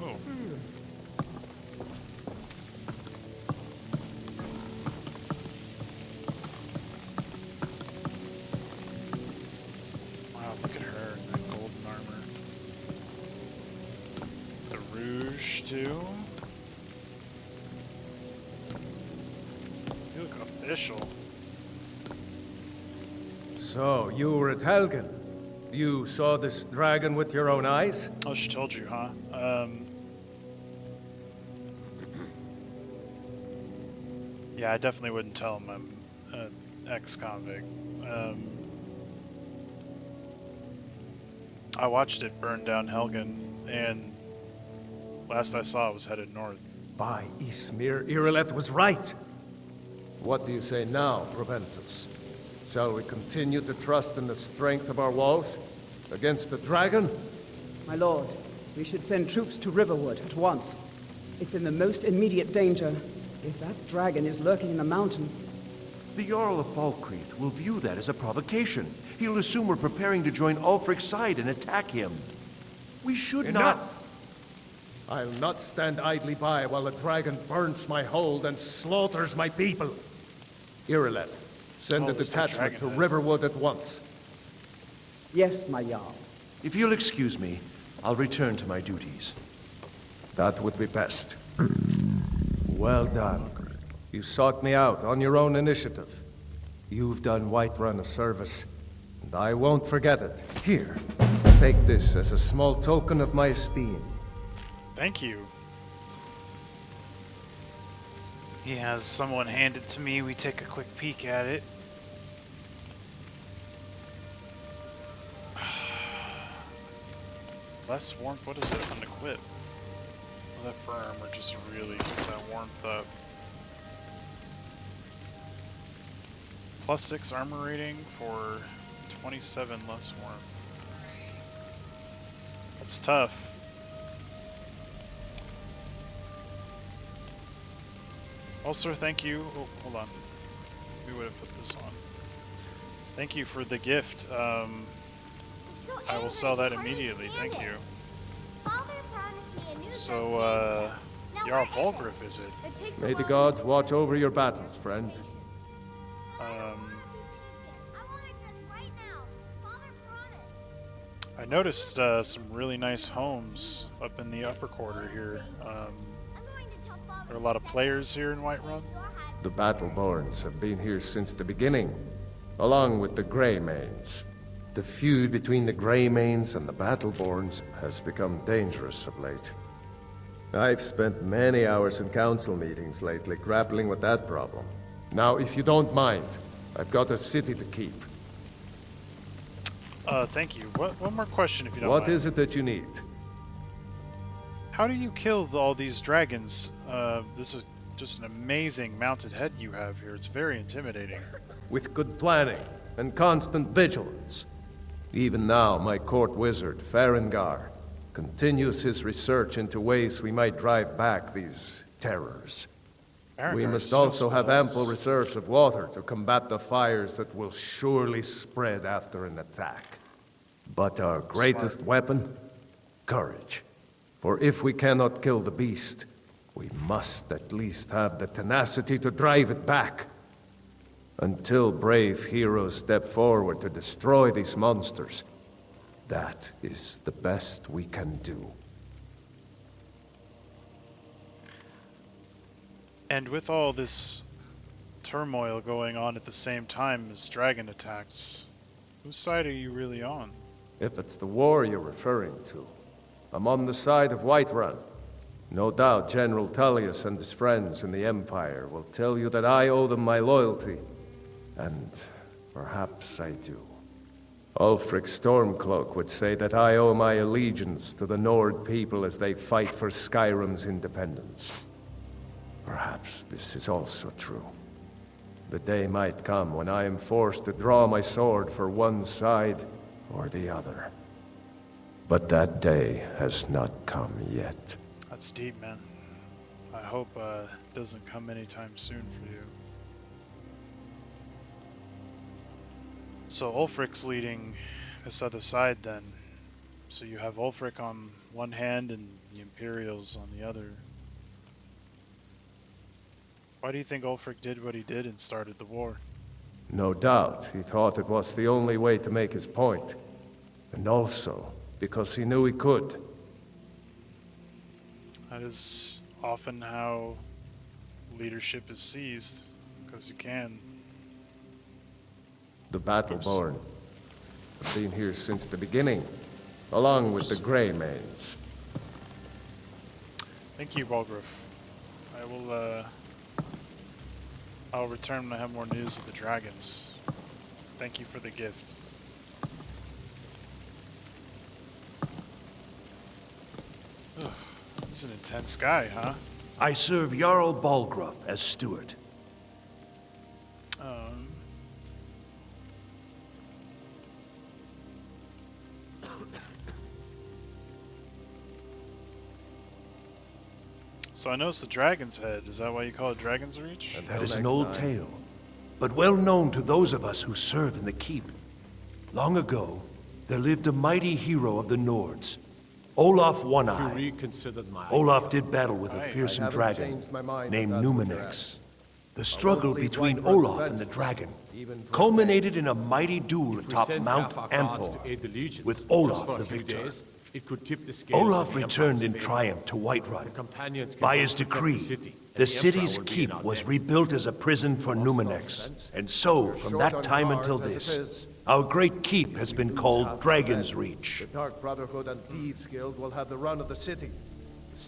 Speaker 1: Oh. Wow, look at her in that golden armor. The rouge, too. Official.
Speaker 10: So, you were at Helgen. You saw this dragon with your own eyes?
Speaker 1: Oh, she told you, huh? Yeah, I definitely wouldn't tell him I'm an ex-convict. I watched it burn down Helgen, and last I saw it was headed north.
Speaker 10: By Ismir, Irileth was right. What do you say now, Proventus? Shall we continue to trust in the strength of our walls against the dragon?
Speaker 13: My lord, we should send troops to Riverwood at once. It's in the most immediate danger. If that dragon is lurking in the mountains...
Speaker 20: The Jarl of Falkreath will view that as a provocation. He'll assume we're preparing to join Ulfric's side and attack him. We should
Speaker 10: Enough! I'll not stand idly by while the dragon burns my hold and slaughters my people. Irileth, send a detachment to Riverwood at once.
Speaker 13: Yes, my Jarl.
Speaker 20: If you'll excuse me, I'll return to my duties.
Speaker 10: That would be best. Well done. You sought me out on your own initiative. You've done Whiterun a service, and I won't forget it. Here, take this as a small token of my esteem.
Speaker 1: Thank you. He has someone hand it to me. We take a quick peek at it. Less warmth. What is it? Unequip. Will that burn or just really gets that warmth up? +6 armor rating for 27 less warmth. That's tough. Also, thank you. Oh, hold on. We would have put this on. Thank you for the gift. I will sell that immediately. Thank you. So, Jarl Bolgrif, is it?
Speaker 10: May the gods watch over your battles, friend.
Speaker 1: I noticed some really nice homes up in the upper quarter here. There are a lot of players here in Whiterun.
Speaker 10: The Battleborns have been here since the beginning, along with the Greymanes. The feud between the Greymanes and the Battleborns has become dangerous of late. I've spent many hours in council meetings lately grappling with that problem. Now, if you don't mind, I've got a city to keep.
Speaker 1: Thank you. One more question, if you don't mind.
Speaker 10: What is it that you need?
Speaker 1: How do you kill all these dragons? This is just an amazing mounted head you have here. It's very intimidating.
Speaker 10: With good planning and constant vigilance. Even now, my court wizard, Farengar, continues his research into ways we might drive back these terrors. We must also have ample reserves of water to combat the fires that will surely spread after an attack. But our greatest weapon? Courage. For if we cannot kill the beast, we must at least have the tenacity to drive it back. Until brave heroes step forward to destroy these monsters, that is the best we can do.
Speaker 1: And with all this turmoil going on at the same time as dragon attacks, whose side are you really on?
Speaker 10: If it's the war you're referring to, I'm on the side of Whiterun. No doubt General Tullius and his friends in the Empire will tell you that I owe them my loyalty, and perhaps I do. Ulfric Stormcloak would say that I owe my allegiance to the Nord people as they fight for Skyrim's independence. Perhaps this is also true. The day might come when I am forced to draw my sword for one side or the other. But that day has not come yet.
Speaker 1: That's deep, man. I hope it doesn't come anytime soon for you. So Ulfric's leading this other side then. So you have Ulfric on one hand and the Imperials on the other. Why do you think Ulfric did what he did and started the war?
Speaker 10: No doubt he thought it was the only way to make his point. And also because he knew he could.
Speaker 1: That is often how leadership is seized. Because you can.
Speaker 10: The Battleborn. I've been here since the beginning, along with the Greymanes.
Speaker 1: Thank you, Balgruuf. I will, I'll return when I have more news of the dragons. Thank you for the gift. Ugh, this is an intense guy, huh?
Speaker 20: I serve Jarl Balgruuf as steward.
Speaker 1: So I noticed the Dragon's Head. Is that why you call it Dragon's Reach?
Speaker 20: That is an old tale, but well known to those of us who serve in the keep. Long ago, there lived a mighty hero of the Nords, Olaf One-Eye. Olaf did battle with a fearsome dragon named Numenex. The struggle between Olaf and the dragon culminated in a mighty duel atop Mount Amthor, with Olaf the victor. Olaf returned in triumph to Whiterun. By his decree, the city's keep was rebuilt as a prison for Numenex, and so, from that time until this, our great keep has been called Dragon's Reach.
Speaker 10: The Dark Brotherhood and Thieves Guild will have the run of the city.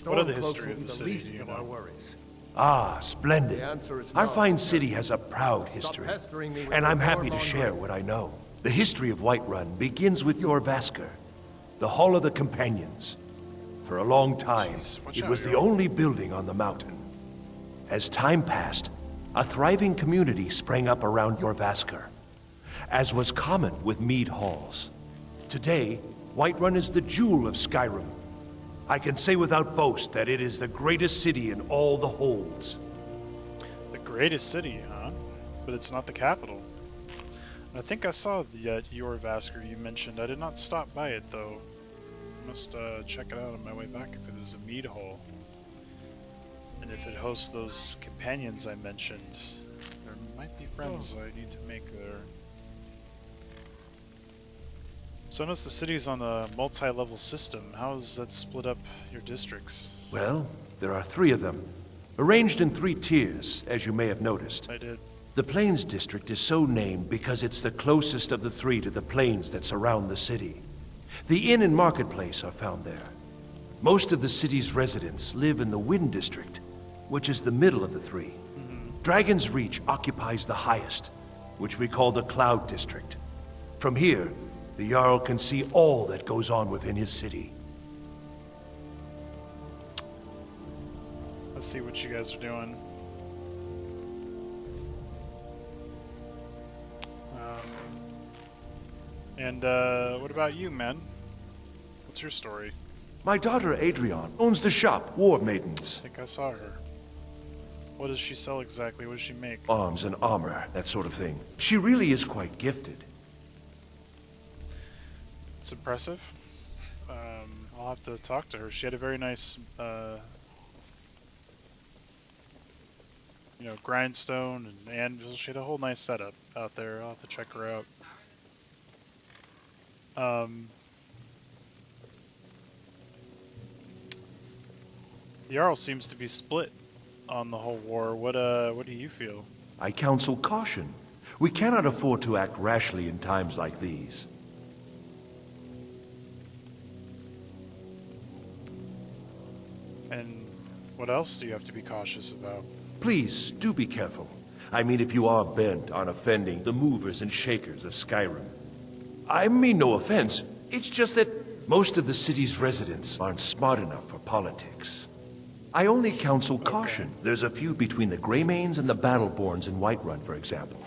Speaker 1: What are the history of the city, do you know?
Speaker 10: Worries.
Speaker 20: Ah, splendid. Our fine city has a proud history, and I'm happy to share what I know. The history of Whiterun begins with Jorrvaskr, the Hall of the Companions. For a long time, it was the only building on the mountain. As time passed, a thriving community sprang up around Jorrvaskr, as was common with mead halls. Today, Whiterun is the jewel of Skyrim. I can say without boast that it is the greatest city in all the holds.
Speaker 1: The greatest city, huh? But it's not the capital. I think I saw the Jorrvaskr you mentioned. I did not stop by it though. Must check it out on my way back if it is a mead hall. And if it hosts those companions I mentioned, there might be friends I need to make there. So I noticed the city's on a multi-level system. How does that split up your districts?
Speaker 20: Well, there are 3 of them, arranged in 3 tiers, as you may have noticed.
Speaker 1: I did.
Speaker 20: The Plains District is so named because it's the closest of the 3 to the plains that surround the city. The inn and marketplace are found there. Most of the city's residents live in the Wind District, which is the middle of the 3. Dragon's Reach occupies the highest, which we call the Cloud District. From here, the Jarl can see all that goes on within his city.
Speaker 1: Let's see what you guys are doing. What about you, man? What's your story?
Speaker 20: My daughter Adrian owns the shop, War Maidens.
Speaker 1: I think I saw her. What does she sell exactly? What does she make?
Speaker 20: Arms and armor, that sort of thing. She really is quite gifted.
Speaker 1: It's impressive. I'll have to talk to her. She had a very nice, you know, grindstone and anvil. She had a whole nice setup out there. I'll have to check her out. The Jarl seems to be split on the whole war. What do you feel?
Speaker 20: I counsel caution. We cannot afford to act rashly in times like these.
Speaker 1: And what else do you have to be cautious about?
Speaker 20: Please, do be careful. I mean, if you are bent on offending the movers and shakers of Skyrim. I mean no offense. It's just that most of the city's residents aren't smart enough for politics. I only counsel caution. There's a feud between the Greymanes and the Battleborns in Whiterun, for example.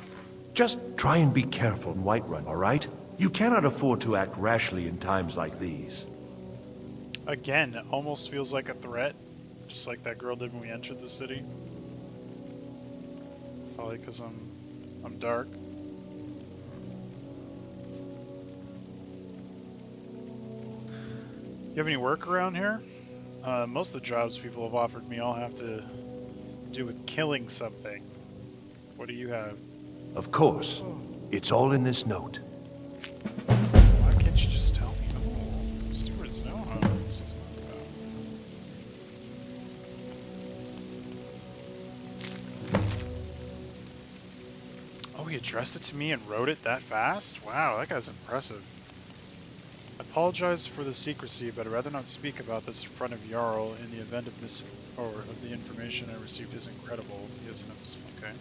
Speaker 20: Just try and be careful in Whiterun, all right? You cannot afford to act rashly in times like these.
Speaker 1: Again, it almost feels like a threat, just like that girl did when we entered the city. Probably because I'm dark. You have any work around here? Most of the jobs people have offered me all have to do with killing something. What do you have?
Speaker 20: Of course. It's all in this note.
Speaker 1: Why can't you just tell me? Oh, stewards know how this is about. addressed it to me and wrote it that fast? Wow, that guy's impressive. I apologize for the secrecy, but I'd rather not speak about this in front of Jarl in the event of the information I received is incredible. He isn't okay.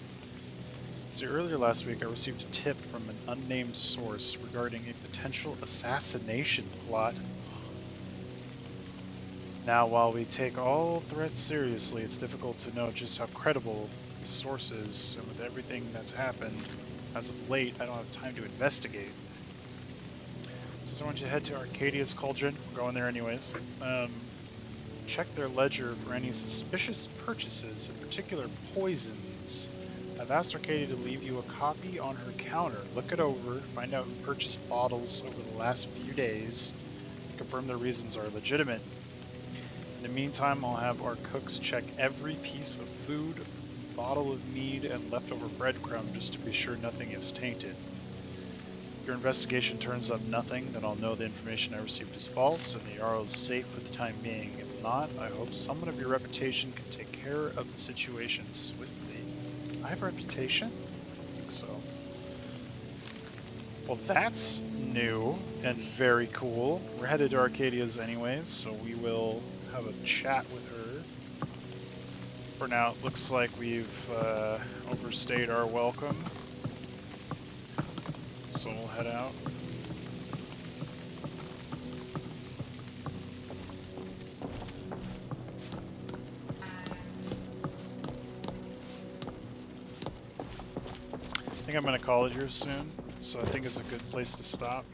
Speaker 1: See, earlier last week I received a tip from an unnamed source regarding a potential assassination plot. Now, while we take all threats seriously, it's difficult to know just how credible the source is, and with everything that's happened as of late, I don't have time to investigate. So I want you to head to Arcadia's Cauldron. We're going there anyways. Check their ledger for any suspicious purchases, in particular poisons. I've asked Arcadia to leave you a copy on her counter. Look it over, find out who purchased bottles over the last few days, confirm their reasons are legitimate. In the meantime, I'll have our cooks check every piece of food, bottle of mead, and leftover breadcrumb just to be sure nothing is tainted. If your investigation turns up nothing, then I'll know the information I received is false and the Jarl is safe for the time being. If not, I hope someone of your reputation can take care of the situation swiftly. I have a reputation? I think so. Well, that's new and very cool. We're headed to Arcadia's anyways, so we will have a chat with her. For now, it looks like we've overstayed our welcome. So we'll head out. I think I'm going to call it here soon, so I think it's a good place to stop.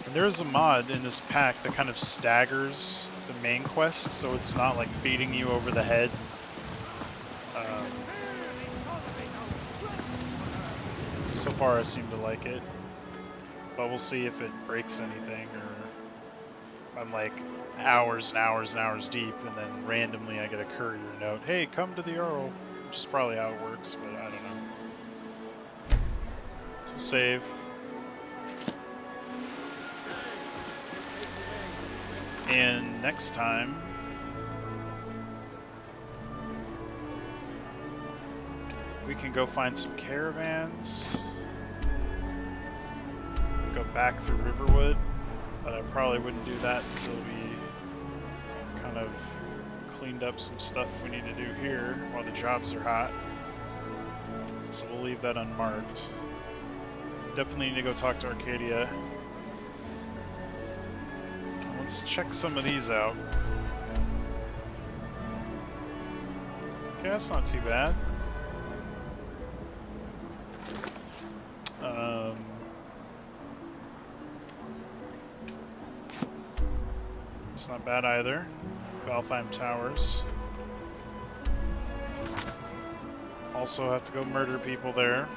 Speaker 1: And there's a mod in this pack that kind of staggers the main quest, so it's not like beating you over the head. So far I seem to like it, but we'll see if it breaks anything, or I'm like hours and hours and hours deep and then randomly I get a courier note, hey, come to the Jarl, which is probably how it works, but I don't know. So save. And next time, we can go find some caravans, go back through Riverwood, but I probably wouldn't do that until we kind of cleaned up some stuff we need to do here while the jobs are hot. So we'll leave that unmarked. Definitely need to go talk to Arcadia. Let's check some of these out. Okay, that's not too bad. It's not bad either. Valtheim Towers. Also have to go murder people there.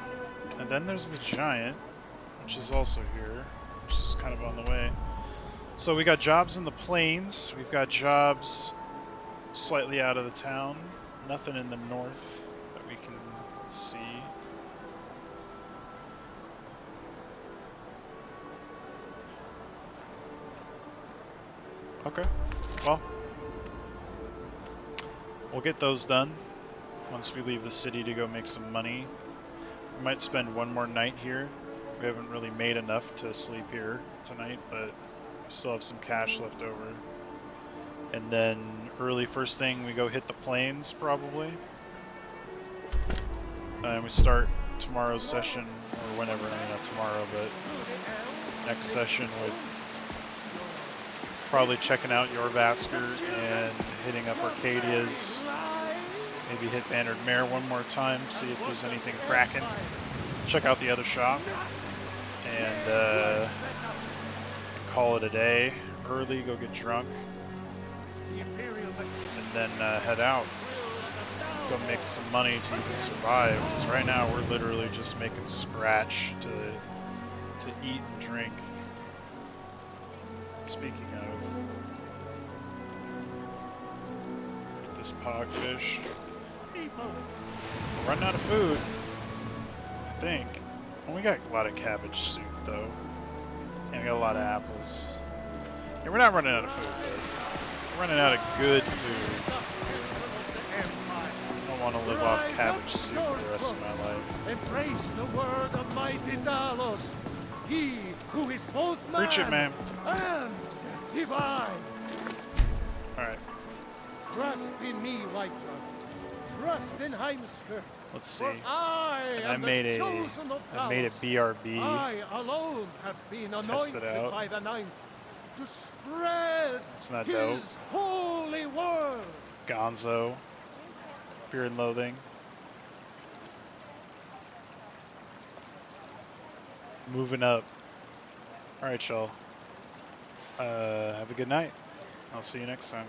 Speaker 1: And then there's the Giant, which is also here, which is kind of on the way. So we got jobs in the plains, we've got jobs slightly out of the town, nothing in the north that we can see. Okay, well, we'll get those done once we leave the city to go make some money. We might spend one more night here. We haven't really made enough to sleep here tonight, but we still have some cash left over. And then early first thing we go hit the plains probably. And we start tomorrow's session, or whenever, I mean not tomorrow, but next session with probably checking out Jorvasker and hitting up Arcadia's. Maybe hit Bannered Mare one more time, see if there's anything cracking. Check out the other shop. And call it a day. Early, go get drunk. And then head out. Go make some money to even survive. Because right now we're literally just making scratch to eat and drink. Speaking of, get this pogfish. We're running out of food, I think. Well, we got a lot of cabbage soup though, and we got a lot of apples. Yeah, we're not running out of food, but we're running out of good food. I don't want to live off cabbage soup for the rest of my life.
Speaker 10: Embrace the word of mighty Talos, he who is both man,
Speaker 1: Preach it, man.
Speaker 10: And divine.
Speaker 1: Alright.
Speaker 10: Trust in me, White One. Trust in Heimskr.
Speaker 1: Let's see.
Speaker 10: And I
Speaker 1: made a BRB.
Speaker 10: I alone have been anointed by the Ninth to spread
Speaker 1: It's not
Speaker 10: his holy word.
Speaker 1: Gonzo. Fear and Loathing. Moving up. Alright, y'all. Have a good night. I'll see you next time.